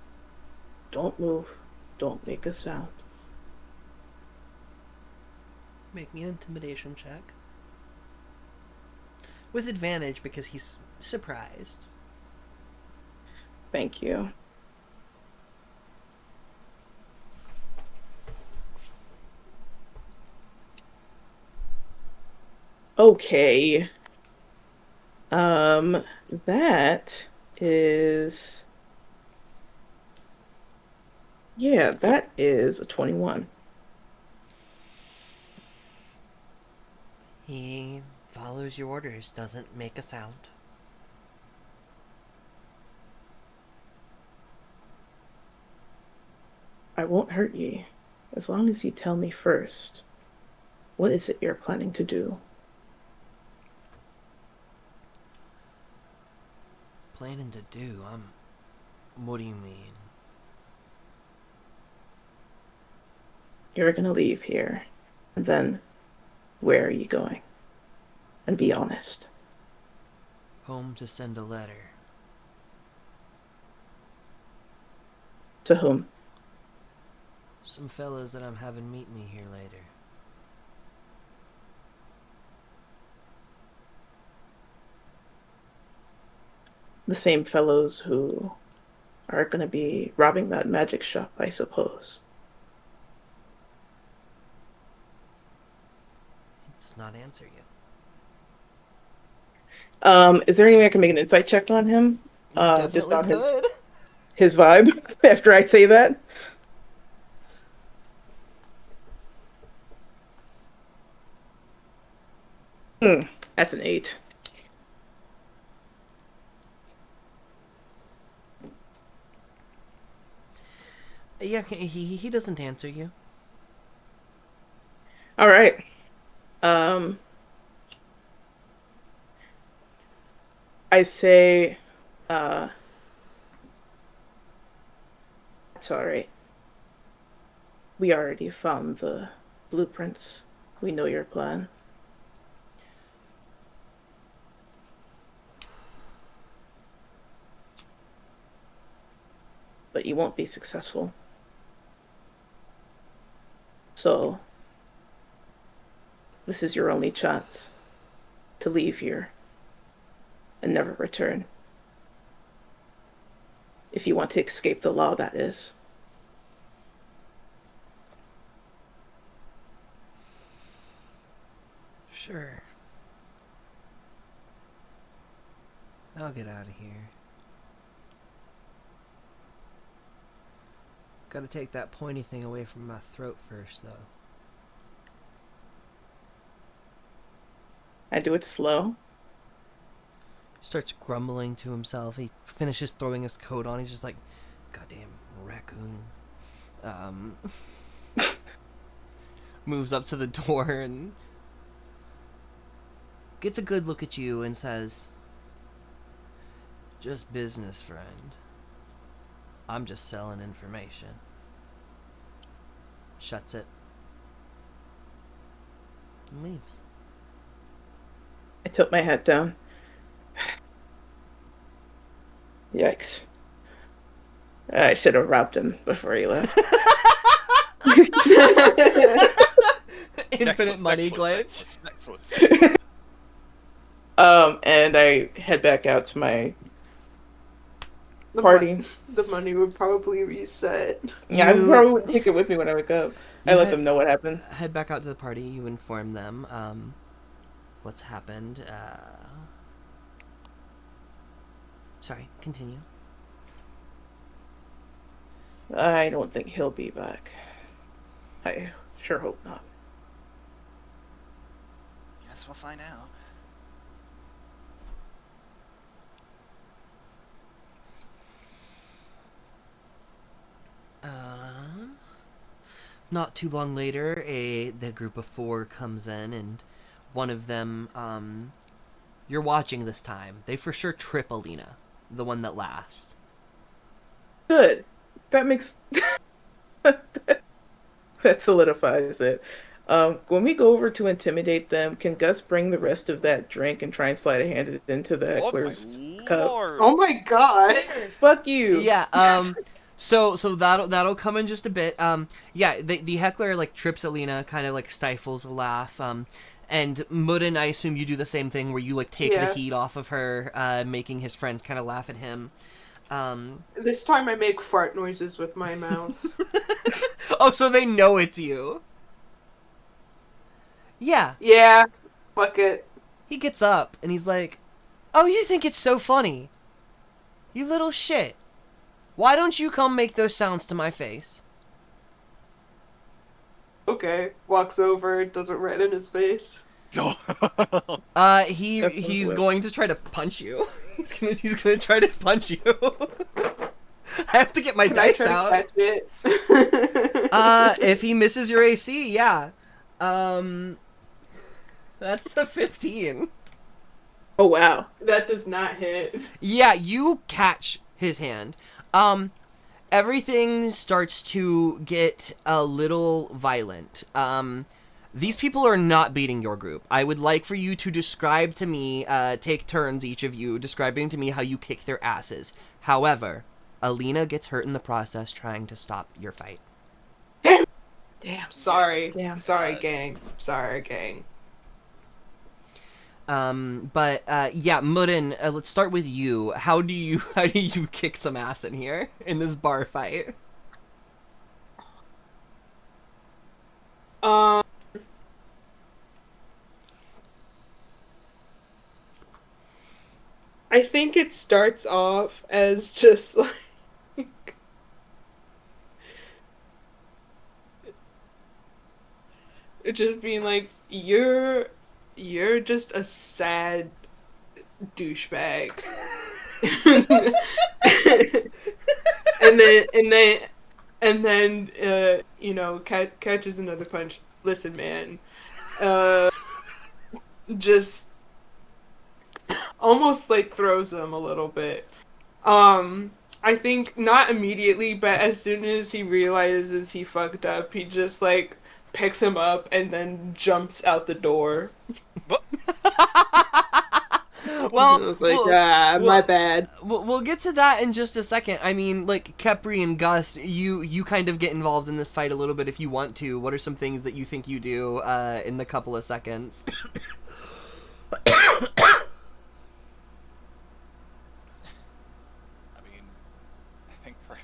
don't move, don't make a sound. Make me an intimidation check with advantage because he's surprised. Thank you. Okay. Um, that is Yeah, that is a 21. He follows your orders, doesn't make a sound. I won't hurt ye, as long as you tell me first. What is it you're planning to do? Planning to do? What do you mean? You're gonna leave here. And then, where are you going? And be honest. Home to send a letter. To whom? Some fellas that I'm having meet me here later. The same fellows who are gonna be robbing that magic shop, I suppose. Does not answer you. Is there any way I can make an insight check on him? You Just definitely on could. his vibe after I say that? That's an 8. Yeah, he doesn't answer you. All right. Um, I say, uh, it's all right. We already found the blueprints. We know your plan. But you won't be successful. So, this is your only chance to leave here and never return. If you want to escape the law, that is. Sure. I'll get out of here. Gotta take that pointy thing away from my throat first, though. I do it slow. Starts grumbling to himself. He finishes throwing his coat on. He's just like, goddamn raccoon. Moves up to the door and gets a good look at you and says, just business, friend. I'm just selling information. Shuts it. And leaves. I tilt my head down. Yikes. I should have robbed him before he left. Infinite money glitch. Excellent. And I head back out to my party. The money would probably reset. Yeah, I probably would take it with me when I wake up. I let them know what happened. Head back out to the party. You inform them what's happened. Sorry, continue. I don't think he'll be back. I sure hope not. Guess we'll find out. Not too long later, the group of 4 comes in, and one of them, you're watching this time. They for sure trip Alina, the one that laughs. Good. That makes that solidifies it. When we go over to intimidate them, can Gus bring the rest of that drink and try and slide a hand into the heckler's cup? Lord. Oh my god. Fuck you. Yeah. So that'll come in just a bit. Yeah. The heckler like trips Alina, kind of like stifles a laugh. And Mudden, I assume you do the same thing where you like take the heat off of her, making his friends kind of laugh at him. This time I make fart noises with my mouth. Oh, so they know it's you. Yeah. Yeah. Fuck it. He gets up and he's like, "Oh, you think it's so funny? You little shit. Why don't you come make those sounds to my face?" Okay. Walks over, does it right in his face. He's going to try to punch you. He's gonna try to punch you. I have to get my Can I dice try to out. catch it? If he misses your AC, yeah. That's a 15. Oh wow. That does not hit. Yeah, you catch his hand. Everything starts to get a little violent. These people are not beating your group. I would like for you to describe to me, take turns, each of you, describing to me how you kick their asses. However, Alina gets hurt in the process trying to stop your fight. Damn. Sorry. Damn. Sorry, gang. Sorry, gang. Yeah, Murin, let's start with you. How do you kick some ass in here in this bar fight? I think it starts off as just like just being like you're just a sad douchebag. and then you know, catches another punch. Listen, man. Just almost like throws him a little bit. I think not immediately, but as soon as he realizes he fucked up, he just like picks him up and then jumps out the door. Well, I was like, my bad. We'll get to that in just a second. I mean, like, Kepri and Gus, you kind of get involved in this fight a little bit if you want to. What are some things that you think you do in the couple of seconds?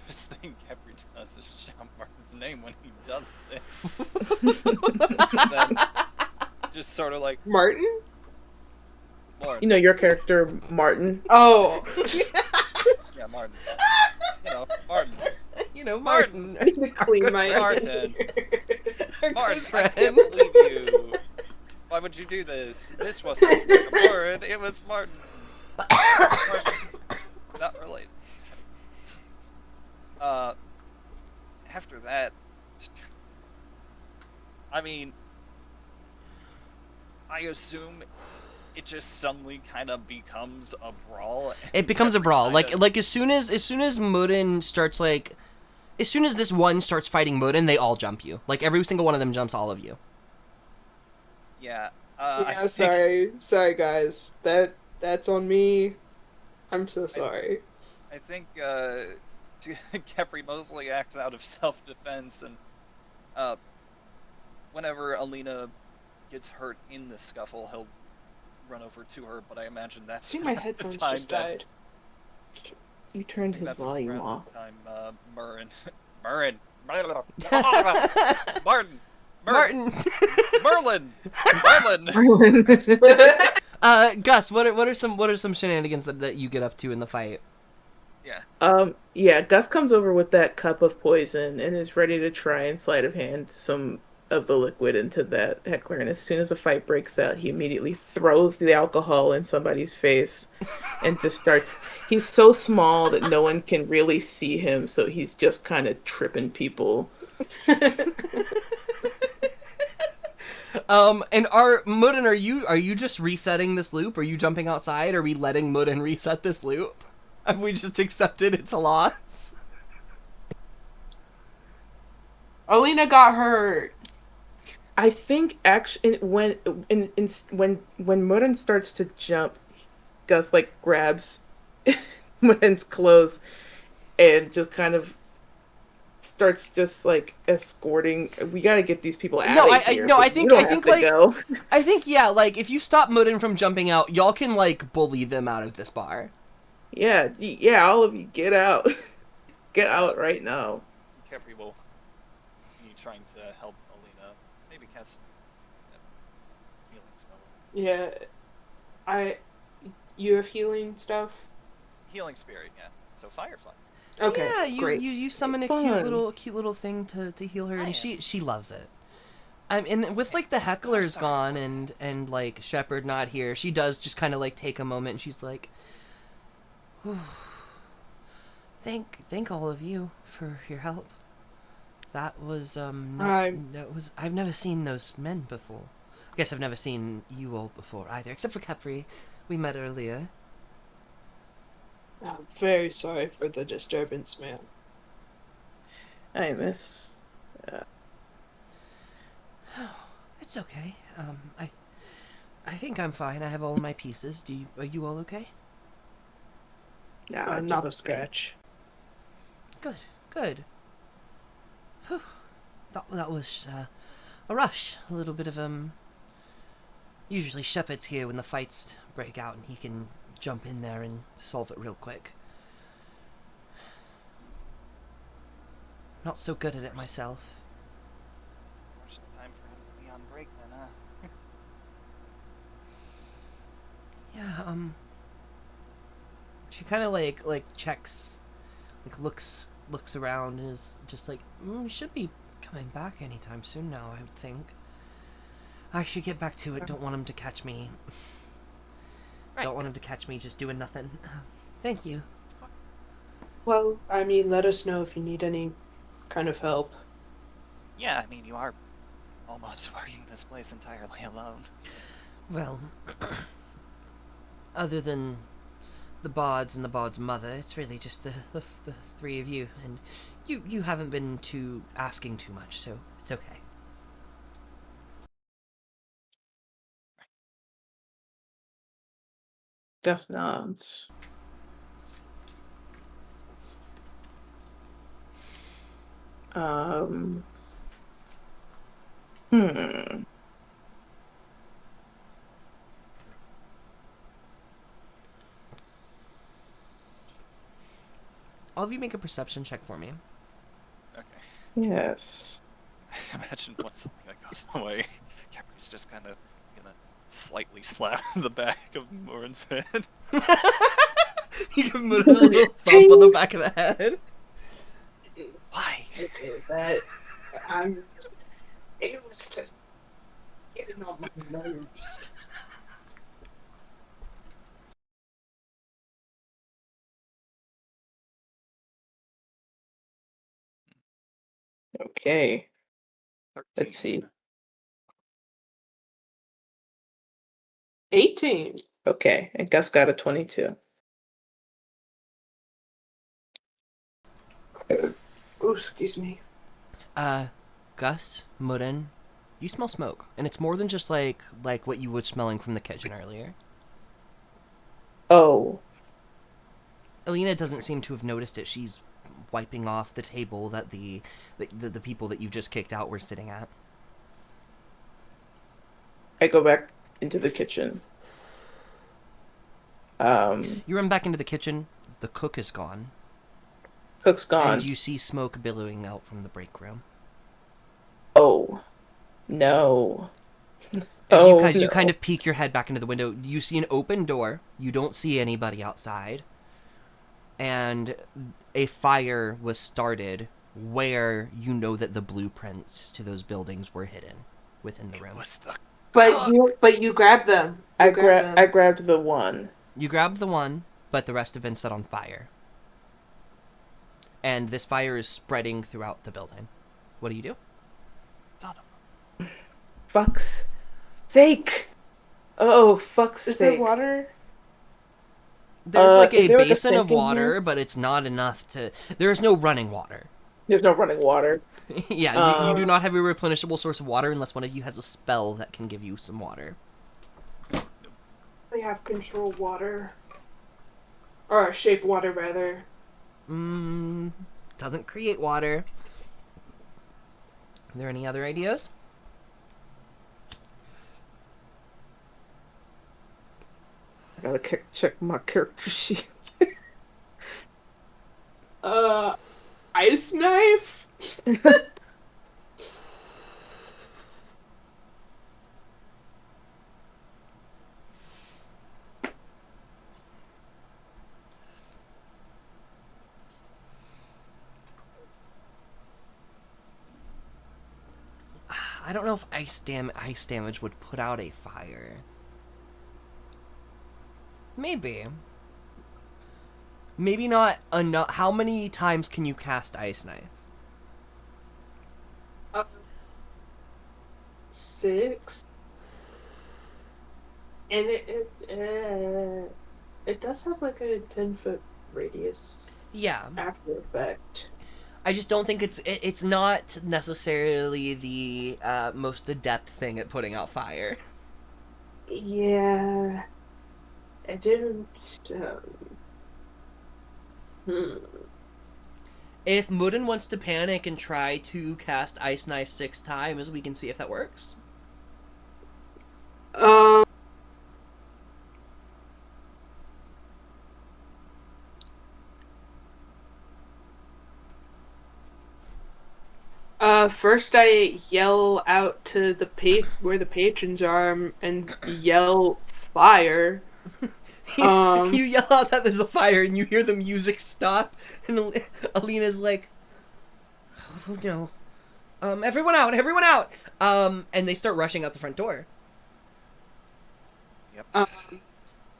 First thing Kepri does is shout Martin's name when he does this. Then just sort of like Martin? Martin. You know your character, Martin. Oh. Yeah, Martin. Martin. Martin. I need to clean my Martin. Martin, I friend. can't believe you. Why would you do this? This wasn't a word. It was Martin. Martin. Not related. After that, I mean, I assume it just suddenly kind of becomes a brawl. It becomes a brawl. Like as soon as Murin starts as soon as this one starts fighting Murin, they all jump you. Like every single one of them jumps all of you. Yeah. Yeah, sorry guys. That's on me. I'm so sorry. I think Kepri mostly acts out of self-defense, and whenever Alina gets hurt in the scuffle, he'll run over to her. But I imagine that's I think my headphones time just died. You turned his that's volume around off. the time Martin. Merlin. Gus, what are some shenanigans that you get up to in the fight? Yeah. Yeah, Gus comes over with that cup of poison and is ready to try and sleight of hand some of the liquid into that heckler. And as soon as the fight breaks out, he immediately throws the alcohol in somebody's face and just starts. He's so small that no one can really see him, so he's just kind of tripping people. And Murin, are you just resetting this loop? Are you jumping outside? Are we letting Murin reset this loop? Have we just accepted it's a loss? Alina got hurt. I think actually when Murin starts to jump, Gus like grabs Murin's clothes and just kind of starts just like escorting. We gotta get these people out of here. I think like go. I think yeah, like if you stop Murin from jumping out, y'all can like bully them out of this bar. Yeah, all of you get out. Get out right now. Kepri will be trying to help Alina. Maybe cast healing spell. Yeah. You have healing stuff? Healing spirit, yeah. So Firefly. Okay. Yeah, great. you summon a Fun. cute little thing to heal her, and she loves it. I'm in with like the hecklers sorry gone about and like Shepard not here. She does just kind of like take a moment and she's like, "Whew. Thank all of you for your help. That was that was I've never seen those men before. I guess I've never seen you all before either, except for Capri. We met earlier. I'm very sorry for the disturbance, ma'am. I miss. It's okay. I think I'm fine. I have all my pieces. Are you all okay? Nah, Not a just- scratch. Good, good. Whew. That was a rush. A little bit of Usually Shepard's here when the fights break out, and he can jump in there and solve it real quick. Not so good at it myself. Unfortunate time for him to be on break then, huh? Yeah. She kind of like checks, like looks around and is just like, we should be coming back anytime soon now, I would think. I should get back to it. Don't want him to catch me. Right. Don't want him to catch me just doing nothing. Thank you. Well, I mean, let us know if you need any kind of help. Yeah, I mean, you are almost working this place entirely alone. Well, other than the bards and the bard's mother, it's really just the three of you, and you haven't been asking too much, so it's okay. Just nods. Um. Hmm. All of you make a perception check for me. Okay. Yes. Imagine once something that goes away, Capri's just kind of gonna slightly slap the back of Morin's head. You give him a little thump on the back of the head. Why? Okay, that I'm. It was just getting on my nerves. Okay. 13. Let's see. 18. Okay, and Gus got a 22. Oh, excuse me. Gus, Murin, you smell smoke, and it's more than just like what you were smelling from the kitchen earlier. Oh. Alina doesn't seem to have noticed it. She's wiping off the table that the people that you've just kicked out were sitting at. I go back into the kitchen. You run back into the kitchen. The cook is gone. Cook's gone. And you see smoke billowing out from the break room. Oh. No. As Oh, you no. kind of peek your head back into the window, you see an open door. You don't see anybody outside. And a fire was started where you know that the blueprints to those buildings were hidden within the room. Was the But you grabbed them. I grabbed the one. You grabbed the one, but the rest have been set on fire. And this fire is spreading throughout the building. What do you do? Fuck's sake. Oh, fuck's Is sake. there water? There's like is a there, like, a basin of sink in water, here? but it's not enough to... There's no running water. There's no running water. Yeah, you do not have a replenishable source of water unless one of you has a spell that can give you some water. They have control water. Or shape water, rather. Doesn't create water. Are there any other ideas? I gotta check my character sheet. Ice knife? I don't know if ice damage would put out a fire. Maybe. Maybe not enough. How many times can you cast Ice Knife? 6. And it does have like a 10-foot radius Yeah. after effect. I just don't think it's not necessarily the most adept thing at putting out fire. Yeah. I didn't. If Mudden wants to panic and try to cast Ice Knife 6 times, we can see if that works. First I yell out to the where the patrons are and yell fire. You yell out that there's a fire and you hear the music stop and Alina's like, oh no. Everyone out! And they start rushing out the front door. Yep.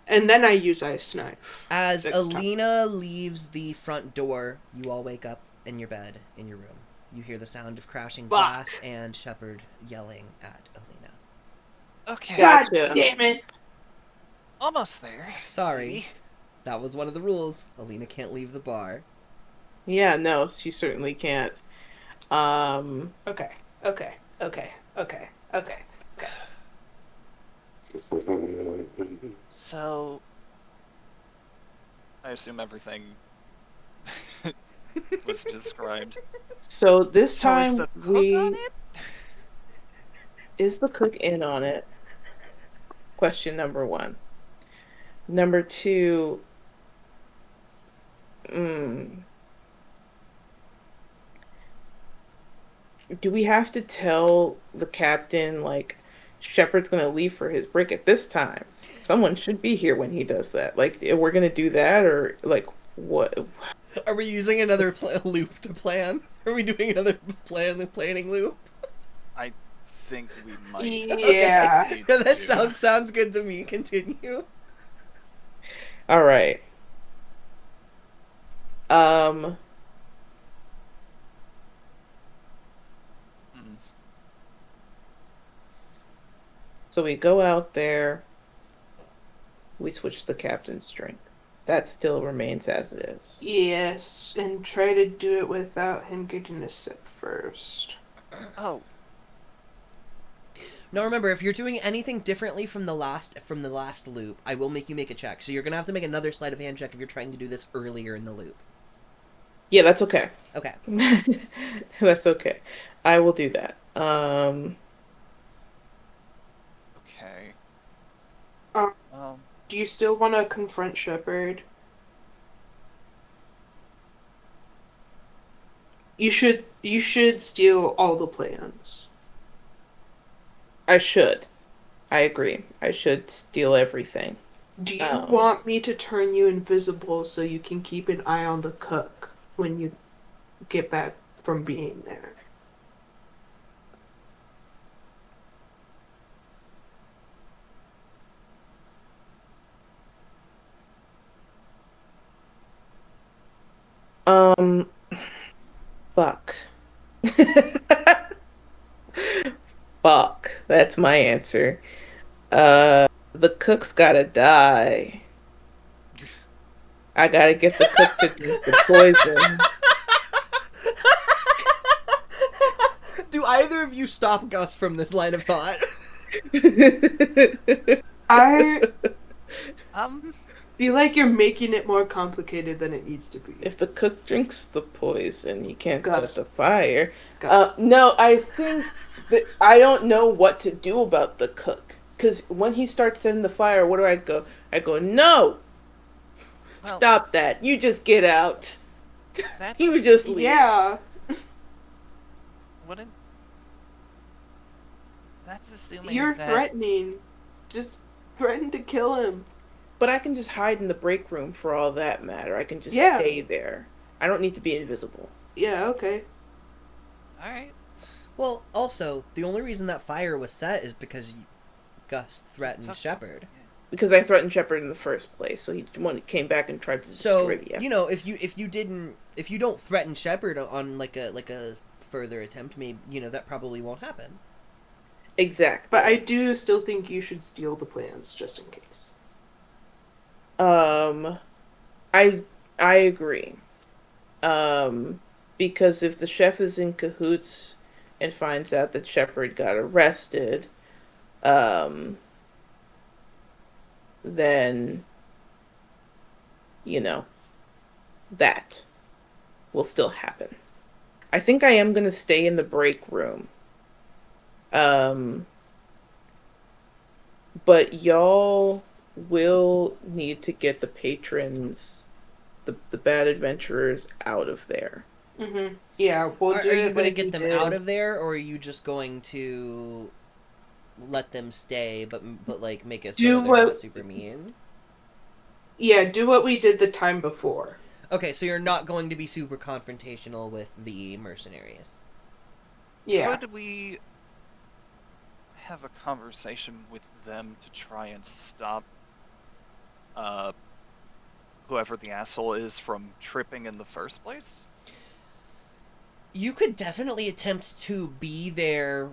And then I use Ice Knife. As 6 Alina leaves the front door, you all wake up in your bed, in your room. You hear the sound of crashing glass and Shepard yelling at Alina. Okay. God Gotcha. damn it! Almost there. Sorry. Maybe. That was one of the rules. Alina can't leave the bar. Yeah, no, she certainly can't. Okay. So, I assume everything was described. So this So is time the cook on it? Is the cook in on it? Question number 1. Number 2, do we have to tell the captain, like, Shepard's gonna leave for his break at this time? Someone should be here when he does that. Like, we're gonna do that, or, like, what? Are we using another loop to plan? Are we doing another planning loop? I think we might. Yeah. need Yeah, that to. sounds good to me. Continue. All right. Mm. So we go out there. We switch the captain's drink. That still remains as it is. Yes, and try to do it without him getting a sip first. Oh, Now remember, if you're doing anything differently from the last loop, I will make you make a check. So you're gonna have to make another sleight of hand check if you're trying to do this earlier in the loop. Yeah, that's okay. Okay. That's okay. I will do that. okay. Um, Um, Do you still want to confront Shepard? You should steal all the plans. I should. I agree. I should steal everything. Do you want me to turn you invisible so you can keep an eye on the cook when you get back from being there? Fuck. Fuck. That's my answer. The cook's gotta die. I gotta get the cook to drink the poison. Do either of you stop Gus from this line of thought? I um, feel like you're making it more complicated than it needs to be. If the cook drinks the poison, he can't start Gus. the fire. Gus. No, I think that I don't know what to do about the cook. Because when he starts setting the fire, what do I go? I go, no! well, Stop that. You just get out. that's, You just leave. Yeah. wouldn't. That's assuming You're that. threatening. Just threaten to kill him. But I can just hide in the break room for all that matter. I can just Yeah. stay there. I don't need to be invisible. Yeah, okay. All right. Well, also, the only reason that fire was set is because Gus threatened Took Shepard. something, yeah. Because I threatened Shepard in the first place, so he came back and tried to destroy So the you know, evidence. if you don't threaten Shepard on like a further attempt, maybe that probably won't happen. Exactly. But I do still think you should steal the plans just in case. I agree. Because if the chef is in cahoots and finds out that Shepard got arrested, then that will still happen. I think I am gonna stay in the break room. Um, but y'all will need to get the patrons, the bad adventurers, out of there. Mm-hmm. Yeah, we'll Are do you it going to like get we them did. out of there, or are you just going to let them stay, but like make it so Do that they're what- not super mean? Yeah, do what we did the time before. Okay, so you're not going to be super confrontational with the mercenaries. Yeah. Could we have a conversation with them to try and stop whoever the asshole is from tripping in the first place? You could definitely attempt to be there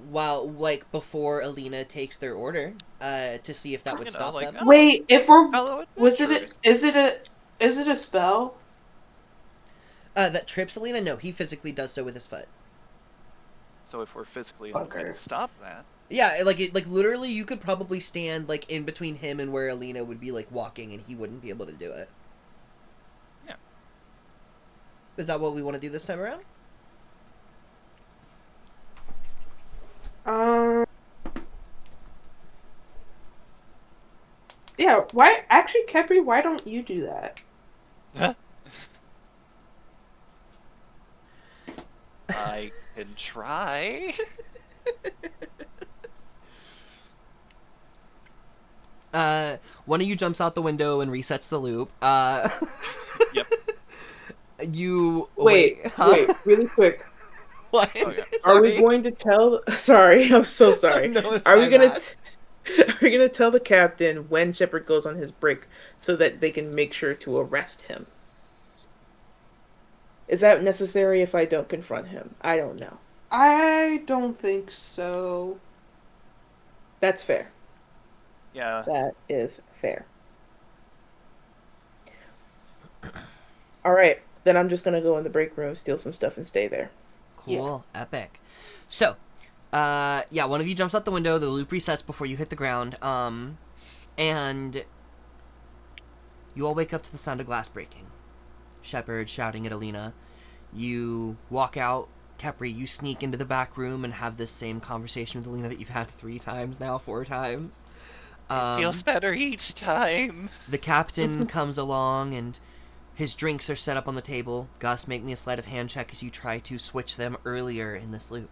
before Alina takes their order, to see if that would stop them. Oh, Wait, if we're fellow was it adventurers. is it a spell? That trips Alina? No, he physically does so with his foot. So if we're physically unable Fucker. to stop that, Yeah, like literally, you could probably stand like in between him and where Alina would be like walking, and he wouldn't be able to do it. Yeah. Is that what we want to do this time around? Yeah. Why? Actually, Kepri, why don't you do that? I can try. One of you jumps out the window and resets the loop. Yep. You Wait, huh? really quick. What? Okay. Are we Sorry. going to tell? Sorry, I'm so sorry. No, it's Are we my gonna? bad. Are we gonna tell the captain when Shepard goes on his break so that they can make sure to arrest him? Is that necessary if I don't confront him? I don't know. I don't think so. That's fair. Yeah. That is fair. All right, then I'm just gonna go in the break room, steal some stuff, and stay there. Cool. Epic. So, yeah, one of you jumps out the window. The loop resets before you hit the ground. And you all wake up to the sound of glass breaking. Shepard shouting at Alina. You walk out. Kepri, you sneak into the back room and have this same conversation with Alina that you've had 4 times. It feels better each time. The captain comes along and his drinks are set up on the table. Gus, make me a sleight of hand check as you try to switch them earlier in this loop.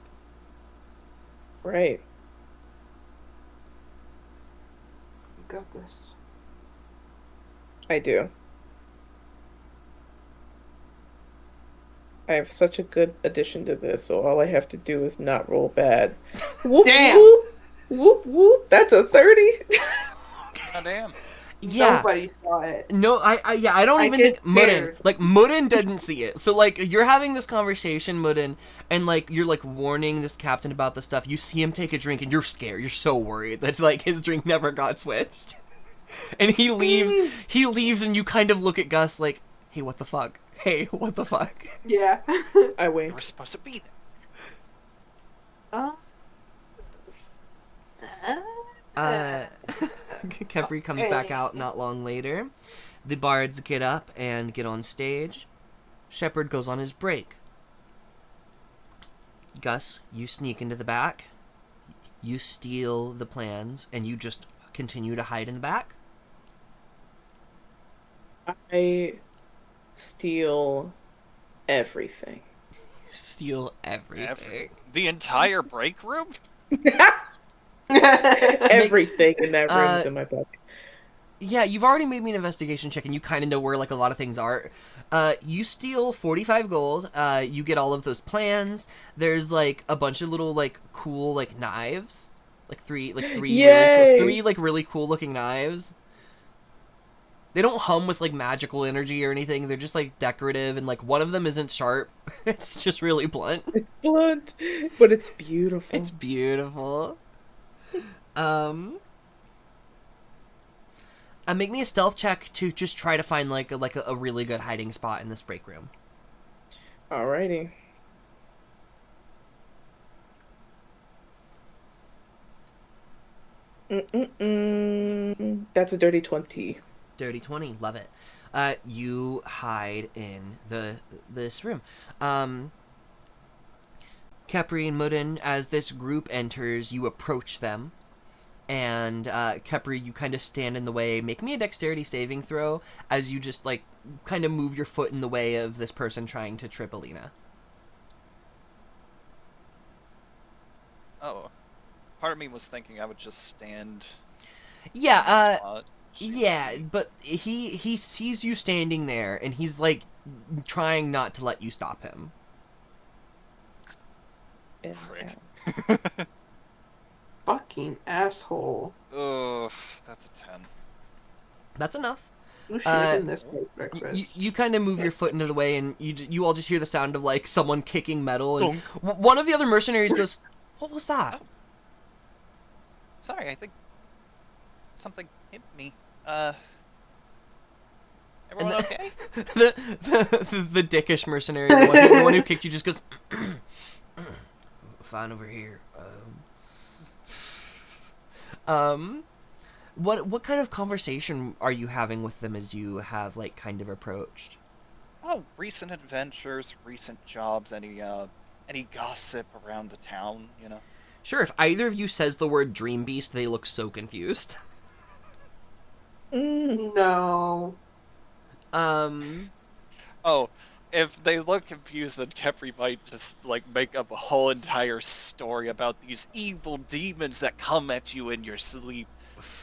Right. You got this. I do. I have such a good addition to this, so all I have to do is not roll bad. Whoop, Damn. whoop, whoop, whoop. That's a 30. God damn. Yeah. Nobody saw it. No, I don't I even get think Mudden, scared. like Mudden didn't see it. So like you're having this conversation, Mudden, and like you're like warning this captain about the stuff. You see him take a drink and you're scared. You're so worried that like his drink never got switched. And he leaves and you kind of look at Gus like, "Hey, what the fuck? Hey, what the fuck?" Yeah. I We wink. were supposed to be there. Kepri comes back out not long later. The bards get up and get on stage. Shepard goes on his break. Gus, you sneak into the back. You steal the plans, and you just continue to hide in the back. I steal everything. Steal everything. The entire break room? Everything in that room is Uh, in my pocket. Yeah, you've already made me an investigation check, and you kind of know where like a lot of things are. You steal 45 gold. You get all of those plans. There's like a bunch of little like cool like knives, like Yay! three like really cool looking knives. They don't hum with like magical energy or anything. They're just like decorative, and like one of them isn't sharp. It's just really blunt. It's blunt, but it's beautiful. It's beautiful. Um, make me a stealth check to just try to find like a really good hiding spot in this break room. Alrighty. That's a dirty 20. Dirty 20, love it. You hide in this room. Kepri and Mudden, as this group enters, you approach them. And Kepri, you kind of stand in the way. Make me a dexterity saving throw as you just like kind of move your foot in the way of this person trying to trip Alina. Oh, part of me was thinking I would just stand. Yeah, in the spot. yeah, but he sees you standing there, and he's like trying not to let you stop him. Frick. Fucking asshole. Ugh, that's a 10. That's enough. Who should have been this guy's You, breakfast? you kind of move your foot into the way, and you all just hear the sound of like someone kicking metal, and Dunk. one of the other mercenaries goes, "What was that?" Oh. Sorry, I think something hit me. Everyone And okay? the dickish mercenary, the one who kicked you, just goes, "Fine over here." What kind of conversation are you having with them as you have like kind of approached? Oh, recent adventures, recent jobs, any gossip around the town, you know? Sure, if either of you says the word dream beast, they look so confused. No. Oh, if they look confused, then Kepri might just, like, make up a whole entire story about these evil demons that come at you in your sleep,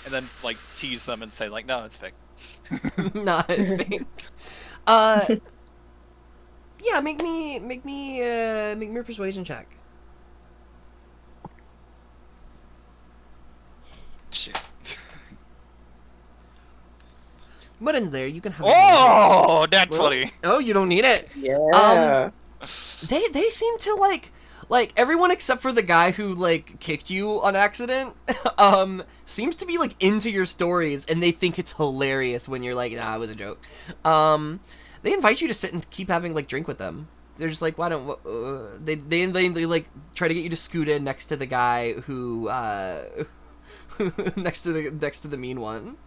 and then, like, tease them and say, like, no, it's fake. Not as fake. Yeah, make me a persuasion check. Shit. Mudden's there. You can have. Oh, that's Well, funny. Oh, you don't need it. Yeah. They seem to like everyone except for the guy who like kicked you on accident seems to be like into your stories, and they think it's hilarious when you're like, nah, it was a joke. They invite you to sit and keep having like drink with them. They're just like, why don't they like try to get you to scoot in next to the guy who next to the mean one.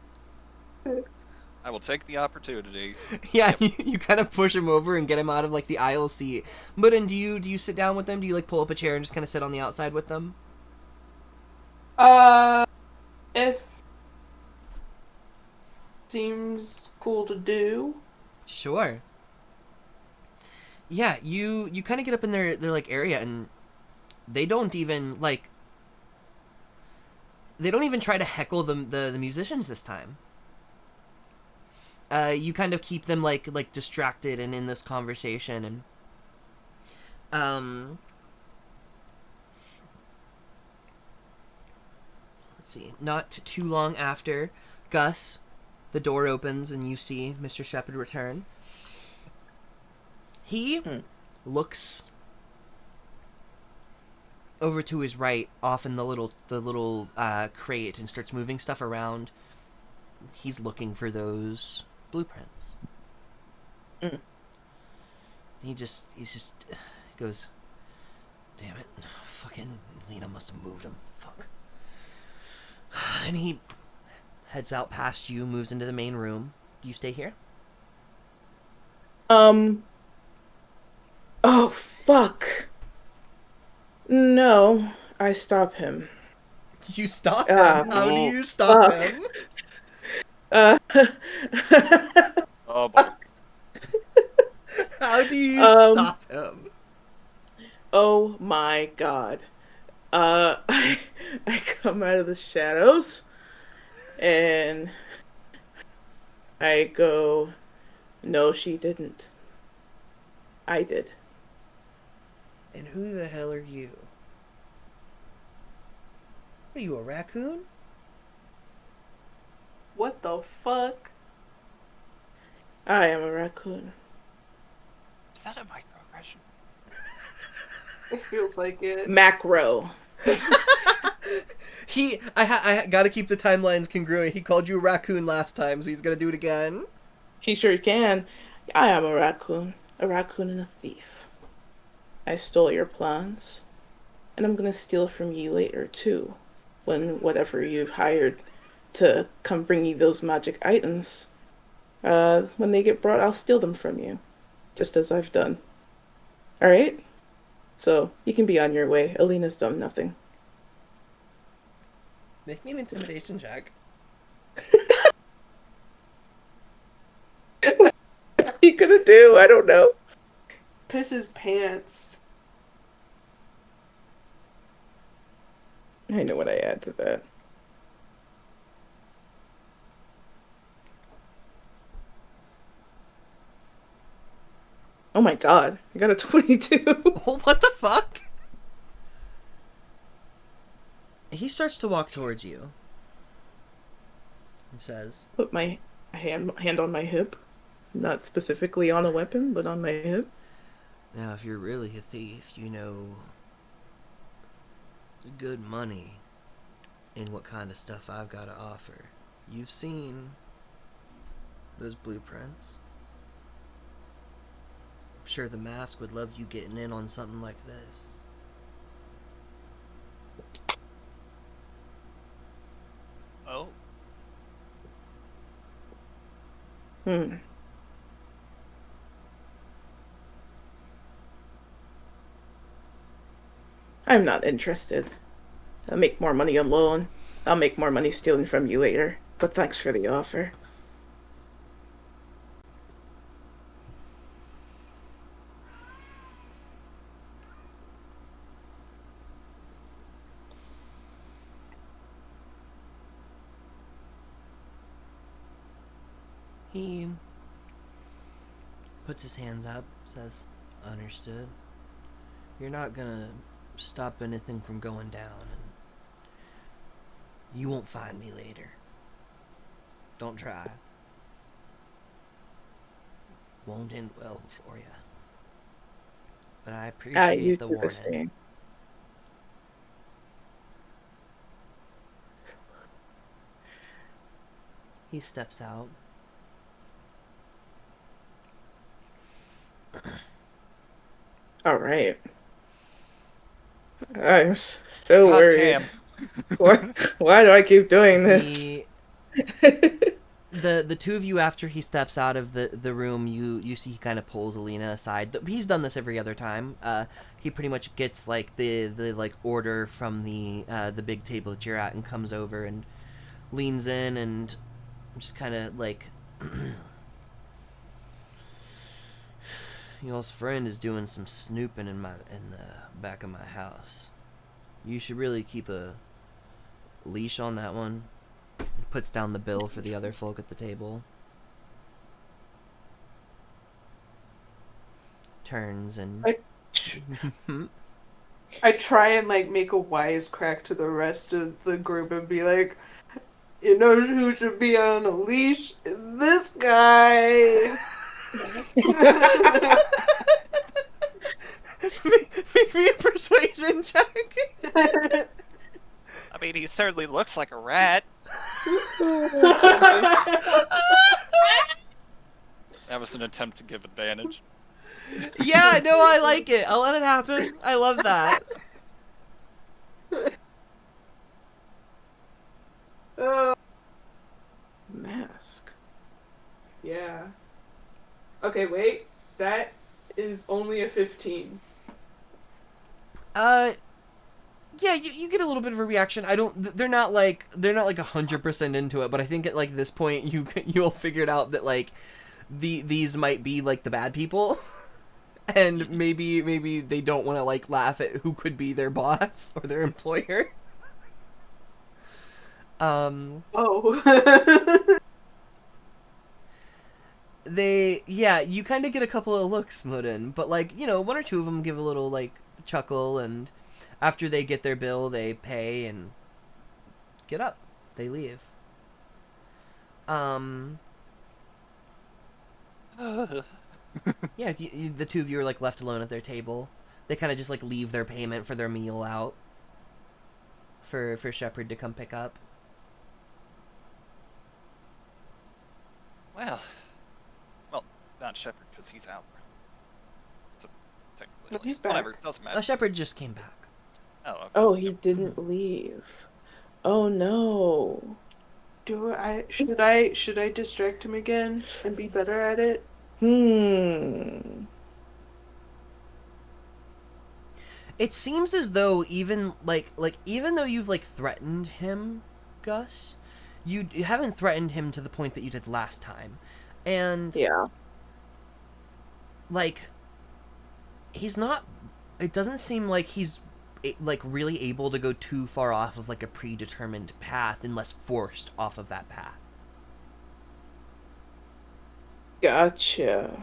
I will take the opportunity. Yeah, you kind of push him over and get him out of like the aisle seat. But then do you sit down with them? Do you like pull up a chair and just kind of sit on the outside with them? If seems cool to do. Sure. Yeah, you kind of get up in their like area, and they don't even try to heckle the musicians this time. You kind of keep them like distracted and in this conversation, and let's see. Not too long after, Gus, the door opens and you see Mr. Shepard return. He looks over to his right, off in the little crate, and starts moving stuff around. He's looking for those blueprints. He just goes, damn it, fucking Lena must have moved him. Fuck. And he heads out past you, moves into the main room. Do you stay here? Oh, fuck. No, I stop him. You stop him? How do you stop him? Oh boy. How do you stop him? Oh my god. I come out of the shadows and I go, no, she didn't. I did. And who the hell are you? Are you a raccoon? What the fuck? I am a raccoon. Is that a microaggression? It feels like it. Macro. I gotta keep the timelines congruent. He called you a raccoon last time, so he's gonna do it again. He sure can. I am a raccoon and a thief. I stole your plans, and I'm gonna steal from you later too, when whatever you've hired to come bring you those magic items, when they get brought, I'll steal them from you, just as I've done. All right? So you can be on your way. Alina's done nothing. Make me an intimidation check. What are you gonna do? I don't know. Piss his pants. I know what I add to that. Oh my god, I got a 22. Oh, what the fuck? He starts to walk towards you. He says, Put my hand on my hip. Not specifically on a weapon, but on my hip. now if you're really a thief, you know good money in what kind of stuff I've got to offer. You've seen those blueprints. I'm sure the mask would love you getting in on something like this. Oh, Hmm. I'm not interested. I'll make more money alone. I'll make more money stealing from you later. But thanks for the offer. He puts his hands up, says, understood. You're not gonna stop anything from going down, and you won't find me later. Don't try. Won't end well for you. But I You appreciate the do the warning. same. He steps out. All right. I'm so hot worried. damn. Why do I keep doing this? He, the two of you, after he steps out of the room, you see he kind of pulls Alina aside. He's done this every other time. He pretty much gets like the like order from the big table that you're at and comes over and leans in and just kind of like y'all's friend is doing some snooping in the back of my house. You should really keep a leash on that one. He puts down the bill for the other folk at the table. Turns and I try and like make a wisecrack to the rest of the group and be like, you know who should be on a leash? This guy. make me a persuasion check. I mean, he certainly looks like a rat. That was an attempt to give advantage. Yeah, no, I like it. I'll let it happen. I love that. Mask. Yeah. Okay, wait. That is only a 15. Yeah, you get a little bit of a reaction. They're not like 100% into it, but I think at like this point you'll figure it out that like these might be like the bad people. And maybe they don't want to like laugh at who could be their boss or their employer. Oh. you kind of get a couple of looks, Mudin, but like, one or two of them give a little like chuckle, and after they get their bill, they pay and get up. They leave. Yeah, the two of you are like left alone at their table. They kind of just like leave their payment for their meal out for Shepard to come pick up. Well, not Shepard because he's out. So technically, No, he's whatever. back. Doesn't matter. Shepard just came back. Oh, okay. Oh, he didn't leave. Oh no. Should I distract him again and be better at it? It seems as though even even though you've like threatened him, Gus, you haven't threatened him to the point that you did last time, and Yeah. like he's not. It doesn't seem like he's like really able to go too far off of like a predetermined path unless forced off of that path. Gotcha.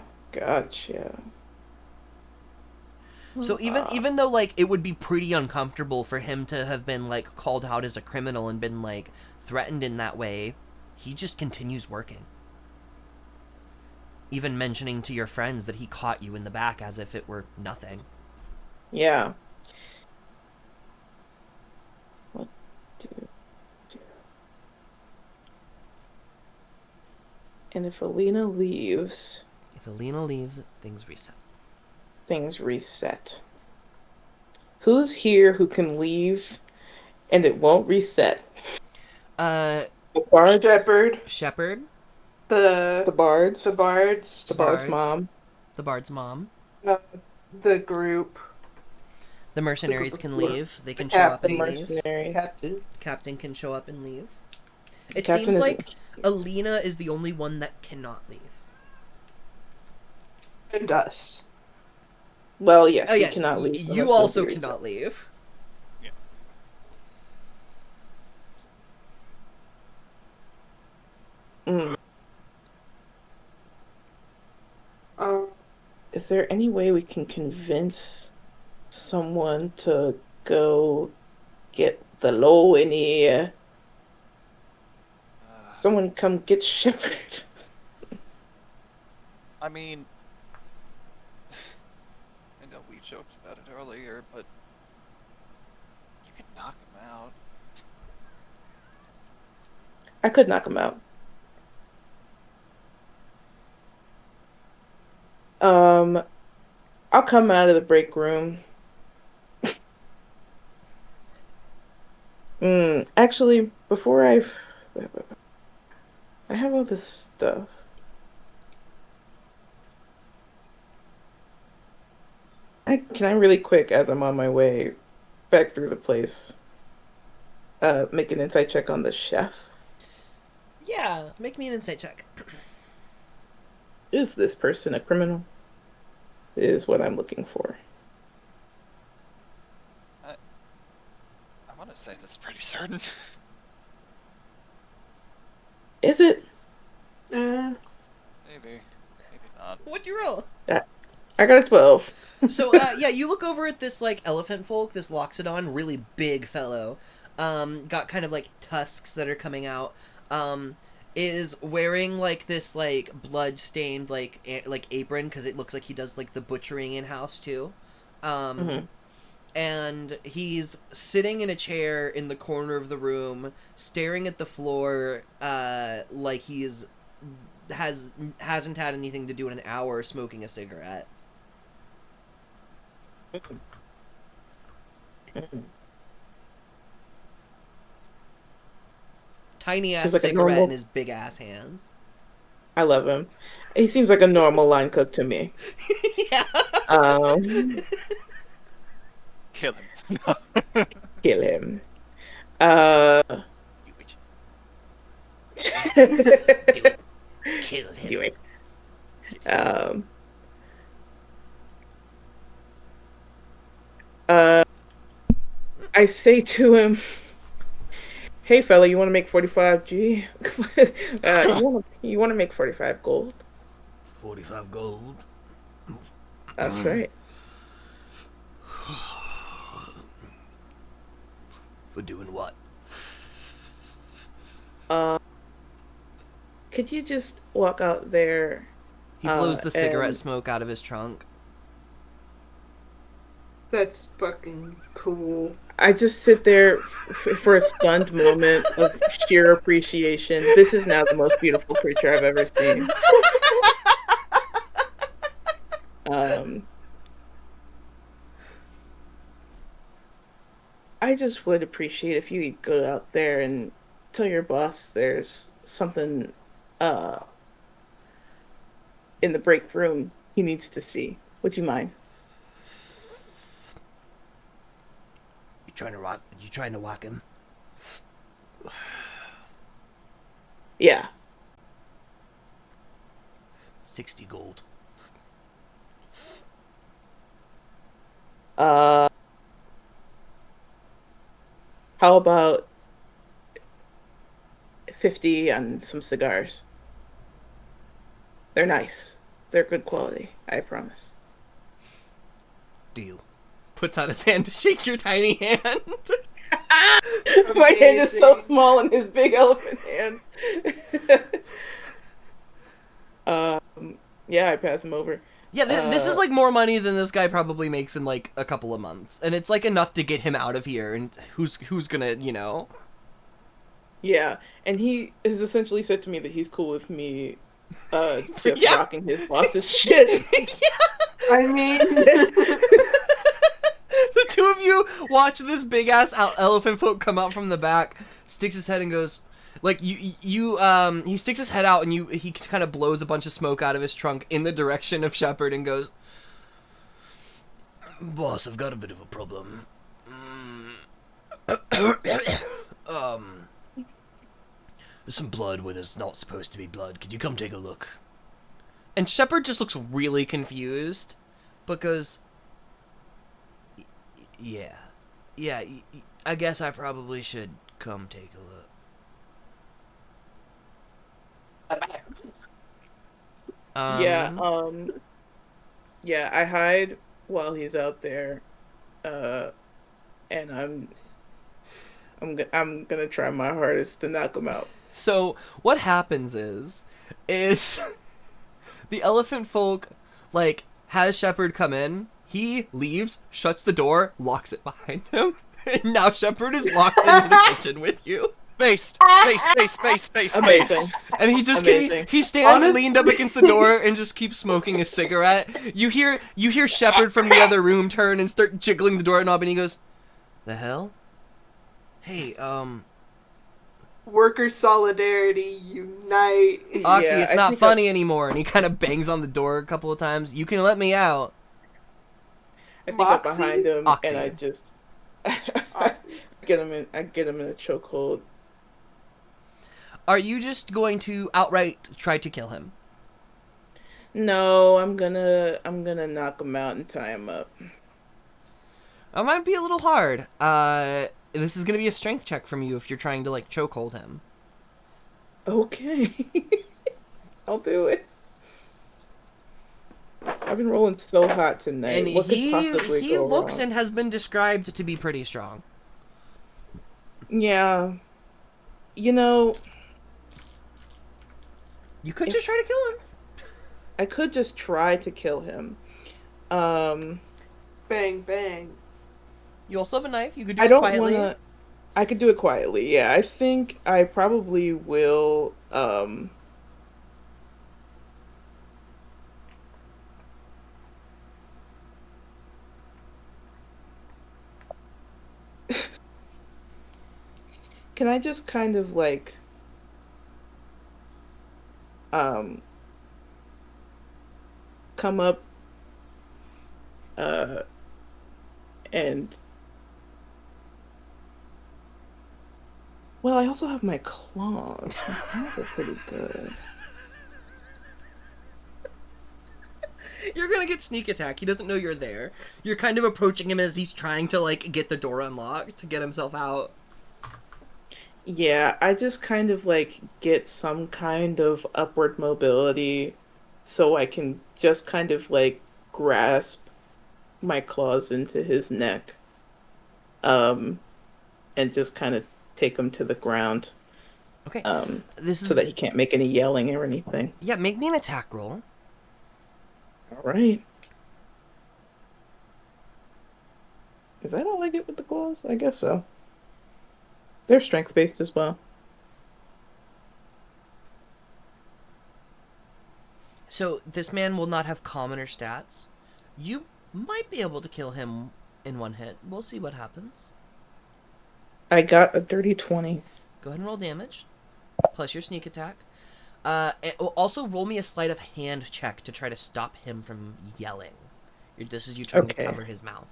So even though like it would be pretty uncomfortable for him to have been like called out as a criminal and been like threatened in that way, he just continues working. Even mentioning to your friends that he caught you in the back as if it were nothing. Yeah. What do? And if Alina leaves, things reset. Things reset. Who's here who can leave and it won't reset? The Bard? Shepard. The Bards? The Bards. The Bard's mom. The Bard's mom. The group. The mercenaries can leave. They can show up and leave. Captain can show up and leave. It seems like Alina is the only one that cannot leave. And us. Well, yes, oh, he yes. cannot leave. You also cannot leave. Yeah. Is there any way we can convince someone to go get the low in here? Someone come get Shepard. I mean, I know we joked about it earlier, but you could knock him out. I could knock him out. I'll come out of the break room. Actually, before I have all this stuff. Can I really quick, as I'm on my way back through the place, make an insight check on the chef? Yeah, make me an insight check. Is this person a criminal? Is what I'm looking for. I want to say that's pretty certain. Is it? Maybe not. What'd you roll? I got a 12. So, yeah, you look over at this, like, elephant folk, this Loxodon, really big fellow. Got kind of, like, tusks that are coming out. Is wearing, like, this, like, blood-stained, like apron, because it looks like he does, like, the butchering in-house, too. And he's sitting in a chair in the corner of the room, staring at the floor, like he's hasn't had anything to do in an hour, smoking a cigarette. Tiny ass cigarette in his big ass hands. I love him. He seems like a normal line cook to me. Yeah. Kill him. Kill him. Do it. Kill him. Do it. I say to him, "Hey, fella, you want to make 45G? You want to make 45 gold?" 45 gold. That's right. For doing what? Could you just walk out there? He blows the cigarette and smoke out of his trunk. That's fucking cool. I just sit there for a stunned moment of sheer appreciation. This is now the most beautiful creature I've ever seen. I just would appreciate if you could go out there and tell your boss there's something in the break room he needs to see. Would you mind? You trying to whack him? Yeah. 60 gold. How about 50 on some cigars? They're nice. They're good quality, I promise. Deal. Puts out his hand to shake your tiny hand. My hand is so Amazing. small in his big elephant hand. Yeah, I pass him over. Yeah, this is like more money than this guy probably makes in like a couple of months, and it's like enough to get him out of here. And who's gonna, you know? Yeah, and he has essentially said to me that he's cool with me just Yeah. rocking his boss's shit. I mean, The two of you watch this big ass elephant folk come out from the back, sticks his head and goes, like he sticks his head out and he kind of blows a bunch of smoke out of his trunk in the direction of Shepard and goes, "Boss, I've got a bit of a problem. There's some blood where there's not supposed to be blood. Could you come take a look?" And Shepard just looks really confused, but goes, "Yeah, I guess I probably should come take a look." Yeah, I hide while he's out there, and I'm gonna try my hardest to knock him out. So what happens is the elephant folk like has Shepard come in. He leaves, shuts the door, locks it behind him, and now Shepard is locked in the kitchen with you. Space. Amazing. And he just Amazing. he stands Honestly- leaned up against the door and just keeps smoking a cigarette. You hear Shepard from the other room turn and start jiggling the doorknob, and he goes, "The hell? Hey, worker solidarity unite. Oxy, Yeah, it's I not think funny anymore." And he kind of bangs on the door a couple of times. "You can let me out." I sneak up Moxie? behind him Oxy. and I just Oxy. get him in a chokehold. Are you just going to outright try to kill him? No, I'm gonna knock him out and tie him up. That might be a little hard. This is going to be a strength check from you if you're trying to like chokehold him. Okay. I'll do it. I've been rolling so hot tonight. And What could possibly he go looks wrong? and has been described to be pretty strong. Yeah. You know, You could just try to kill him. I could just try to kill him. Bang bang. You also have a knife. You could do I it don't quietly. wanna. I could do it quietly. Yeah, I think I probably will. Can I just kind of like come up and well, I also have my claws. My claws are pretty good. You're gonna get sneak attack. He doesn't know you're there. You're kind of approaching him as he's trying to like get the door unlocked to get himself out. Yeah, I just kind of like get some kind of upward mobility so I can just kind of like grasp my claws into his neck, um, and just kind of take him to the ground, Okay. um, This so is that he can't make any yelling or anything. yeah. Make me an attack roll. All right. Is that all I get with the claws? I guess so. They're strength based as well. So this man will not have commoner stats. You might be able to kill him in one hit. We'll see what happens. I got a dirty 20. Go ahead and roll damage, plus your sneak attack. And also roll me a sleight of hand check to try to stop him from yelling. This is you trying to Okay. cover his mouth.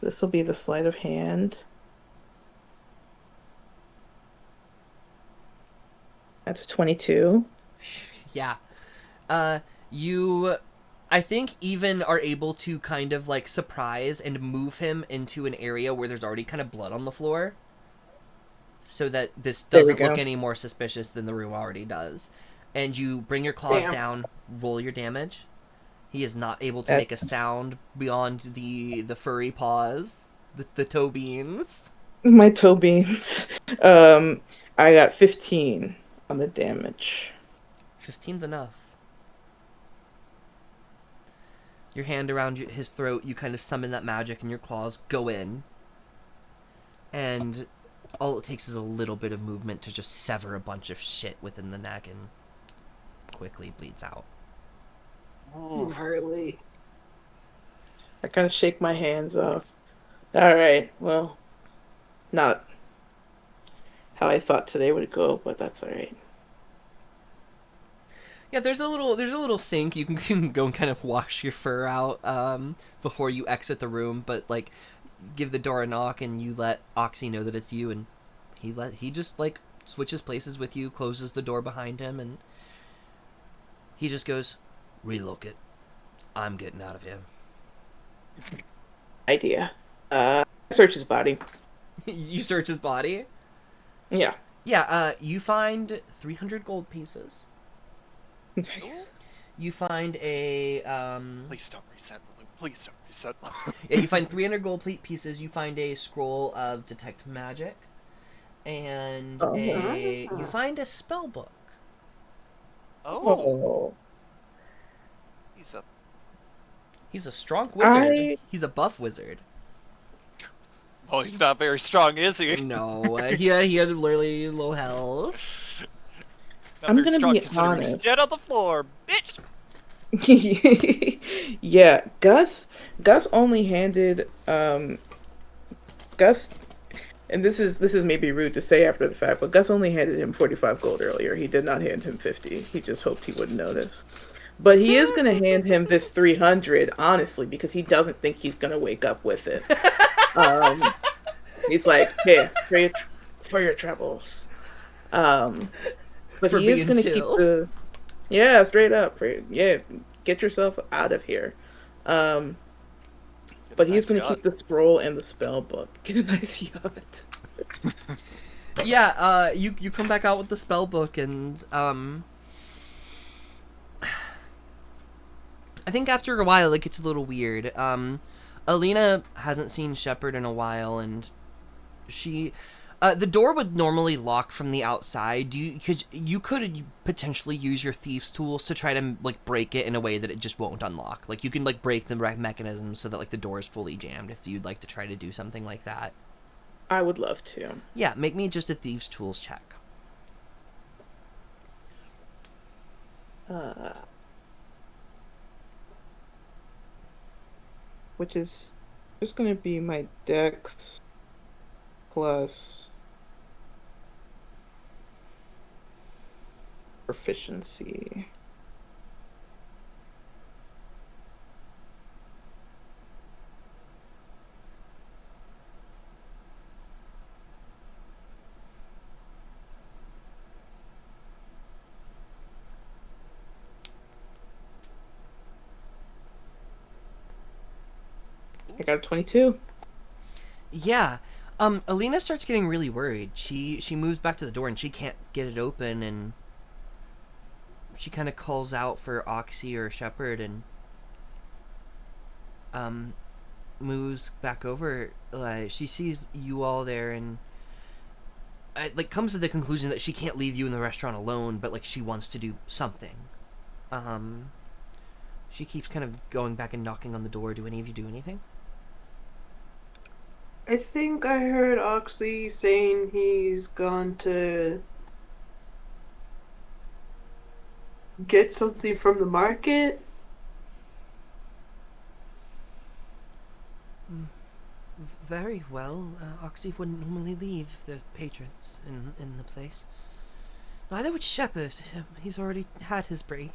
This will be the sleight of hand. That's 22. Yeah. You, I think, even are able to kind of like surprise and move him into an area where there's already kind of blood on the floor, so that this There we doesn't look go. any more suspicious than the room already does. And you bring your claws Damn. down, roll your damage. He is not able to That's- make a sound beyond the furry paws, the toe beans. My toe beans. I got 15 on the damage. 15's enough. Your hand around his throat, you kind of summon that magic, and your claws go in. And all it takes is a little bit of movement to just sever a bunch of shit within the neck, and quickly bleeds out. Gnarly. I kind of shake my hands off. All right, well, not how I thought today would go, but that's all right. Yeah, there's a little sink. You can go and kind of wash your fur out before you exit the room, but like give the door a knock and you let Oxy know that it's you, and he just like switches places with you, closes the door behind him, and he just goes, "Relook it. I'm getting out of here." Idea. Search his body. You search his body. Yeah. Yeah, you find 300 gold pieces. Nice. You find a Please don't reset the loop. Please don't reset the loop. yeah, you find 300 gold pieces. You find a scroll of detect magic, and Oh. you find a spell book. Oh, Oh. He's a strong wizard. I- He's a buff wizard. well, he's not very strong, is he? No, he had literally low health. Not I'm very gonna strong be considering he's honest. dead on the floor, bitch. Yeah, Gus only handed Gus, and this is maybe rude to say after the fact, but Gus only handed him 45 gold earlier. He did not hand him 50. He just hoped he wouldn't notice. But he is going to hand him this 300, honestly, because he doesn't think he's going to wake up with it. He's like, "Here, for your troubles." But For he is being going to keep chill. the yeah, straight up. Yeah, get yourself out of here. But he's going to keep the scroll and the spell book. Get a nice yacht. Yeah, you come back out with the spell book, and I think after a while it gets a little weird. Alina hasn't seen Shepard in a while, and she the door would normally lock from the outside. You could potentially use your thieves tools to try to like break it in a way that it just won't unlock. Like you can like break the mechanism so that like the door is fully jammed if you'd like to try to do something like that. I would love to. Yeah, make me just a thieves tools check. Which is just going to be my dex plus proficiency. I got a 22. Yeah. Alina starts getting really worried. She moves back to the door and she can't get it open, and she kind of calls out for Oxy or Shepherd and moves back over. She sees you all there and comes to the conclusion that she can't leave you in the restaurant alone, but like she wants to do something. She keeps kind of going back and knocking on the door. Do any of you do anything? I think I heard Oxley saying he's gone to get something from the market. Very well. Oxy wouldn't normally leave the patrons in the place. Neither would Shepherd. He's already had his break.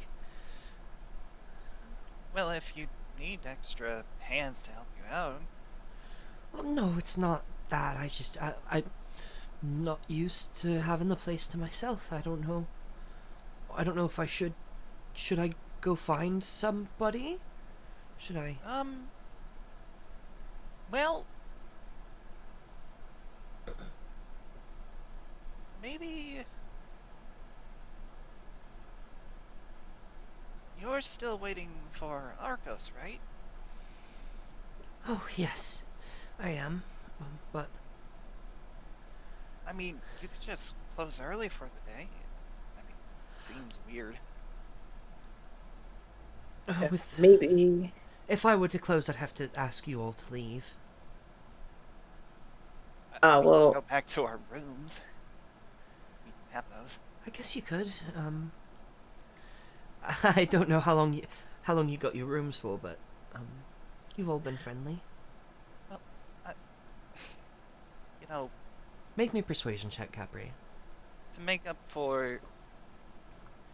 Well, if you need extra hands to help you out. Well, no, it's not that. I'm not used to having the place to myself. I don't know if I should I go find somebody? Should I? Well, maybe you're still waiting for Arcos, right? Oh, yes. I am. But I mean, you could just close early for the day. I mean, it seems weird. Maybe. If I were to close, I'd have to ask you all to leave. We can well, go back to our rooms. We have those. I guess you could. I don't know how long you got your rooms for, but you've all been friendly. Well, you know, Make me a persuasion check, Capri. to make up for.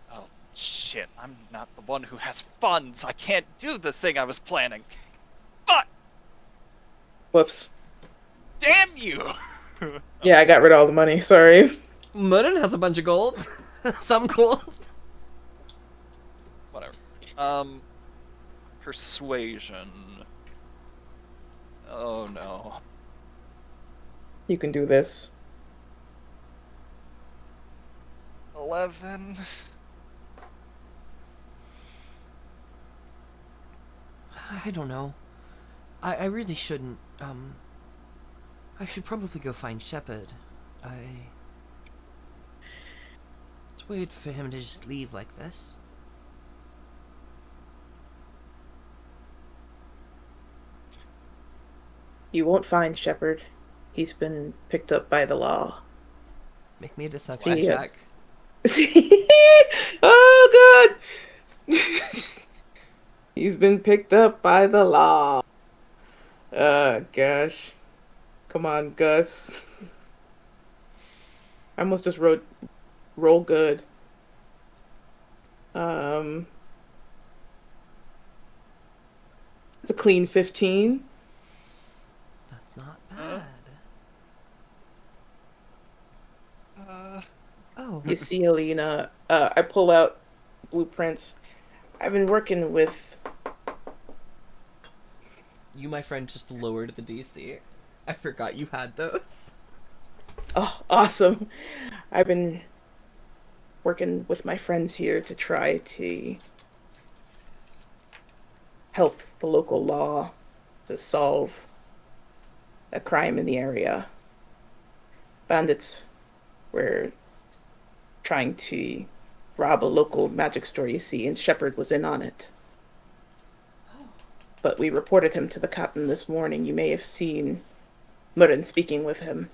Oh shit! I'm not the one who has funds. I can't do the thing I was planning. But whoops. damn you! Yeah, I got rid of all the money. Sorry. Mudden has a bunch of gold. Some gold. Whatever. Persuasion. Oh no. You can do this. 11. I don't know. I really shouldn't. I should probably go find Shepherd. It's weird for him to just leave like this. You won't find Shepherd. He's been picked up by the law. Make me a deception See ya. check. Oh god! He's been picked up by the law. Gosh. Come on, Gus. I almost just wrote roll good. It's a clean 15. That's not bad. Oh, You see, Alina, I pull out blueprints. I've been working with. you, my friend, just lowered the DC. I forgot you had those. Oh, awesome. I've been working with my friends here to try to help the local law to solve a crime in the area. Bandits were trying to rob a local magic store, you see, and Shepard was in on it. But we reported him to the captain this morning. You may have seen Murren speaking with him.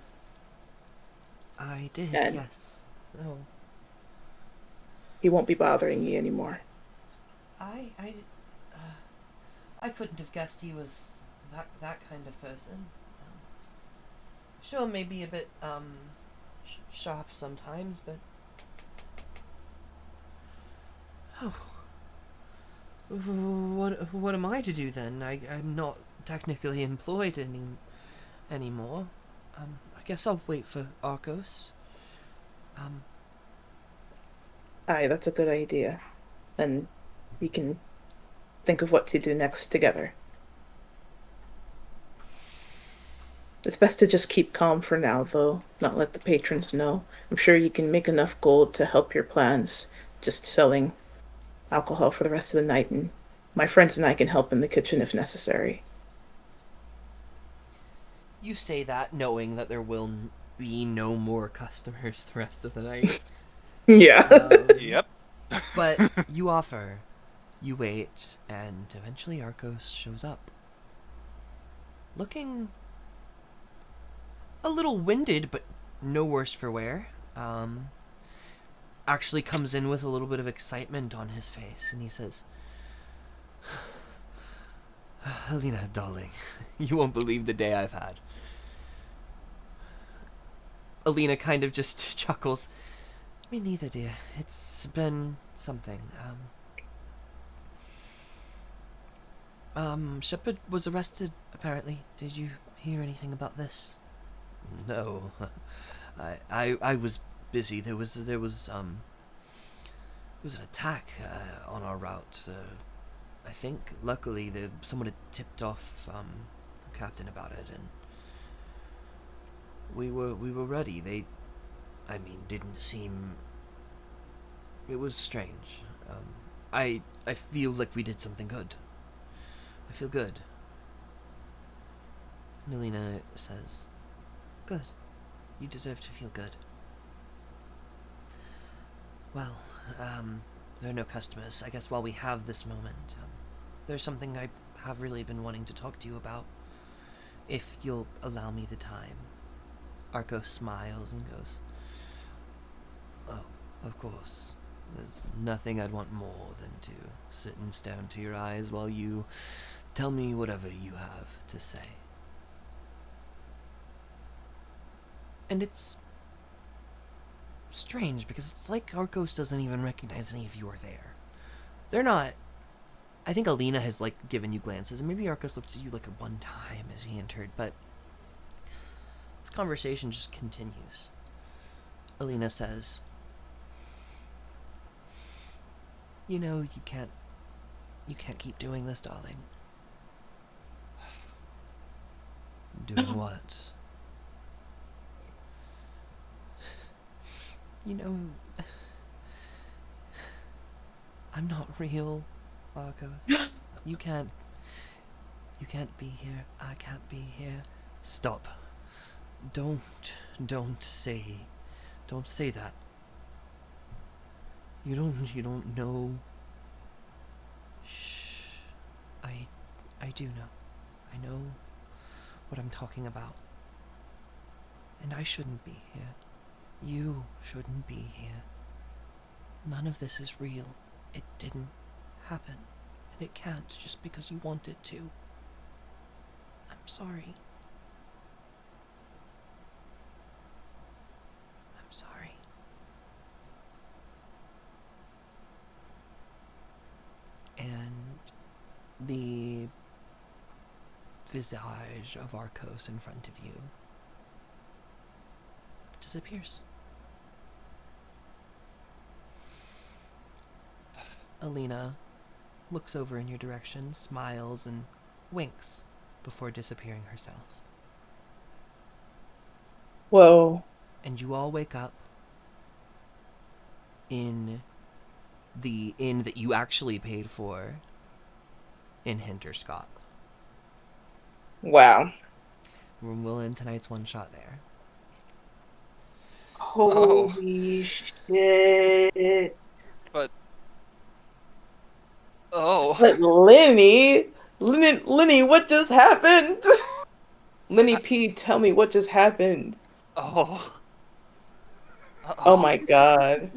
I did, And- yes. Oh. He won't be bothering you anymore. I couldn't have guessed he was that kind of person. Sure, maybe a bit sharp sometimes, but oh, what am I to do then? I'm not technically employed anymore. I guess I'll wait for Arcos. Aye, that's a good idea. And we can think of what to do next together. It's best to just keep calm for now, though, not let the patrons know. I'm sure you can make enough gold to help your plans, just selling alcohol for the rest of the night, and my friends and I can help in the kitchen if necessary. You say that knowing that there will be no more customers the rest of the night. Yeah. Yep. But you offer, you wait, and eventually Arcos shows up. Looking a little winded, but no worse for wear. Actually comes in with a little bit of excitement on his face, and he says, Alina, darling, you won't believe the day I've had. Alina kind of just chuckles. Me neither, dear. It's been something. Shepard was arrested, apparently. Did you hear anything about this? No. I was busy. There was an attack on our route. I think, luckily, someone had tipped off the captain about it, and we were ready. They, didn't seem. It was strange. I feel like we did something good. I feel good. Melina says, good. You deserve to feel good. Well, there are no customers. I guess while we have this moment, there's something I have really been wanting to talk to you about. If you'll allow me the time. Arco smiles and goes, oh, of course. There's nothing I'd want more than to sit and stare into your eyes while you tell me whatever you have to say. And it's strange because it's like Arcos doesn't even recognize any of you are there. They're not. I think Alina has given you glances, and maybe Arcos looked at you at one time as he entered, but this conversation just continues. Alina says, you know, you can't keep doing this, darling. Doing what? You know, I'm not real, Arcos. You can't be here. I can't be here. Stop. Don't say that. You don't know. Shh. I do know. I know what I'm talking about. And I shouldn't be here. You shouldn't be here. None of this is real. It didn't happen. And it can't just because you want it to. I'm sorry. I'm sorry. And the visage of Arcos in front of you disappears. Alina looks over in your direction, smiles, and winks before disappearing herself. Whoa. And you all wake up in the inn that you actually paid for in Hinterscott. Wow. We'll end tonight's one shot there. Holy shit. But oh, But Lenny, what just happened? Lenny P, tell me what just happened. oh, Oh my god.